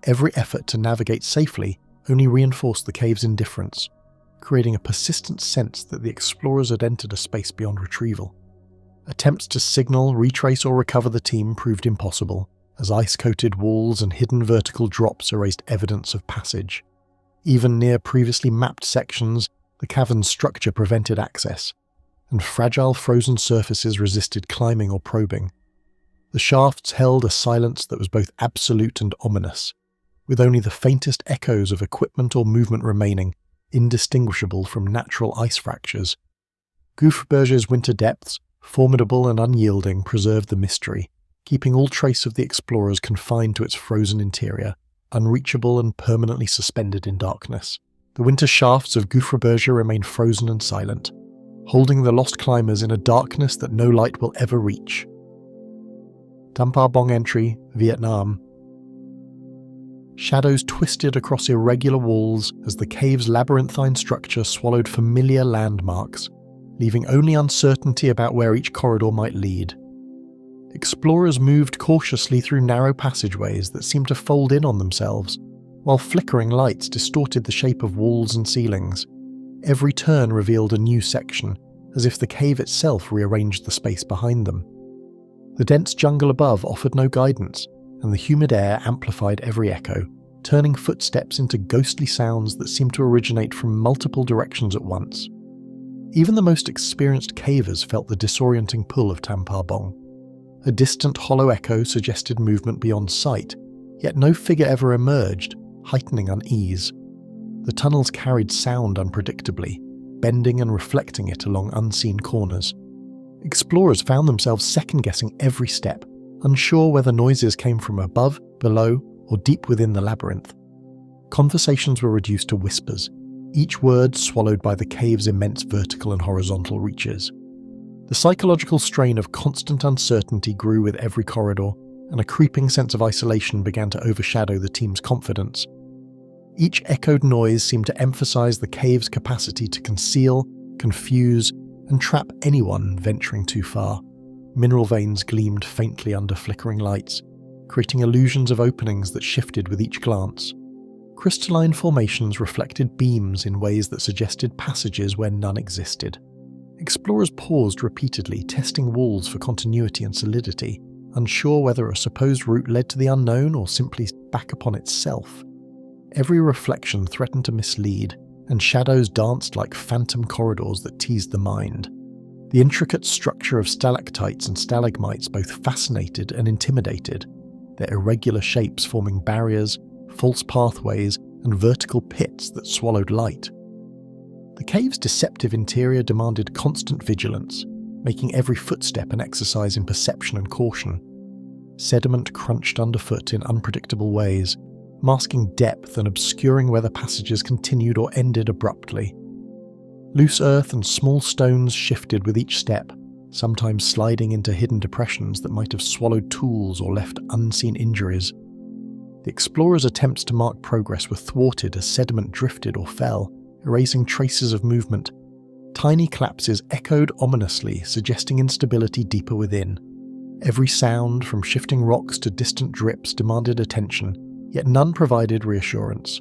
S1: Every effort to navigate safely only reinforced the cave's indifference, creating a persistent sense that the explorers had entered a space beyond retrieval. Attempts to signal, retrace, or recover the team proved impossible, as ice-coated walls and hidden vertical drops erased evidence of passage. Even near previously mapped sections, the cavern's structure prevented access, and fragile frozen surfaces resisted climbing or probing. The shafts held a silence that was both absolute and ominous, with only the faintest echoes of equipment or movement remaining, indistinguishable from natural ice fractures. Gouffre Berger's winter depths, formidable and unyielding, preserved the mystery, keeping all trace of the explorers confined to its frozen interior, unreachable and permanently suspended in darkness. The winter shafts of Gouffre Berger remain frozen and silent, holding the lost climbers in a darkness that no light will ever reach. Tham Pha Bong entry, Vietnam. Shadows twisted across irregular walls as the cave's labyrinthine structure swallowed familiar landmarks, leaving only uncertainty about where each corridor might lead. Explorers moved cautiously through narrow passageways that seemed to fold in on themselves, while flickering lights distorted the shape of walls and ceilings. Every turn revealed a new section, as if the cave itself rearranged the space behind them. The dense jungle above offered no guidance, and the humid air amplified every echo, turning footsteps into ghostly sounds that seemed to originate from multiple directions at once. Even the most experienced cavers felt the disorienting pull of Tham Pha Bong. A distant hollow echo suggested movement beyond sight, yet no figure ever emerged, heightening unease. The tunnels carried sound unpredictably, bending and reflecting it along unseen corners. Explorers found themselves second-guessing every step, unsure whether noises came from above, below, or deep within the labyrinth. Conversations were reduced to whispers, each word swallowed by the cave's immense vertical and horizontal reaches. The psychological strain of constant uncertainty grew with every corridor, and a creeping sense of isolation began to overshadow the team's confidence. Each echoed noise seemed to emphasize the cave's capacity to conceal, confuse, and trap anyone venturing too far. Mineral veins gleamed faintly under flickering lights, creating illusions of openings that shifted with each glance. Crystalline formations reflected beams in ways that suggested passages where none existed. Explorers paused repeatedly, testing walls for continuity and solidity, unsure whether a supposed route led to the unknown or simply back upon itself. Every reflection threatened to mislead, and shadows danced like phantom corridors that teased the mind. The intricate structure of stalactites and stalagmites both fascinated and intimidated, their irregular shapes forming barriers, false pathways, and vertical pits that swallowed light. The cave's deceptive interior demanded constant vigilance, making every footstep an exercise in perception and caution. Sediment crunched underfoot in unpredictable ways, masking depth and obscuring whether passages continued or ended abruptly. Loose earth and small stones shifted with each step, sometimes sliding into hidden depressions that might have swallowed tools or left unseen injuries. The explorers' attempts to mark progress were thwarted as sediment drifted or fell, erasing traces of movement. Tiny collapses echoed ominously, suggesting instability deeper within. Every sound, from shifting rocks to distant drips, demanded attention, yet none provided reassurance.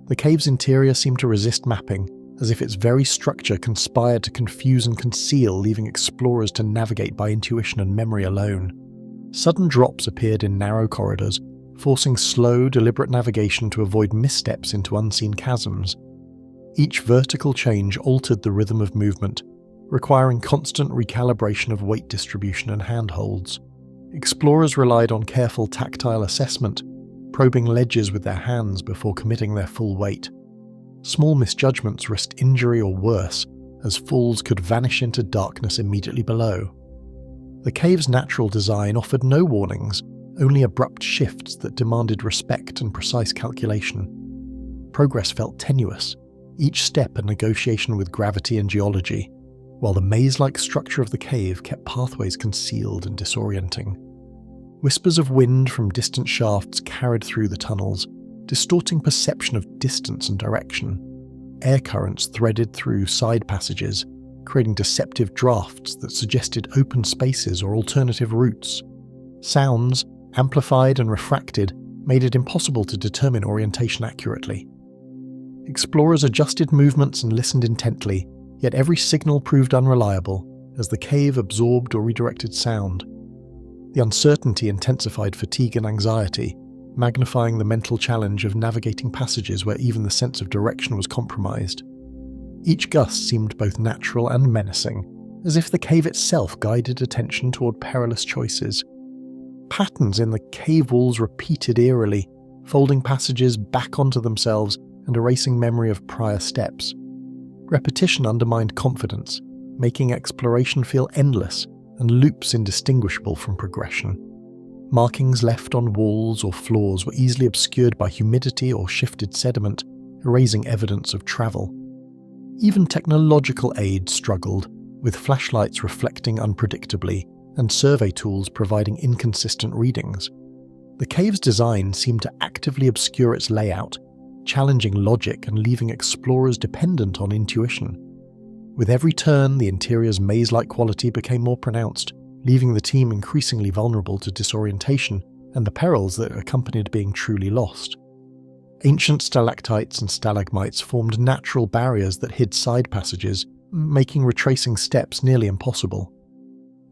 S1: The cave's interior seemed to resist mapping, as if its very structure conspired to confuse and conceal, leaving explorers to navigate by intuition and memory alone. Sudden drops appeared in narrow corridors, forcing slow, deliberate navigation to avoid missteps into unseen chasms. Each vertical change altered the rhythm of movement, requiring constant recalibration of weight distribution and handholds. Explorers relied on careful tactile assessment, probing ledges with their hands before committing their full weight. Small misjudgments risked injury or worse, as falls could vanish into darkness immediately below. The cave's natural design offered no warnings, only abrupt shifts that demanded respect and precise calculation. Progress felt tenuous, each step a negotiation with gravity and geology, while the maze-like structure of the cave kept pathways concealed and disorienting. Whispers of wind from distant shafts carried through the tunnels, distorting perception of distance and direction. Air currents threaded through side passages, creating deceptive drafts that suggested open spaces or alternative routes. Sounds, amplified and refracted, made it impossible to determine orientation accurately. Explorers adjusted movements and listened intently, yet every signal proved unreliable as the cave absorbed or redirected sound. The uncertainty intensified fatigue and anxiety, magnifying the mental challenge of navigating passages where even the sense of direction was compromised. Each gust seemed both natural and menacing, as if the cave itself guided attention toward perilous choices. Patterns in the cave walls repeated eerily, folding passages back onto themselves and erasing memory of prior steps. Repetition undermined confidence, making exploration feel endless and loops indistinguishable from progression. Markings left on walls or floors were easily obscured by humidity or shifted sediment, erasing evidence of travel. Even technological aids struggled, with flashlights reflecting unpredictably and survey tools providing inconsistent readings. The cave's design seemed to actively obscure its layout, challenging logic and leaving explorers dependent on intuition. With every turn, the interior's maze-like quality became more pronounced, leaving the team increasingly vulnerable to disorientation and the perils that accompanied being truly lost. Ancient stalactites and stalagmites formed natural barriers that hid side passages, making retracing steps nearly impossible.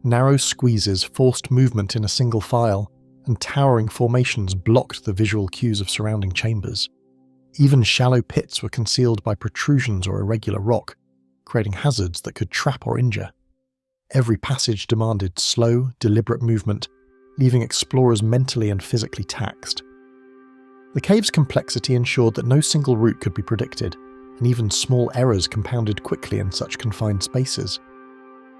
S1: Narrow squeezes forced movement in a single file, and towering formations blocked the visual cues of surrounding chambers. Even shallow pits were concealed by protrusions or irregular rock, creating hazards that could trap or injure. Every passage demanded slow, deliberate movement, leaving explorers mentally and physically taxed. The cave's complexity ensured that no single route could be predicted, and even small errors compounded quickly in such confined spaces.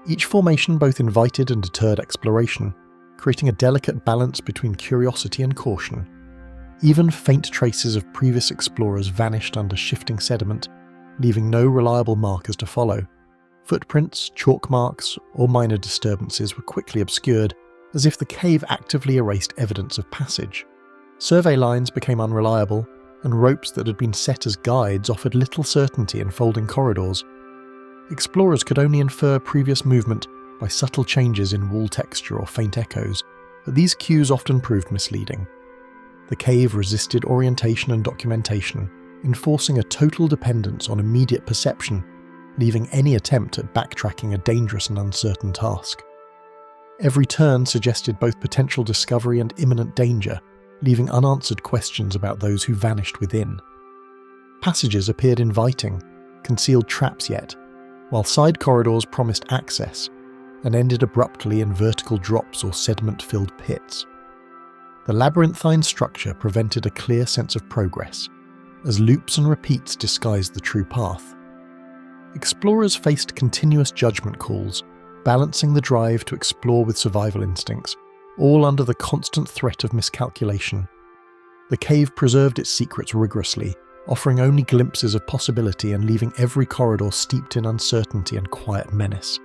S1: Each formation both invited and deterred exploration, creating a delicate balance between curiosity and caution. Even faint traces of previous explorers vanished under shifting sediment, leaving no reliable markers to follow. Footprints, chalk marks, or minor disturbances were quickly obscured, as if the cave actively erased evidence of passage. Survey lines became unreliable, and ropes that had been set as guides offered little certainty in folding corridors. Explorers could only infer previous movement by subtle changes in wall texture or faint echoes, but these cues often proved misleading. The cave resisted orientation and documentation, enforcing a total dependence on immediate perception, leaving any attempt at backtracking a dangerous and uncertain task. Every turn suggested both potential discovery and imminent danger, leaving unanswered questions about those who vanished within. Passages appeared inviting, concealed traps yet, while side corridors promised access, and ended abruptly in vertical drops or sediment-filled pits. The labyrinthine structure prevented a clear sense of progress, as loops and repeats disguised the true path. Explorers faced continuous judgment calls, balancing the drive to explore with survival instincts, all under the constant threat of miscalculation. The cave preserved its secrets rigorously, offering only glimpses of possibility and leaving every corridor steeped in uncertainty and quiet menace.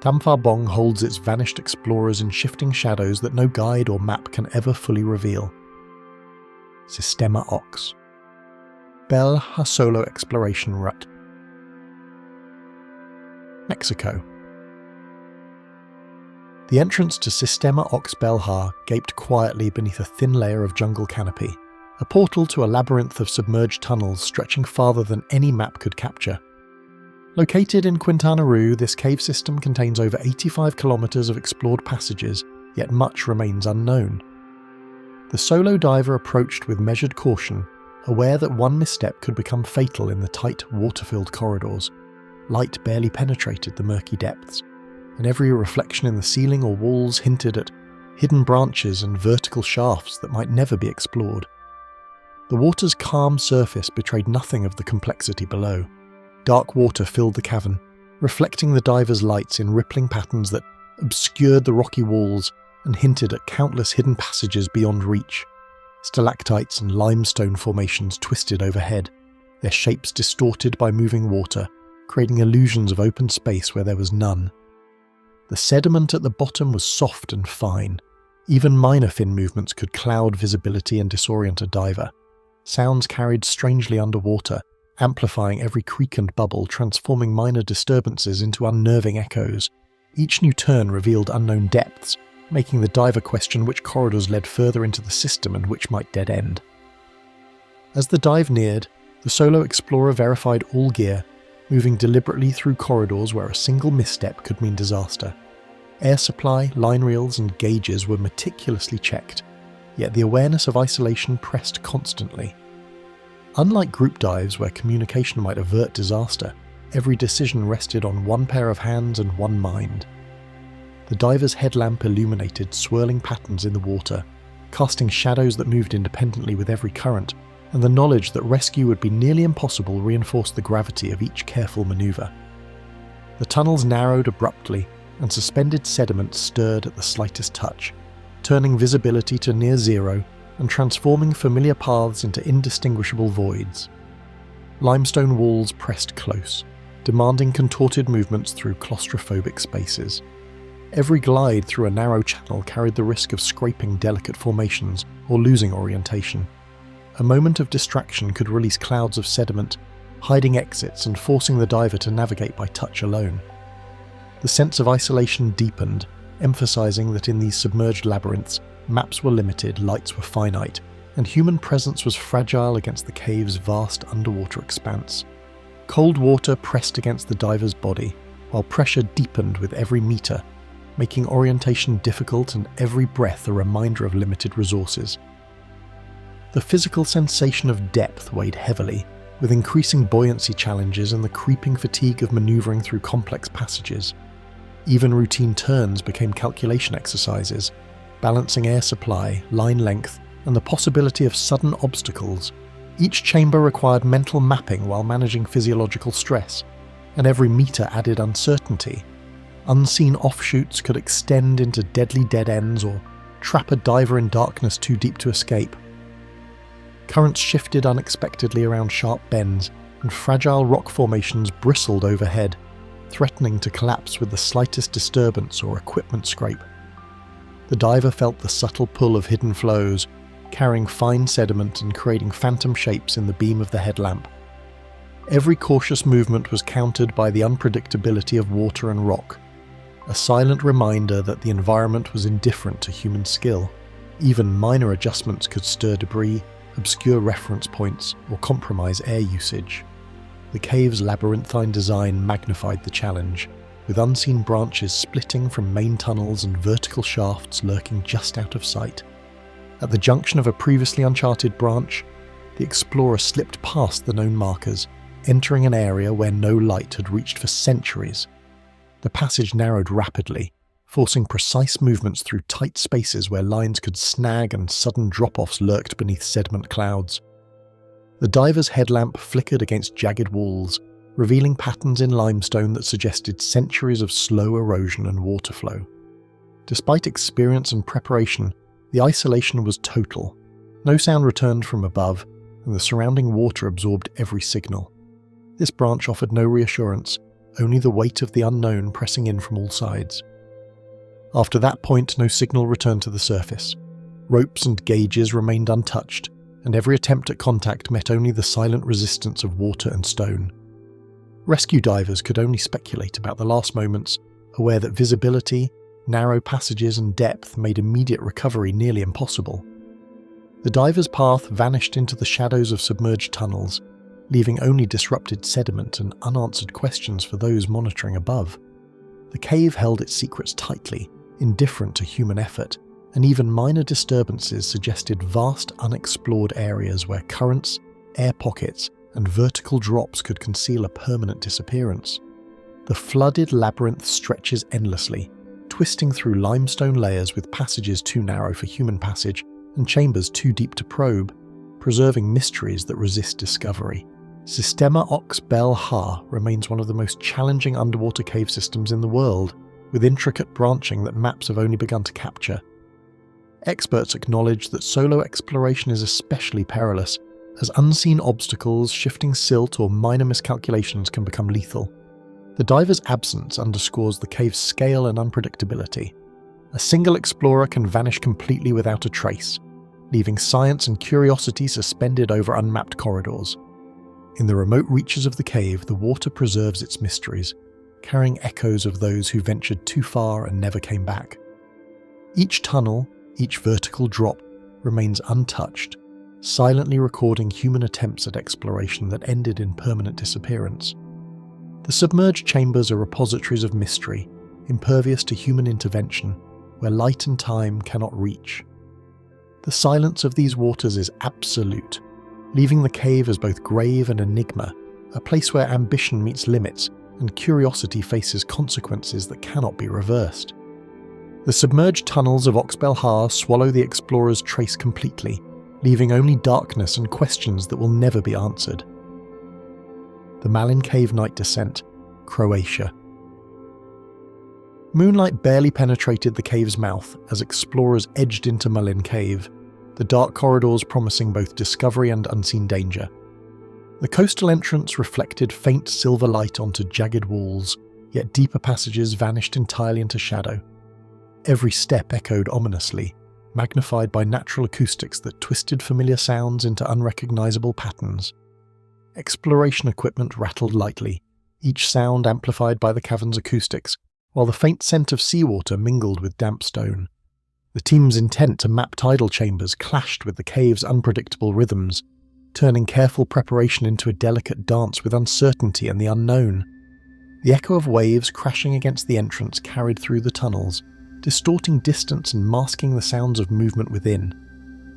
S1: Tham Pha Bong holds its vanished explorers in shifting shadows that no guide or map can ever fully reveal. Sistema Ox Bel Ha Solo Exploration Route. Mexico. The entrance to Sistema Ox Bel Ha gaped quietly beneath a thin layer of jungle canopy, a portal to a labyrinth of submerged tunnels stretching farther than any map could capture. Located in Quintana Roo, this cave system contains over 85 kilometers of explored passages, yet much remains unknown. The solo diver approached with measured caution, aware that one misstep could become fatal in the tight, water-filled corridors. Light barely penetrated the murky depths, and every reflection in the ceiling or walls hinted at hidden branches and vertical shafts that might never be explored. The water's calm surface betrayed nothing of the complexity below. Dark water filled the cavern, reflecting the diver's lights in rippling patterns that obscured the rocky walls and hinted at countless hidden passages beyond reach. Stalactites and limestone formations twisted overhead, their shapes distorted by moving water, creating illusions of open space where there was none. The sediment at the bottom was soft and fine. Even minor fin movements could cloud visibility and disorient a diver. Sounds carried strangely underwater, amplifying every creak and bubble, transforming minor disturbances into unnerving echoes. Each new turn revealed unknown depths, making the diver question which corridors led further into the system and which might dead end. As the dive neared, the solo explorer verified all gear, moving deliberately through corridors where a single misstep could mean disaster. Air supply, line reels and gauges were meticulously checked, yet the awareness of isolation pressed constantly. Unlike group dives where communication might avert disaster, every decision rested on one pair of hands and one mind. The diver's headlamp illuminated swirling patterns in the water, casting shadows that moved independently with every current, and the knowledge that rescue would be nearly impossible reinforced the gravity of each careful maneuver. The tunnels narrowed abruptly, and suspended sediment stirred at the slightest touch, turning visibility to near zero and transforming familiar paths into indistinguishable voids. Limestone walls pressed close, demanding contorted movements through claustrophobic spaces. Every glide through a narrow channel carried the risk of scraping delicate formations or losing orientation. A moment of distraction could release clouds of sediment, hiding exits and forcing the diver to navigate by touch alone. The sense of isolation deepened, emphasizing that in these submerged labyrinths, maps were limited, lights were finite, and human presence was fragile against the cave's vast underwater expanse. Cold water pressed against the diver's body, while pressure deepened with every meter, making orientation difficult and every breath a reminder of limited resources. The physical sensation of depth weighed heavily, with increasing buoyancy challenges and the creeping fatigue of maneuvering through complex passages. Even routine turns became calculation exercises, balancing air supply, line length, and the possibility of sudden obstacles. Each chamber required mental mapping while managing physiological stress, and every meter added uncertainty. Unseen offshoots could extend into deadly dead ends or trap a diver in darkness too deep to escape. Currents shifted unexpectedly around sharp bends, and fragile rock formations bristled overhead, threatening to collapse with the slightest disturbance or equipment scrape. The diver felt the subtle pull of hidden flows, carrying fine sediment and creating phantom shapes in the beam of the headlamp. Every cautious movement was countered by the unpredictability of water and rock, a silent reminder that the environment was indifferent to human skill. Even minor adjustments could stir debris, obscure reference points, or compromise air usage. The cave's labyrinthine design magnified the challenge, with unseen branches splitting from main tunnels and vertical shafts lurking just out of sight. At the junction of a previously uncharted branch, the explorer slipped past the known markers, entering an area where no light had reached for centuries. The passage narrowed rapidly, forcing precise movements through tight spaces where lines could snag and sudden drop-offs lurked beneath sediment clouds. The diver's headlamp flickered against jagged walls, revealing patterns in limestone that suggested centuries of slow erosion and water flow. Despite experience and preparation, the isolation was total. No sound returned from above, and the surrounding water absorbed every signal. This branch offered no reassurance, only the weight of the unknown pressing in from all sides. After that point, no signal returned to the surface. Ropes and gauges remained untouched, and every attempt at contact met only the silent resistance of water and stone. Rescue divers could only speculate about the last moments, aware that visibility, narrow passages and depth made immediate recovery nearly impossible. The diver's path vanished into the shadows of submerged tunnels, leaving only disrupted sediment and unanswered questions for those monitoring above. The cave held its secrets tightly, indifferent to human effort, and even minor disturbances suggested vast unexplored areas where currents, air pockets, and vertical drops could conceal a permanent disappearance. The flooded labyrinth stretches endlessly, twisting through limestone layers with passages too narrow for human passage and chambers too deep to probe, preserving mysteries that resist discovery. Sistema Ox Bel Ha remains one of the most challenging underwater cave systems in the world, with intricate branching that maps have only begun to capture. Experts acknowledge that solo exploration is especially perilous, as unseen obstacles, shifting silt, or minor miscalculations can become lethal. The diver's absence underscores the cave's scale and unpredictability. A single explorer can vanish completely without a trace, leaving science and curiosity suspended over unmapped corridors. In the remote reaches of the cave, the water preserves its mysteries, carrying echoes of those who ventured too far and never came back. Each tunnel, each vertical drop, remains untouched, silently recording human attempts at exploration that ended in permanent disappearance. The submerged chambers are repositories of mystery, impervious to human intervention, where light and time cannot reach. The silence of these waters is absolute, leaving the cave as both grave and enigma, a place where ambition meets limits and curiosity faces consequences that cannot be reversed. The submerged tunnels of Ox Bel Ha swallow the explorer's trace completely, leaving only darkness and questions that will never be answered. The Malin Cave Night Descent, Croatia. Moonlight barely penetrated the cave's mouth as explorers edged into Malin Cave, the dark corridors promising both discovery and unseen danger. The coastal entrance reflected faint silver light onto jagged walls, yet deeper passages vanished entirely into shadow. Every step echoed ominously, magnified by natural acoustics that twisted familiar sounds into unrecognizable patterns. Exploration equipment rattled lightly, each sound amplified by the cavern's acoustics, while the faint scent of seawater mingled with damp stone. The team's intent to map tidal chambers clashed with the cave's unpredictable rhythms, turning careful preparation into a delicate dance with uncertainty and the unknown. The echo of waves crashing against the entrance carried through the tunnels, distorting distance and masking the sounds of movement within.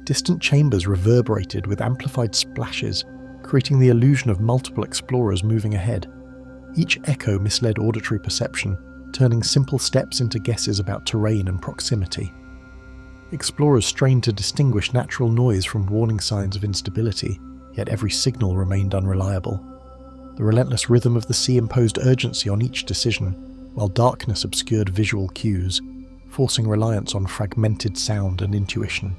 S1: Distant chambers reverberated with amplified splashes, creating the illusion of multiple explorers moving ahead. Each echo misled auditory perception, turning simple steps into guesses about terrain and proximity. Explorers strained to distinguish natural noise from warning signs of instability, yet every signal remained unreliable. The relentless rhythm of the sea imposed urgency on each decision, while darkness obscured visual cues, forcing reliance on fragmented sound and intuition.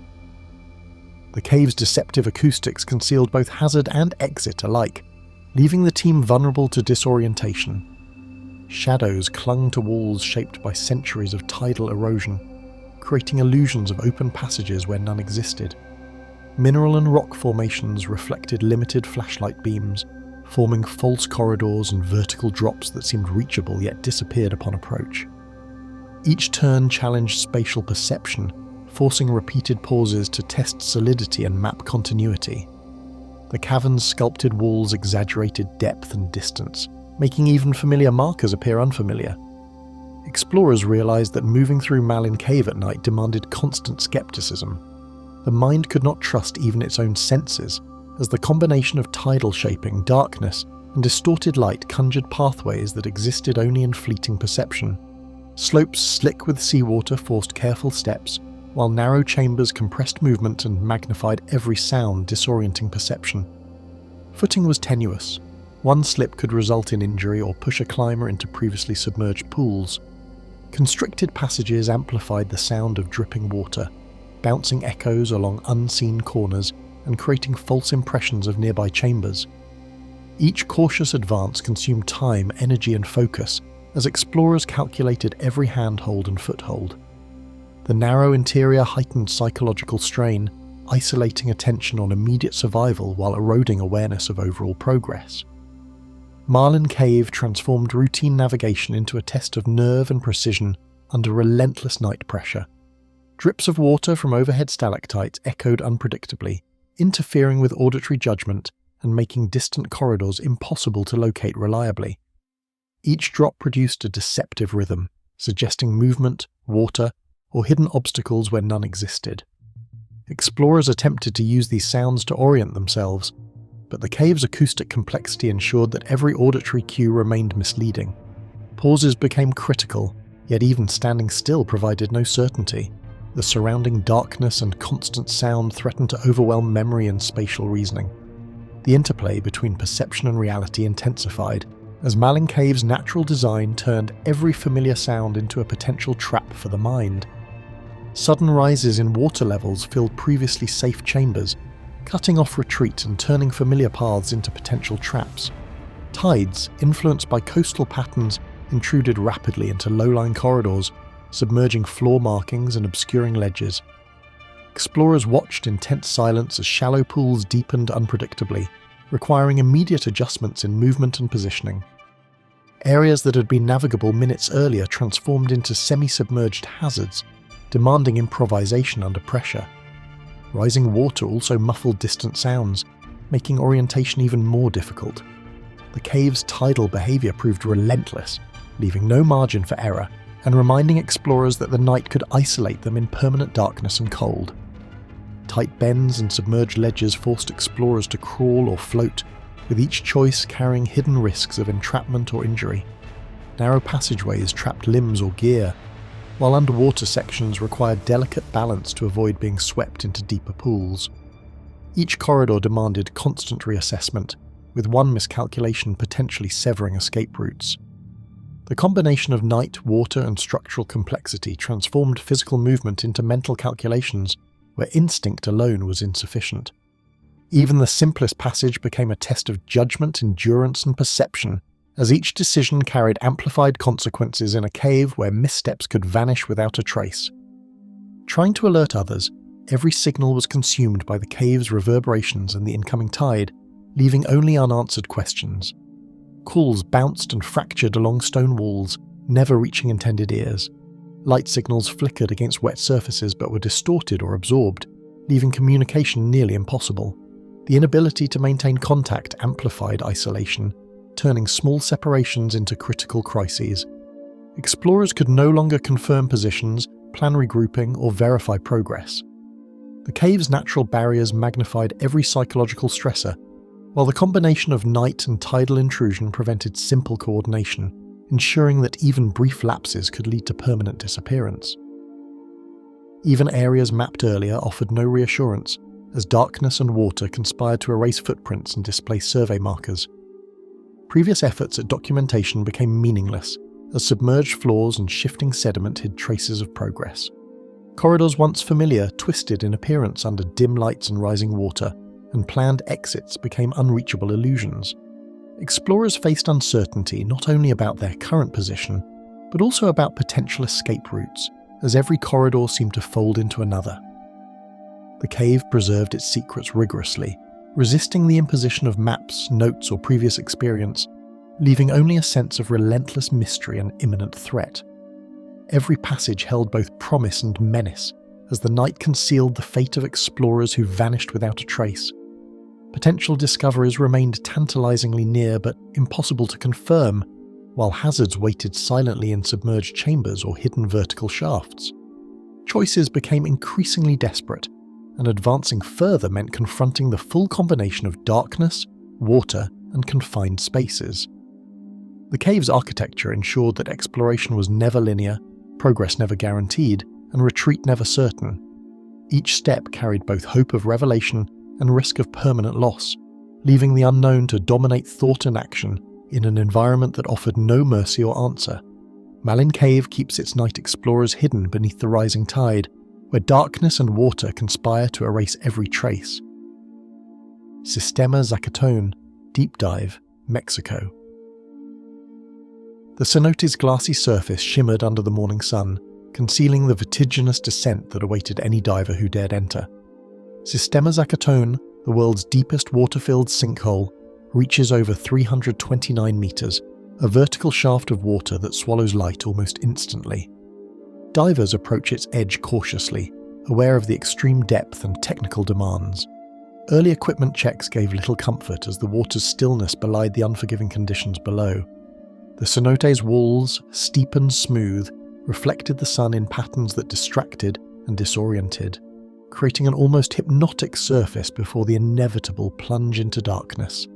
S1: The cave's deceptive acoustics concealed both hazard and exit alike, leaving the team vulnerable to disorientation. Shadows clung to walls shaped by centuries of tidal erosion, creating illusions of open passages where none existed. Mineral and rock formations reflected limited flashlight beams, forming false corridors and vertical drops that seemed reachable yet disappeared upon approach. Each turn challenged spatial perception, forcing repeated pauses to test solidity and map continuity. The cavern's sculpted walls exaggerated depth and distance, making even familiar markers appear unfamiliar. Explorers realized that moving through Malin Cave at night demanded constant skepticism. The mind could not trust even its own senses, as the combination of tidal shaping, darkness, and distorted light conjured pathways that existed only in fleeting perception. Slopes slick with seawater forced careful steps, while narrow chambers compressed movement and magnified every sound, disorienting perception. Footing was tenuous. One slip could result in injury or push a climber into previously submerged pools. Constricted passages amplified the sound of dripping water, bouncing echoes along unseen corners and creating false impressions of nearby chambers. Each cautious advance consumed time, energy and focus as explorers calculated every handhold and foothold. The narrow interior heightened psychological strain, isolating attention on immediate survival while eroding awareness of overall progress. Malin Cave transformed routine navigation into a test of nerve and precision under relentless night pressure. Drips of water from overhead stalactites echoed unpredictably, interfering with auditory judgment and making distant corridors impossible to locate reliably. Each drop produced a deceptive rhythm, suggesting movement, water, or hidden obstacles where none existed. Explorers attempted to use these sounds to orient themselves, but the cave's acoustic complexity ensured that every auditory cue remained misleading. Pauses became critical, yet even standing still provided no certainty. The surrounding darkness and constant sound threatened to overwhelm memory and spatial reasoning. The interplay between perception and reality intensified, as Malin Cave's natural design turned every familiar sound into a potential trap for the mind. Sudden rises in water levels filled previously safe chambers, cutting off retreat and turning familiar paths into potential traps. Tides, influenced by coastal patterns, intruded rapidly into low-lying corridors, submerging floor markings and obscuring ledges. Explorers watched in tense silence as shallow pools deepened unpredictably, requiring immediate adjustments in movement and positioning. Areas that had been navigable minutes earlier transformed into semi-submerged hazards, demanding improvisation under pressure. Rising water also muffled distant sounds, making orientation even more difficult. The cave's tidal behaviour proved relentless, leaving no margin for error, and reminding explorers that the night could isolate them in permanent darkness and cold. Tight bends and submerged ledges forced explorers to crawl or float, with each choice carrying hidden risks of entrapment or injury. Narrow passageways trapped limbs or gear, while underwater sections required delicate balance to avoid being swept into deeper pools. Each corridor demanded constant reassessment, with one miscalculation potentially severing escape routes. The combination of night, water, and structural complexity transformed physical movement into mental calculations where instinct alone was insufficient. Even the simplest passage became a test of judgment, endurance, and perception, as each decision carried amplified consequences in a cave where missteps could vanish without a trace. Trying to alert others, every signal was consumed by the cave's reverberations and the incoming tide, leaving only unanswered questions. Calls bounced and fractured along stone walls, never reaching intended ears. Light signals flickered against wet surfaces but were distorted or absorbed, leaving communication nearly impossible. The inability to maintain contact amplified isolation, turning small separations into critical crises. Explorers could no longer confirm positions, plan regrouping, or verify progress. The cave's natural barriers magnified every psychological stressor, while the combination of night and tidal intrusion prevented simple coordination, ensuring that even brief lapses could lead to permanent disappearance. Even areas mapped earlier offered no reassurance, as darkness and water conspired to erase footprints and displace survey markers. Previous efforts at documentation became meaningless, as submerged floors and shifting sediment hid traces of progress. Corridors once familiar twisted in appearance under dim lights and rising water, and planned exits became unreachable illusions. Explorers faced uncertainty not only about their current position, but also about potential escape routes, as every corridor seemed to fold into another. The cave preserved its secrets rigorously, resisting the imposition of maps, notes, or previous experience, leaving only a sense of relentless mystery and imminent threat. Every passage held both promise and menace, as the night concealed the fate of explorers who vanished without a trace. Potential discoveries remained tantalizingly near but impossible to confirm, while hazards waited silently in submerged chambers or hidden vertical shafts. Choices became increasingly desperate, and advancing further meant confronting the full combination of darkness, water, and confined spaces. The cave's architecture ensured that exploration was never linear, progress never guaranteed, and retreat never certain. Each step carried both hope of revelation and risk of permanent loss, leaving the unknown to dominate thought and action in an environment that offered no mercy or answer. Malin Cave keeps its night explorers hidden beneath the rising tide, where darkness and water conspire to erase every trace. Sistema Zocaton, Deep Dive, Mexico. The cenote's glassy surface shimmered under the morning sun, concealing the vertiginous descent that awaited any diver who dared enter. Sistema Zocaton, the world's deepest water-filled sinkhole, reaches over 329 meters, a vertical shaft of water that swallows light almost instantly. Divers approach its edge cautiously, aware of the extreme depth and technical demands. Early equipment checks gave little comfort as the water's stillness belied the unforgiving conditions below. The cenote's walls, steep and smooth, reflected the sun in patterns that distracted and disoriented, creating an almost hypnotic surface before the inevitable plunge into darkness.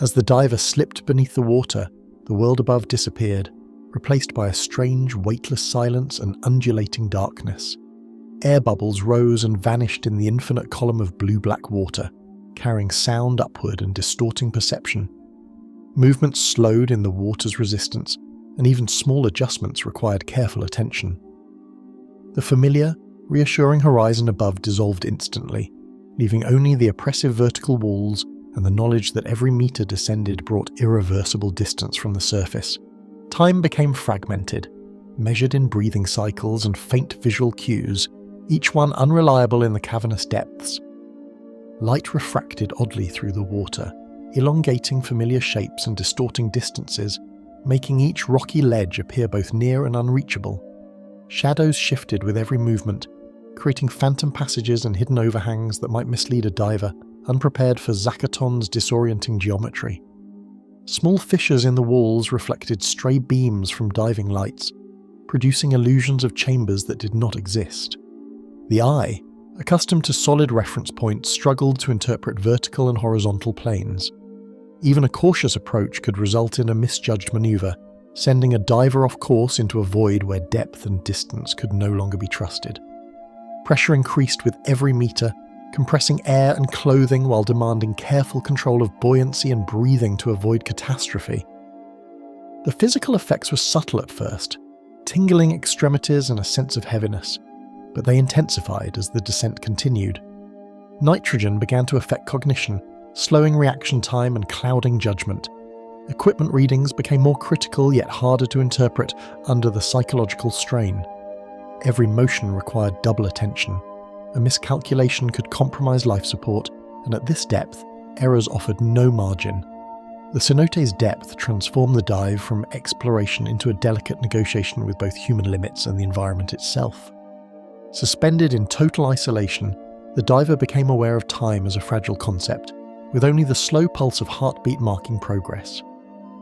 S1: As the diver slipped beneath the water, the world above disappeared, replaced by a strange, weightless silence and undulating darkness. Air bubbles rose and vanished in the infinite column of blue-black water, carrying sound upward and distorting perception. Movements slowed in the water's resistance, and even small adjustments required careful attention. The familiar, reassuring horizon above dissolved instantly, leaving only the oppressive vertical walls and the knowledge that every meter descended brought irreversible distance from the surface. Time became fragmented, measured in breathing cycles and faint visual cues, each one unreliable in the cavernous depths. Light refracted oddly through the water, elongating familiar shapes and distorting distances, making each rocky ledge appear both near and unreachable. Shadows shifted with every movement, creating phantom passages and hidden overhangs that might mislead a diver, unprepared for Zacaton's disorienting geometry. Small fissures in the walls reflected stray beams from diving lights, producing illusions of chambers that did not exist. The eye, accustomed to solid reference points, struggled to interpret vertical and horizontal planes. Even a cautious approach could result in a misjudged maneuver, sending a diver off course into a void where depth and distance could no longer be trusted. Pressure increased with every meter, compressing air and clothing while demanding careful control of buoyancy and breathing to avoid catastrophe. The physical effects were subtle at first, tingling extremities and a sense of heaviness, but they intensified as the descent continued. Nitrogen began to affect cognition, slowing reaction time and clouding judgment. Equipment readings became more critical yet harder to interpret under the psychological strain. Every motion required double attention. A miscalculation could compromise life support, and at this depth, errors offered no margin. The cenote's depth transformed the dive from exploration into a delicate negotiation with both human limits and the environment itself. Suspended in total isolation, the diver became aware of time as a fragile concept, with only the slow pulse of heartbeat marking progress.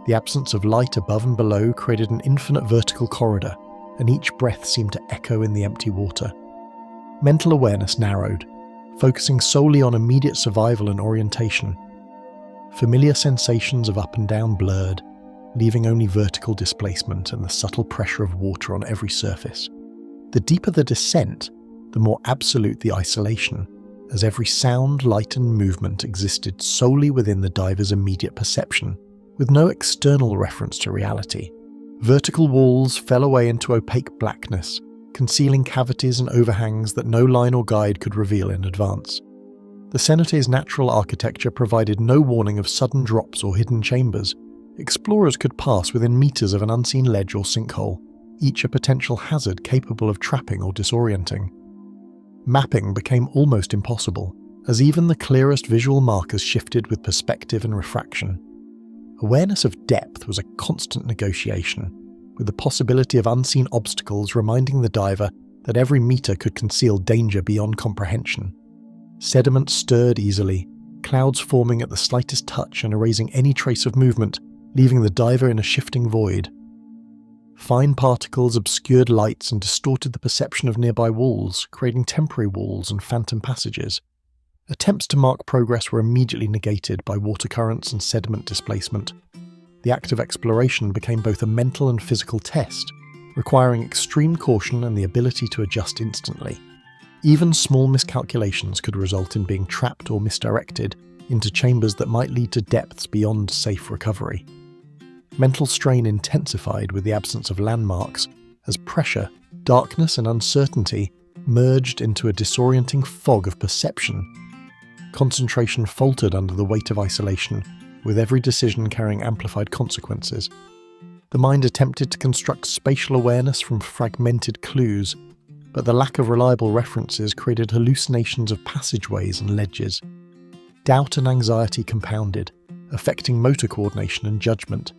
S1: The absence of light above and below created an infinite vertical corridor, and each breath seemed to echo in the empty water. Mental awareness narrowed, focusing solely on immediate survival and orientation. Familiar sensations of up and down blurred, leaving only vertical displacement and the subtle pressure of water on every surface. The deeper the descent, the more absolute the isolation, as every sound, light and movement existed solely within the diver's immediate perception, with no external reference to reality. Vertical walls fell away into opaque blackness, concealing cavities and overhangs that no line or guide could reveal in advance. The cenote's natural architecture provided no warning of sudden drops or hidden chambers. Explorers could pass within meters of an unseen ledge or sinkhole, each a potential hazard capable of trapping or disorienting. Mapping became almost impossible, as even the clearest visual markers shifted with perspective and refraction. Awareness of depth was a constant negotiation, with the possibility of unseen obstacles reminding the diver that every meter could conceal danger beyond comprehension. Sediment stirred easily, clouds forming at the slightest touch and erasing any trace of movement, leaving the diver in a shifting void. Fine particles obscured lights and distorted the perception of nearby walls, creating temporary walls and phantom passages. Attempts to mark progress were immediately negated by water currents and sediment displacement. the act of exploration became both a mental and physical test, requiring extreme caution and the ability to adjust instantly. Even small miscalculations could result in being trapped or misdirected into chambers that might lead to depths beyond safe recovery. Mental strain intensified with the absence of landmarks as pressure, darkness and uncertainty merged into a disorienting fog of perception. Concentration faltered under the weight of isolation, with every decision carrying amplified consequences. The mind attempted to construct spatial awareness from fragmented clues, but the lack of reliable references created hallucinations of passageways and ledges. Doubt and anxiety compounded, affecting motor coordination and judgment.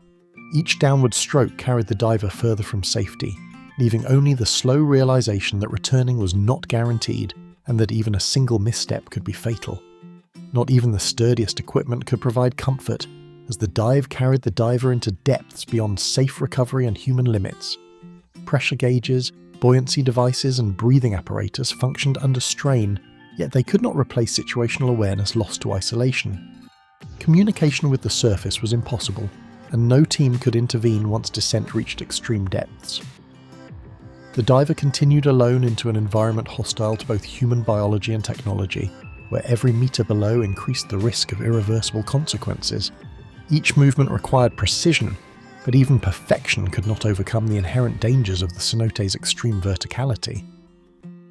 S1: Each downward stroke carried the diver further from safety, leaving only the slow realization that returning was not guaranteed and that even a single misstep could be fatal. Not even the sturdiest equipment could provide comfort, as the dive carried the diver into depths beyond safe recovery and human limits. Pressure gauges, buoyancy devices and breathing apparatus functioned under strain, yet they could not replace situational awareness lost to isolation. Communication with the surface was impossible, and no team could intervene once descent reached extreme depths. The diver continued alone into an environment hostile to both human biology and technology, where every meter below increased the risk of irreversible consequences. Each movement required precision, but even perfection could not overcome the inherent dangers of the cenote's extreme verticality.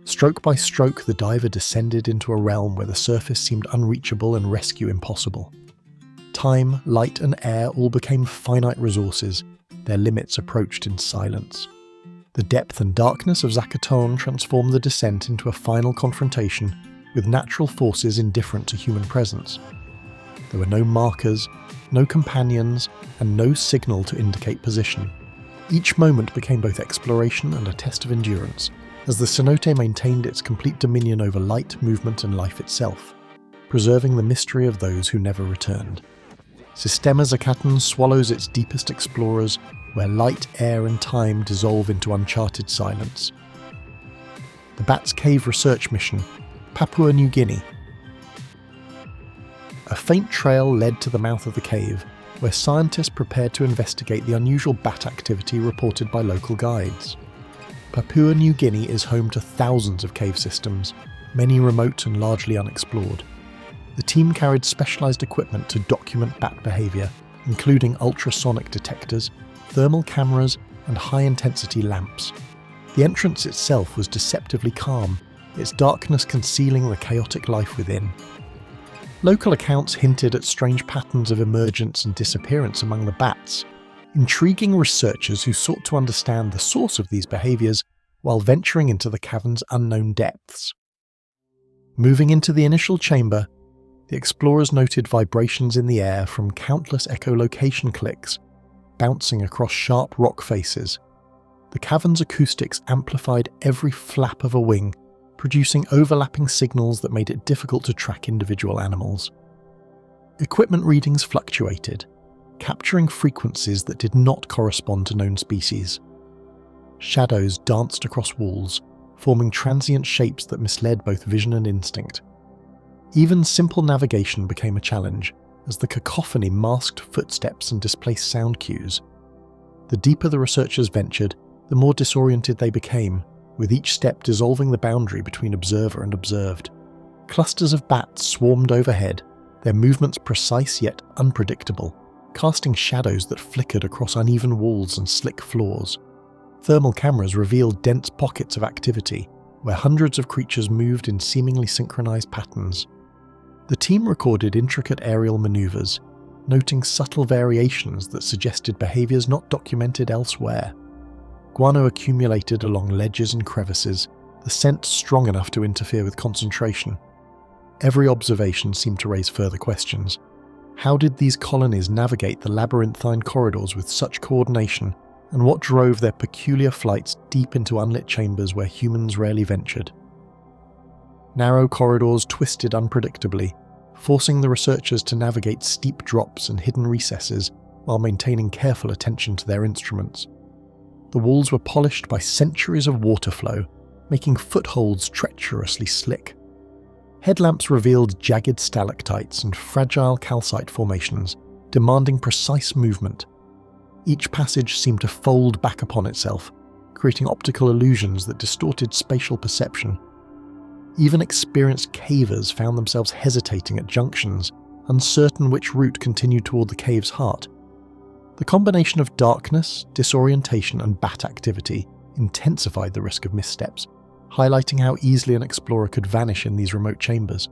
S1: Stroke by stroke, the diver descended into a realm where the surface seemed unreachable and rescue impossible. Time, light and air all became finite resources, their limits approached in silence. The depth and darkness of Zacaton transformed the descent into a final confrontation with natural forces indifferent to human presence. There were no markers, no companions, and no signal to indicate position. Each moment became both exploration and a test of endurance, as the cenote maintained its complete dominion over light, movement, and life itself, preserving the mystery of those who never returned. Sistema Zocaton swallows its deepest explorers, where light, air, and time dissolve into uncharted silence. The Bats Cave research mission, Papua New Guinea. A faint trail led to the mouth of the cave, where scientists prepared to investigate the unusual bat activity reported by local guides. Papua New Guinea is home to thousands of cave systems, many remote and largely unexplored. The team carried specialized equipment to document bat behavior, including ultrasonic detectors, thermal cameras, and high-intensity lamps. The entrance itself was deceptively calm, its darkness concealing the chaotic life within. Local accounts hinted at strange patterns of emergence and disappearance among the bats, intriguing researchers who sought to understand the source of these behaviors while venturing into the cavern's unknown depths. Moving into the initial chamber, the explorers noted vibrations in the air from countless echolocation clicks, bouncing across sharp rock faces. The cavern's acoustics amplified every flap of a wing, producing overlapping signals that made it difficult to track individual animals. Equipment readings fluctuated, capturing frequencies that did not correspond to known species. Shadows danced across walls, forming transient shapes that misled both vision and instinct. Even simple navigation became a challenge, as the cacophony masked footsteps and displaced sound cues. The deeper the researchers ventured, the more disoriented they became, with each step dissolving the boundary between observer and observed. Clusters of bats swarmed overhead, their movements precise yet unpredictable, casting shadows that flickered across uneven walls and slick floors. Thermal cameras revealed dense pockets of activity, where hundreds of creatures moved in seemingly synchronized patterns. The team recorded intricate aerial maneuvers, noting subtle variations that suggested behaviors not documented elsewhere. Guano accumulated along ledges and crevices, the scent strong enough to interfere with concentration. Every observation seemed to raise further questions. How did these colonies navigate the labyrinthine corridors with such coordination, and what drove their peculiar flights deep into unlit chambers where humans rarely ventured? Narrow corridors twisted unpredictably, forcing the researchers to navigate steep drops and hidden recesses while maintaining careful attention to their instruments. The walls were polished by centuries of water flow, making footholds treacherously slick. Headlamps revealed jagged stalactites and fragile calcite formations, demanding precise movement, Each passage seemed to fold back upon itself, creating optical illusions that distorted spatial perception. Even experienced cavers found themselves hesitating at junctions, uncertain which route continued toward the cave's heart. The combination of darkness, disorientation, and bat activity intensified the risk of missteps, highlighting how easily an explorer could vanish in these remote chambers.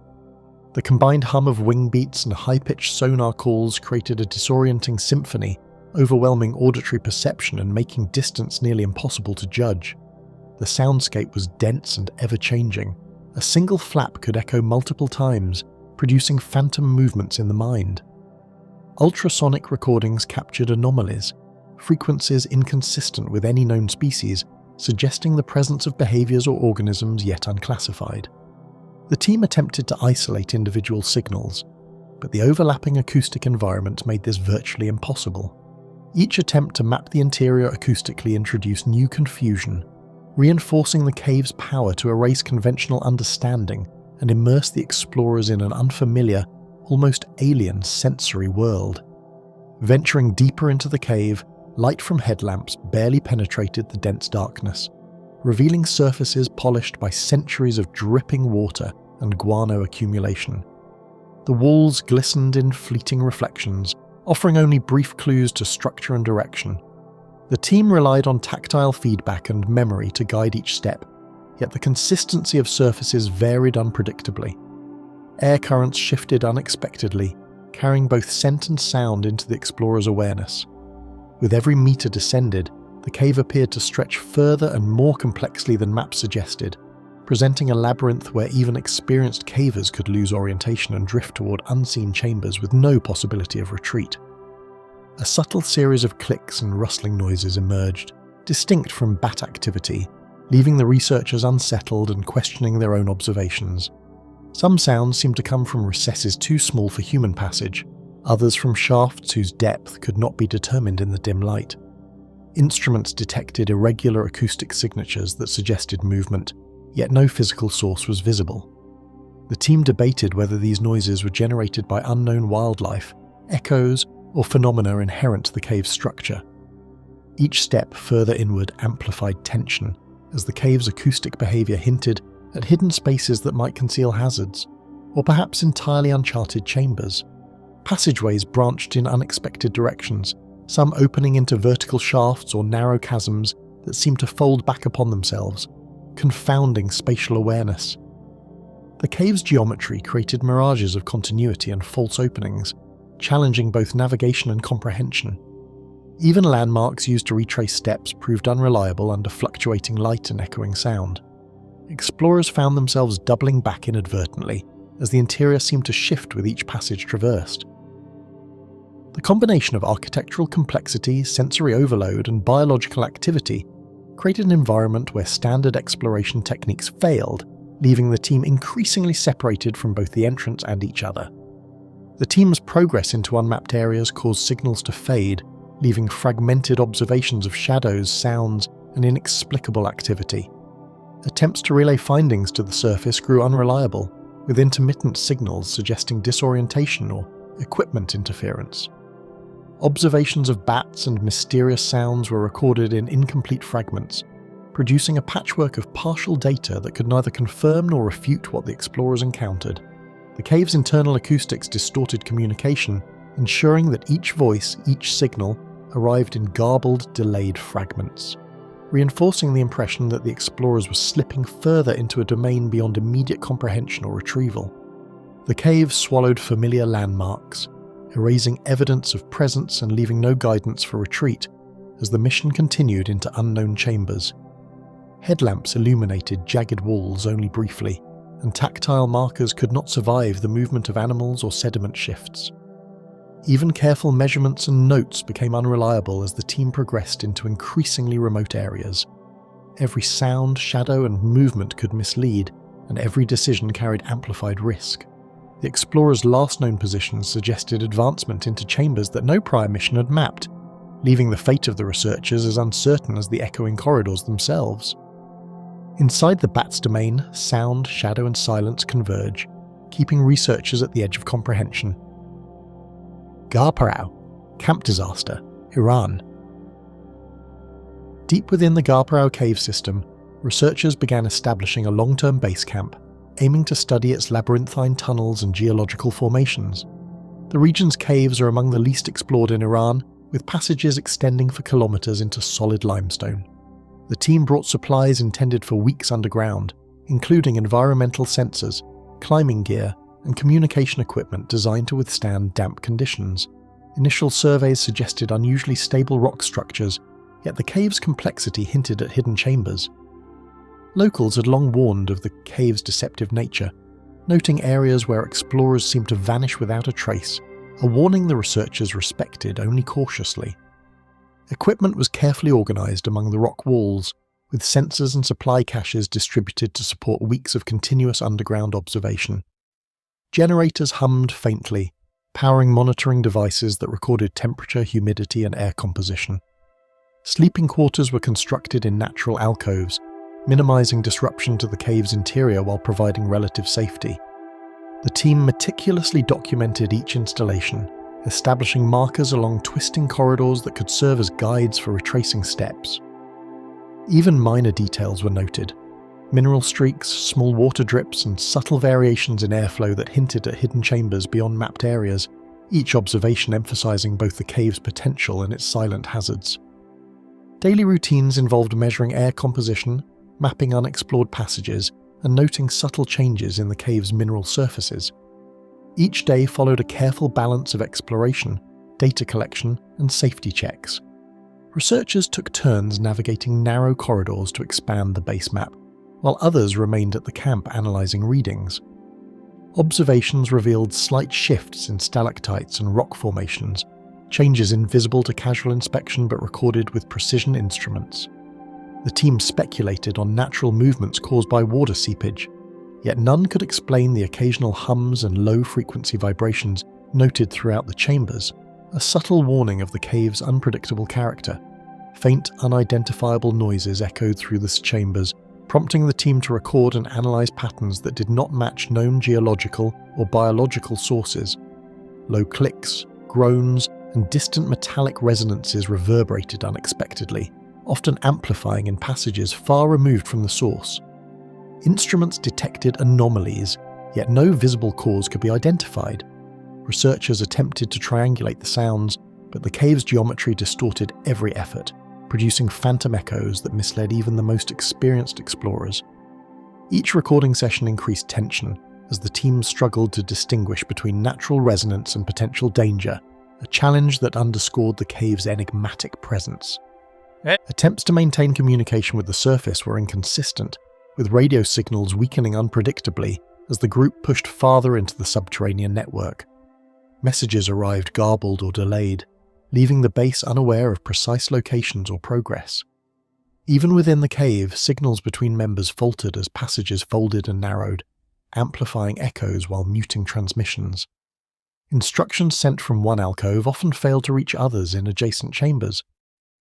S1: The combined hum of wing beats and high-pitched sonar calls created a disorienting symphony, overwhelming auditory perception and making distance nearly impossible to judge. The soundscape was dense and ever-changing. A single flap could echo multiple times, producing phantom movements in the mind. Ultrasonic recordings captured anomalies, frequencies inconsistent with any known species, suggesting the presence of behaviours or organisms yet unclassified. The team attempted to isolate individual signals, but the overlapping acoustic environment made this virtually impossible. Each attempt to map the interior acoustically introduced new confusion, reinforcing the cave's power to erase conventional understanding and immerse the explorers in an unfamiliar, almost alien sensory world. Venturing deeper into the cave, light from headlamps barely penetrated the dense darkness, revealing surfaces polished by centuries of dripping water and guano accumulation. The walls glistened in fleeting reflections, offering only brief clues to structure and direction. The team relied on tactile feedback and memory to guide each step, yet the consistency of surfaces varied unpredictably. Air currents shifted unexpectedly, carrying both scent and sound into the explorer's awareness. With every meter descended, the cave appeared to stretch further and more complexly than maps suggested, presenting a labyrinth where even experienced cavers could lose orientation and drift toward unseen chambers with no possibility of retreat. A subtle series of clicks and rustling noises emerged, distinct from bat activity, leaving the researchers unsettled and questioning their own observations. Some sounds seemed to come from recesses too small for human passage, others from shafts whose depth could not be determined in the dim light. Instruments detected irregular acoustic signatures that suggested movement, yet no physical source was visible. The team debated whether these noises were generated by unknown wildlife, echoes, or phenomena inherent to the cave's structure. Each step further inward amplified tension, as the cave's acoustic behaviour hinted at hidden spaces that might conceal hazards, or perhaps entirely uncharted chambers. Passageways branched in unexpected directions, some opening into vertical shafts or narrow chasms that seemed to fold back upon themselves, confounding spatial awareness. The cave's geometry created mirages of continuity and false openings, challenging both navigation and comprehension. Even landmarks used to retrace steps proved unreliable under fluctuating light and echoing sound. Explorers found themselves doubling back inadvertently, as the interior seemed to shift with each passage traversed. The combination of architectural complexity, sensory overload, and biological activity created an environment where standard exploration techniques failed, leaving the team increasingly separated from both the entrance and each other. The team's progress into unmapped areas caused signals to fade, leaving fragmented observations of shadows, sounds, and inexplicable activity. Attempts to relay findings to the surface grew unreliable, with intermittent signals suggesting disorientation or equipment interference. Observations of bats and mysterious sounds were recorded in incomplete fragments, producing a patchwork of partial data that could neither confirm nor refute what the explorers encountered. The cave's internal acoustics distorted communication, ensuring that each voice, each signal, arrived in garbled, delayed fragments, reinforcing the impression that the explorers were slipping further into a domain beyond immediate comprehension or retrieval. The cave swallowed familiar landmarks, erasing evidence of presence and leaving no guidance for retreat as the mission continued into unknown chambers. Headlamps illuminated jagged walls only briefly, and tactile markers could not survive the movement of animals or sediment shifts. Even careful measurements and notes became unreliable as the team progressed into increasingly remote areas. Every sound, shadow, and movement could mislead, and every decision carried amplified risk. The explorers' last known positions suggested advancement into chambers that no prior mission had mapped, leaving the fate of the researchers as uncertain as the echoing corridors themselves. Inside the bat's domain, sound, shadow, and silence converge, keeping researchers at the edge of comprehension. Ghar Parau, camp disaster, Iran, Deep within the Ghar Parau cave system, researchers began establishing a long-term base camp, aiming to study its labyrinthine tunnels and geological formations. The region's caves are among the least explored in Iran, with passages extending for kilometers into solid limestone. The team brought supplies intended for weeks underground, including environmental sensors, climbing gear, and communication equipment designed to withstand damp conditions. Initial surveys suggested unusually stable rock structures, yet the cave's complexity hinted at hidden chambers. Locals had long warned of the cave's deceptive nature, noting areas where explorers seemed to vanish without a trace, a warning the researchers respected only cautiously. Equipment was carefully organised among the rock walls, with sensors and supply caches distributed to support weeks of continuous underground observation. Generators hummed faintly, powering monitoring devices that recorded temperature, humidity, and air composition. Sleeping quarters were constructed in natural alcoves, minimising disruption to the cave's interior while providing relative safety. The team meticulously documented each installation, establishing markers along twisting corridors that could serve as guides for retracing steps. Even minor details were noted: mineral streaks, small water drips, and subtle variations in airflow that hinted at hidden chambers beyond mapped areas, each observation emphasising both the cave's potential and its silent hazards. Daily routines involved measuring air composition, mapping unexplored passages, and noting subtle changes in the cave's mineral surfaces. Each day followed a careful balance of exploration, data collection, and safety checks. Researchers took turns navigating narrow corridors to expand the base map, while others remained at the camp analysing readings. Observations revealed slight shifts in stalactites and rock formations, changes invisible to casual inspection but recorded with precision instruments. The team speculated on natural movements caused by water seepage, yet none could explain the occasional hums and low-frequency vibrations noted throughout the chambers, a subtle warning of the cave's unpredictable character. Faint, unidentifiable noises echoed through the chambers, prompting the team to record and analyse patterns that did not match known geological or biological sources. Low clicks, groans, and distant metallic resonances reverberated unexpectedly, often amplifying in passages far removed from the source. Instruments detected anomalies, yet no visible cause could be identified. Researchers attempted to triangulate the sounds, but the cave's geometry distorted every effort, producing phantom echoes that misled even the most experienced explorers. Each recording session increased tension as the team struggled to distinguish between natural resonance and potential danger, a challenge that underscored the cave's enigmatic presence. Attempts to maintain communication with the surface were inconsistent, with radio signals weakening unpredictably as the group pushed farther into the subterranean network. Messages arrived garbled or delayed, leaving the base unaware of precise locations or progress. Even within the cave, signals between members faltered as passages folded and narrowed, amplifying echoes while muting transmissions. Instructions sent from one alcove often failed to reach others in adjacent chambers.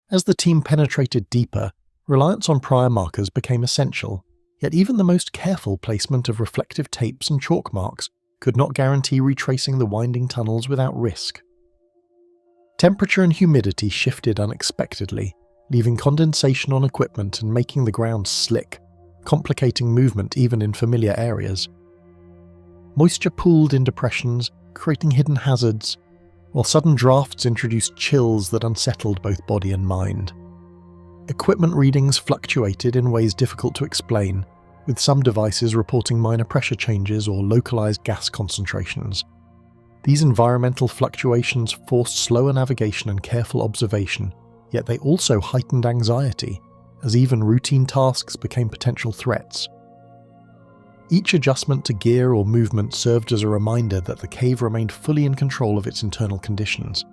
S1: As the team penetrated deeper, reliance on prior markers became essential, yet even the most careful placement of reflective tapes and chalk marks could not guarantee retracing the winding tunnels without risk. Temperature and humidity shifted unexpectedly, leaving condensation on equipment and making the ground slick, complicating movement even in familiar areas. Moisture pooled in depressions, creating hidden hazards, while sudden drafts introduced chills that unsettled both body and mind. Equipment readings fluctuated in ways difficult to explain, with some devices reporting minor pressure changes or localized gas concentrations. These environmental fluctuations forced slower navigation and careful observation, yet they also heightened anxiety, as even routine tasks became potential threats. Each adjustment to gear or movement served as a reminder that the cave remained fully in control of its internal conditions.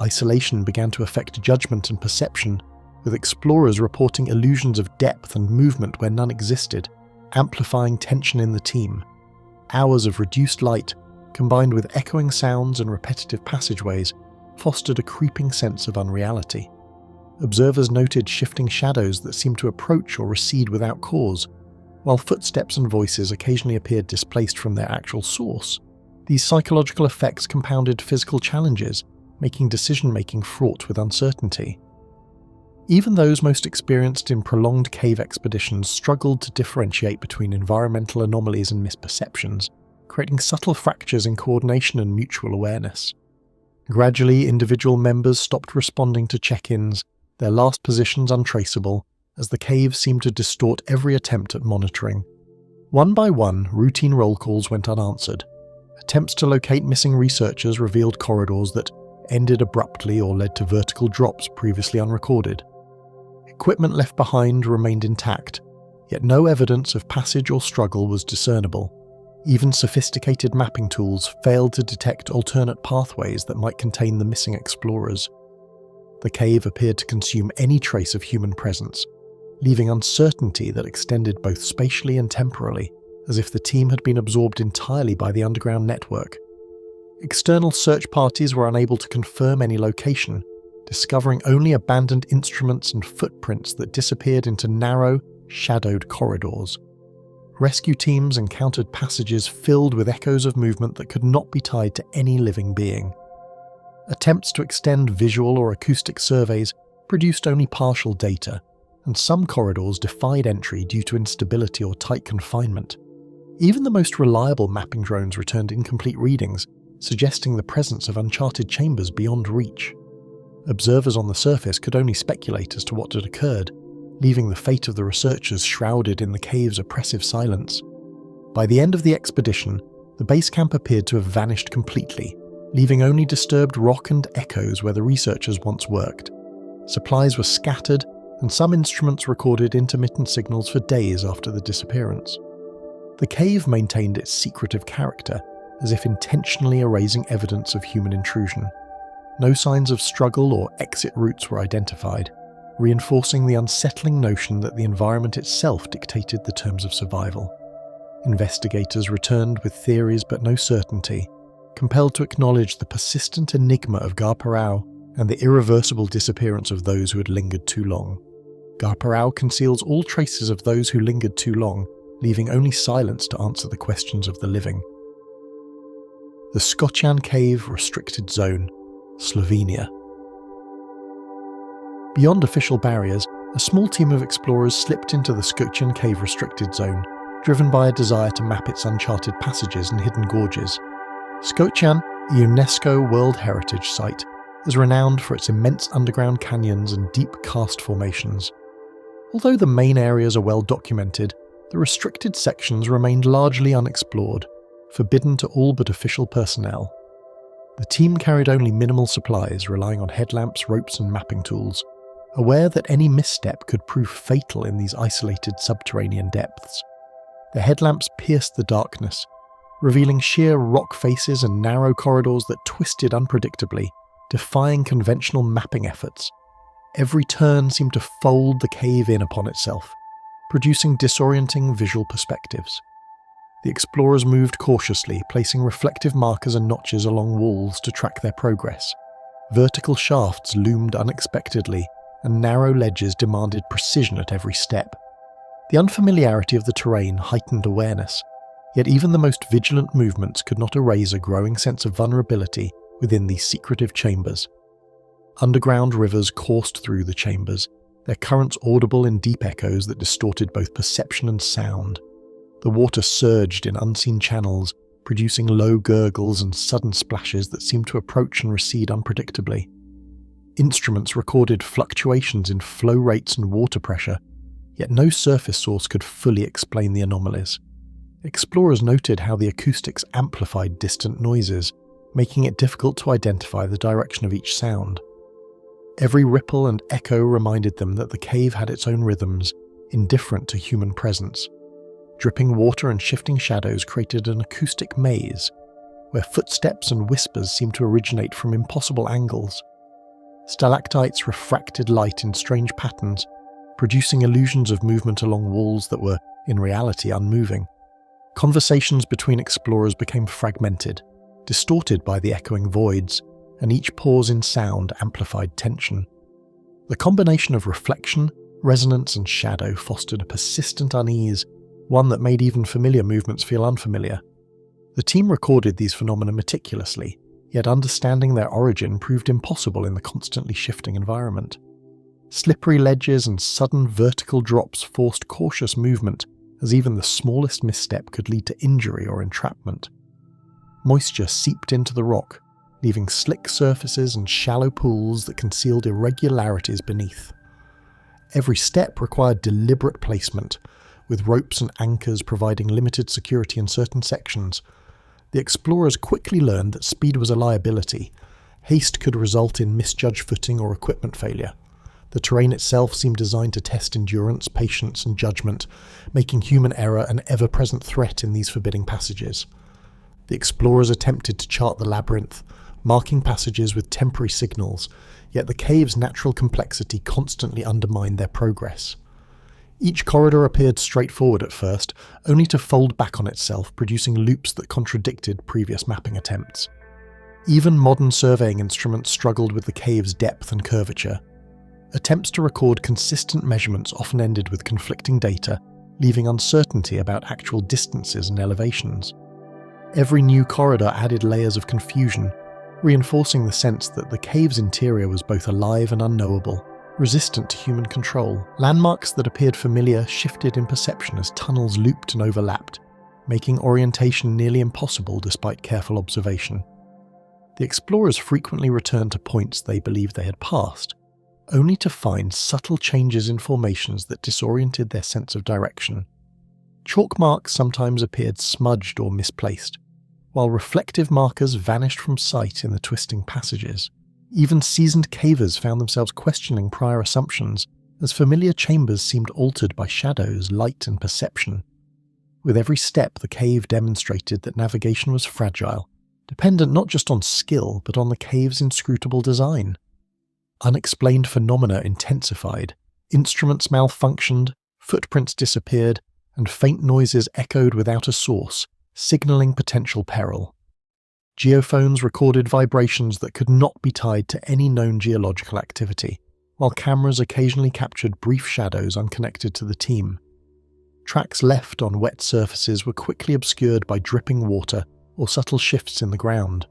S1: Isolation began to affect judgment and perception, with explorers reporting illusions of depth and movement where none existed, amplifying tension in the team. Hours of reduced light, combined with echoing sounds and repetitive passageways, fostered a creeping sense of unreality. Observers noted shifting shadows that seemed to approach or recede without cause, while footsteps and voices occasionally appeared displaced from their actual source. These psychological effects compounded physical challenges, making decision-making fraught with uncertainty. Even those most experienced in prolonged cave expeditions struggled to differentiate between environmental anomalies and misperceptions, creating subtle fractures in coordination and mutual awareness. Gradually, individual members stopped responding to check-ins, their last positions untraceable, as the cave seemed to distort every attempt at monitoring. One by one, routine roll calls went unanswered. Attempts to locate missing researchers revealed corridors that ended abruptly or led to vertical drops previously unrecorded. Equipment left behind remained intact, yet no evidence of passage or struggle was discernible. Even sophisticated mapping tools failed to detect alternate pathways that might contain the missing explorers. The cave appeared to consume any trace of human presence, leaving uncertainty that extended both spatially and temporally, as if the team had been absorbed entirely by the underground network. External search parties were unable to confirm any location, discovering only abandoned instruments and footprints that disappeared into narrow, shadowed corridors. Rescue teams encountered passages filled with echoes of movement that could not be tied to any living being. Attempts to extend visual or acoustic surveys produced only partial data, and some corridors defied entry due to instability or tight confinement. Even the most reliable mapping drones returned incomplete readings, suggesting the presence of uncharted chambers beyond reach. Observers on the surface could only speculate as to what had occurred, leaving the fate of the researchers shrouded in the cave's oppressive silence. By the end of the expedition, the base camp appeared to have vanished completely, leaving only disturbed rock and echoes where the researchers once worked. Supplies were scattered, and some instruments recorded intermittent signals for days after the disappearance. The cave maintained its secretive character, as if intentionally erasing evidence of human intrusion. No signs of struggle or exit routes were identified, reinforcing the unsettling notion that the environment itself dictated the terms of survival. Investigators returned with theories but no certainty, compelled to acknowledge the persistent enigma of Ghar Parau and the irreversible disappearance of those who had lingered too long. Ghar Parau conceals all traces of those who lingered too long, leaving only silence to answer the questions of the living. The Skocjan Cave Restricted Zone, Slovenia. Beyond official barriers, a small team of explorers slipped into the Skocjan Cave Restricted Zone, driven by a desire to map its uncharted passages and hidden gorges. Skocjan, a UNESCO World Heritage Site, is renowned for its immense underground canyons and deep karst formations. Although the main areas are well documented, the restricted sections remained largely unexplored, forbidden to all but official personnel. The team carried only minimal supplies, relying on headlamps, ropes and mapping tools, aware that any misstep could prove fatal in these isolated subterranean depths. The headlamps pierced the darkness, revealing sheer rock faces and narrow corridors that twisted unpredictably, defying conventional mapping efforts. Every turn seemed to fold the cave in upon itself, producing disorienting visual perspectives. The explorers moved cautiously, placing reflective markers and notches along walls to track their progress. Vertical shafts loomed unexpectedly, and narrow ledges demanded precision at every step. The unfamiliarity of the terrain heightened awareness, yet even the most vigilant movements could not erase a growing sense of vulnerability within these secretive chambers. Underground rivers coursed through the chambers, their currents audible in deep echoes that distorted both perception and sound. The water surged in unseen channels, producing low gurgles and sudden splashes that seemed to approach and recede unpredictably. Instruments recorded fluctuations in flow rates and water pressure, yet no surface source could fully explain the anomalies. Explorers noted how the acoustics amplified distant noises, making it difficult to identify the direction of each sound. Every ripple and echo reminded them that the cave had its own rhythms, indifferent to human presence. Dripping water and shifting shadows created an acoustic maze, where footsteps and whispers seemed to originate from impossible angles. Stalactites refracted light in strange patterns, producing illusions of movement along walls that were, in reality, unmoving. Conversations between explorers became fragmented, distorted by the echoing voids, and each pause in sound amplified tension. The combination of reflection, resonance, and shadow fostered a persistent unease, one that made even familiar movements feel unfamiliar. The team recorded these phenomena meticulously, yet understanding their origin proved impossible in the constantly shifting environment. Slippery ledges and sudden vertical drops forced cautious movement, as even the smallest misstep could lead to injury or entrapment. Moisture seeped into the rock, leaving slick surfaces and shallow pools that concealed irregularities beneath. Every step required deliberate placement, with ropes and anchors providing limited security in certain sections. The explorers quickly learned that speed was a liability. Haste could result in misjudged footing or equipment failure. The terrain itself seemed designed to test endurance, patience, and judgment, making human error an ever-present threat in these forbidding passages. The explorers attempted to chart the labyrinth, marking passages with temporary signals, yet the cave's natural complexity constantly undermined their progress. Each corridor appeared straightforward at first, only to fold back on itself, producing loops that contradicted previous mapping attempts. Even modern surveying instruments struggled with the cave's depth and curvature. Attempts to record consistent measurements often ended with conflicting data, leaving uncertainty about actual distances and elevations. Every new corridor added layers of confusion, reinforcing the sense that the cave's interior was both alive and unknowable, resistant to human control. Landmarks that appeared familiar shifted in perception as tunnels looped and overlapped, making orientation nearly impossible despite careful observation. The explorers frequently returned to points they believed they had passed, only to find subtle changes in formations that disoriented their sense of direction. Chalk marks sometimes appeared smudged or misplaced, while reflective markers vanished from sight in the twisting passages. Even seasoned cavers found themselves questioning prior assumptions, as familiar chambers seemed altered by shadows, light, and perception. With every step, the cave demonstrated that navigation was fragile, dependent not just on skill, but on the cave's inscrutable design. Unexplained phenomena intensified, instruments malfunctioned, footprints disappeared, and faint noises echoed without a source, signaling potential peril. Geophones recorded vibrations that could not be tied to any known geological activity, while cameras occasionally captured brief shadows unconnected to the team. Tracks left on wet surfaces were quickly obscured by dripping water or subtle shifts in the ground.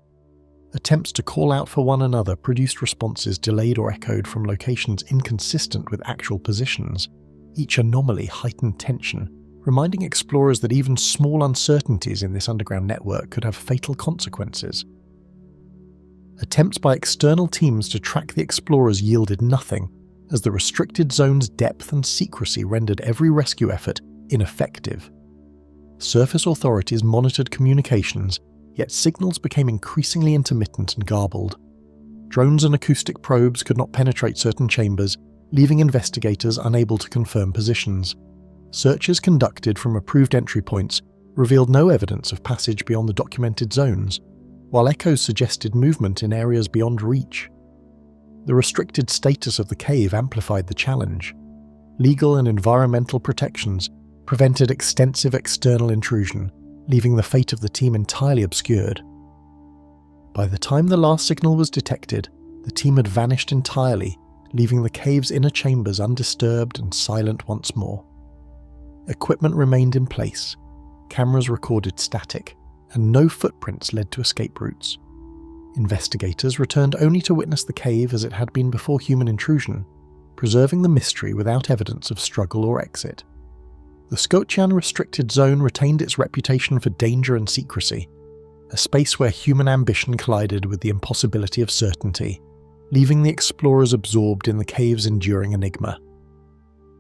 S1: Attempts to call out for one another produced responses delayed or echoed from locations inconsistent with actual positions. Each anomaly heightened tension, reminding explorers that even small uncertainties in this underground network could have fatal consequences. Attempts by external teams to track the explorers yielded nothing, as the restricted zone's depth and secrecy rendered every rescue effort ineffective. Surface authorities monitored communications, yet signals became increasingly intermittent and garbled. Drones and acoustic probes could not penetrate certain chambers, leaving investigators unable to confirm positions. Searches conducted from approved entry points revealed no evidence of passage beyond the documented zones, while echoes suggested movement in areas beyond reach. The restricted status of the cave amplified the challenge. Legal and environmental protections prevented extensive external intrusion, leaving the fate of the team entirely obscured. By the time the last signal was detected, the team had vanished entirely, leaving the cave's inner chambers undisturbed and silent once more. Equipment remained in place, cameras recorded static, and no footprints led to escape routes. Investigators returned only to witness the cave as it had been before human intrusion, preserving the mystery without evidence of struggle or exit. The Skocjan restricted zone retained its reputation for danger and secrecy, a space where human ambition collided with the impossibility of certainty, leaving the explorers absorbed in the cave's enduring enigma.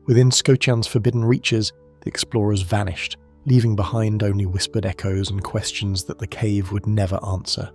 S1: Within Skocjan's forbidden reaches, the explorers vanished, leaving behind only whispered echoes and questions that the cave would never answer.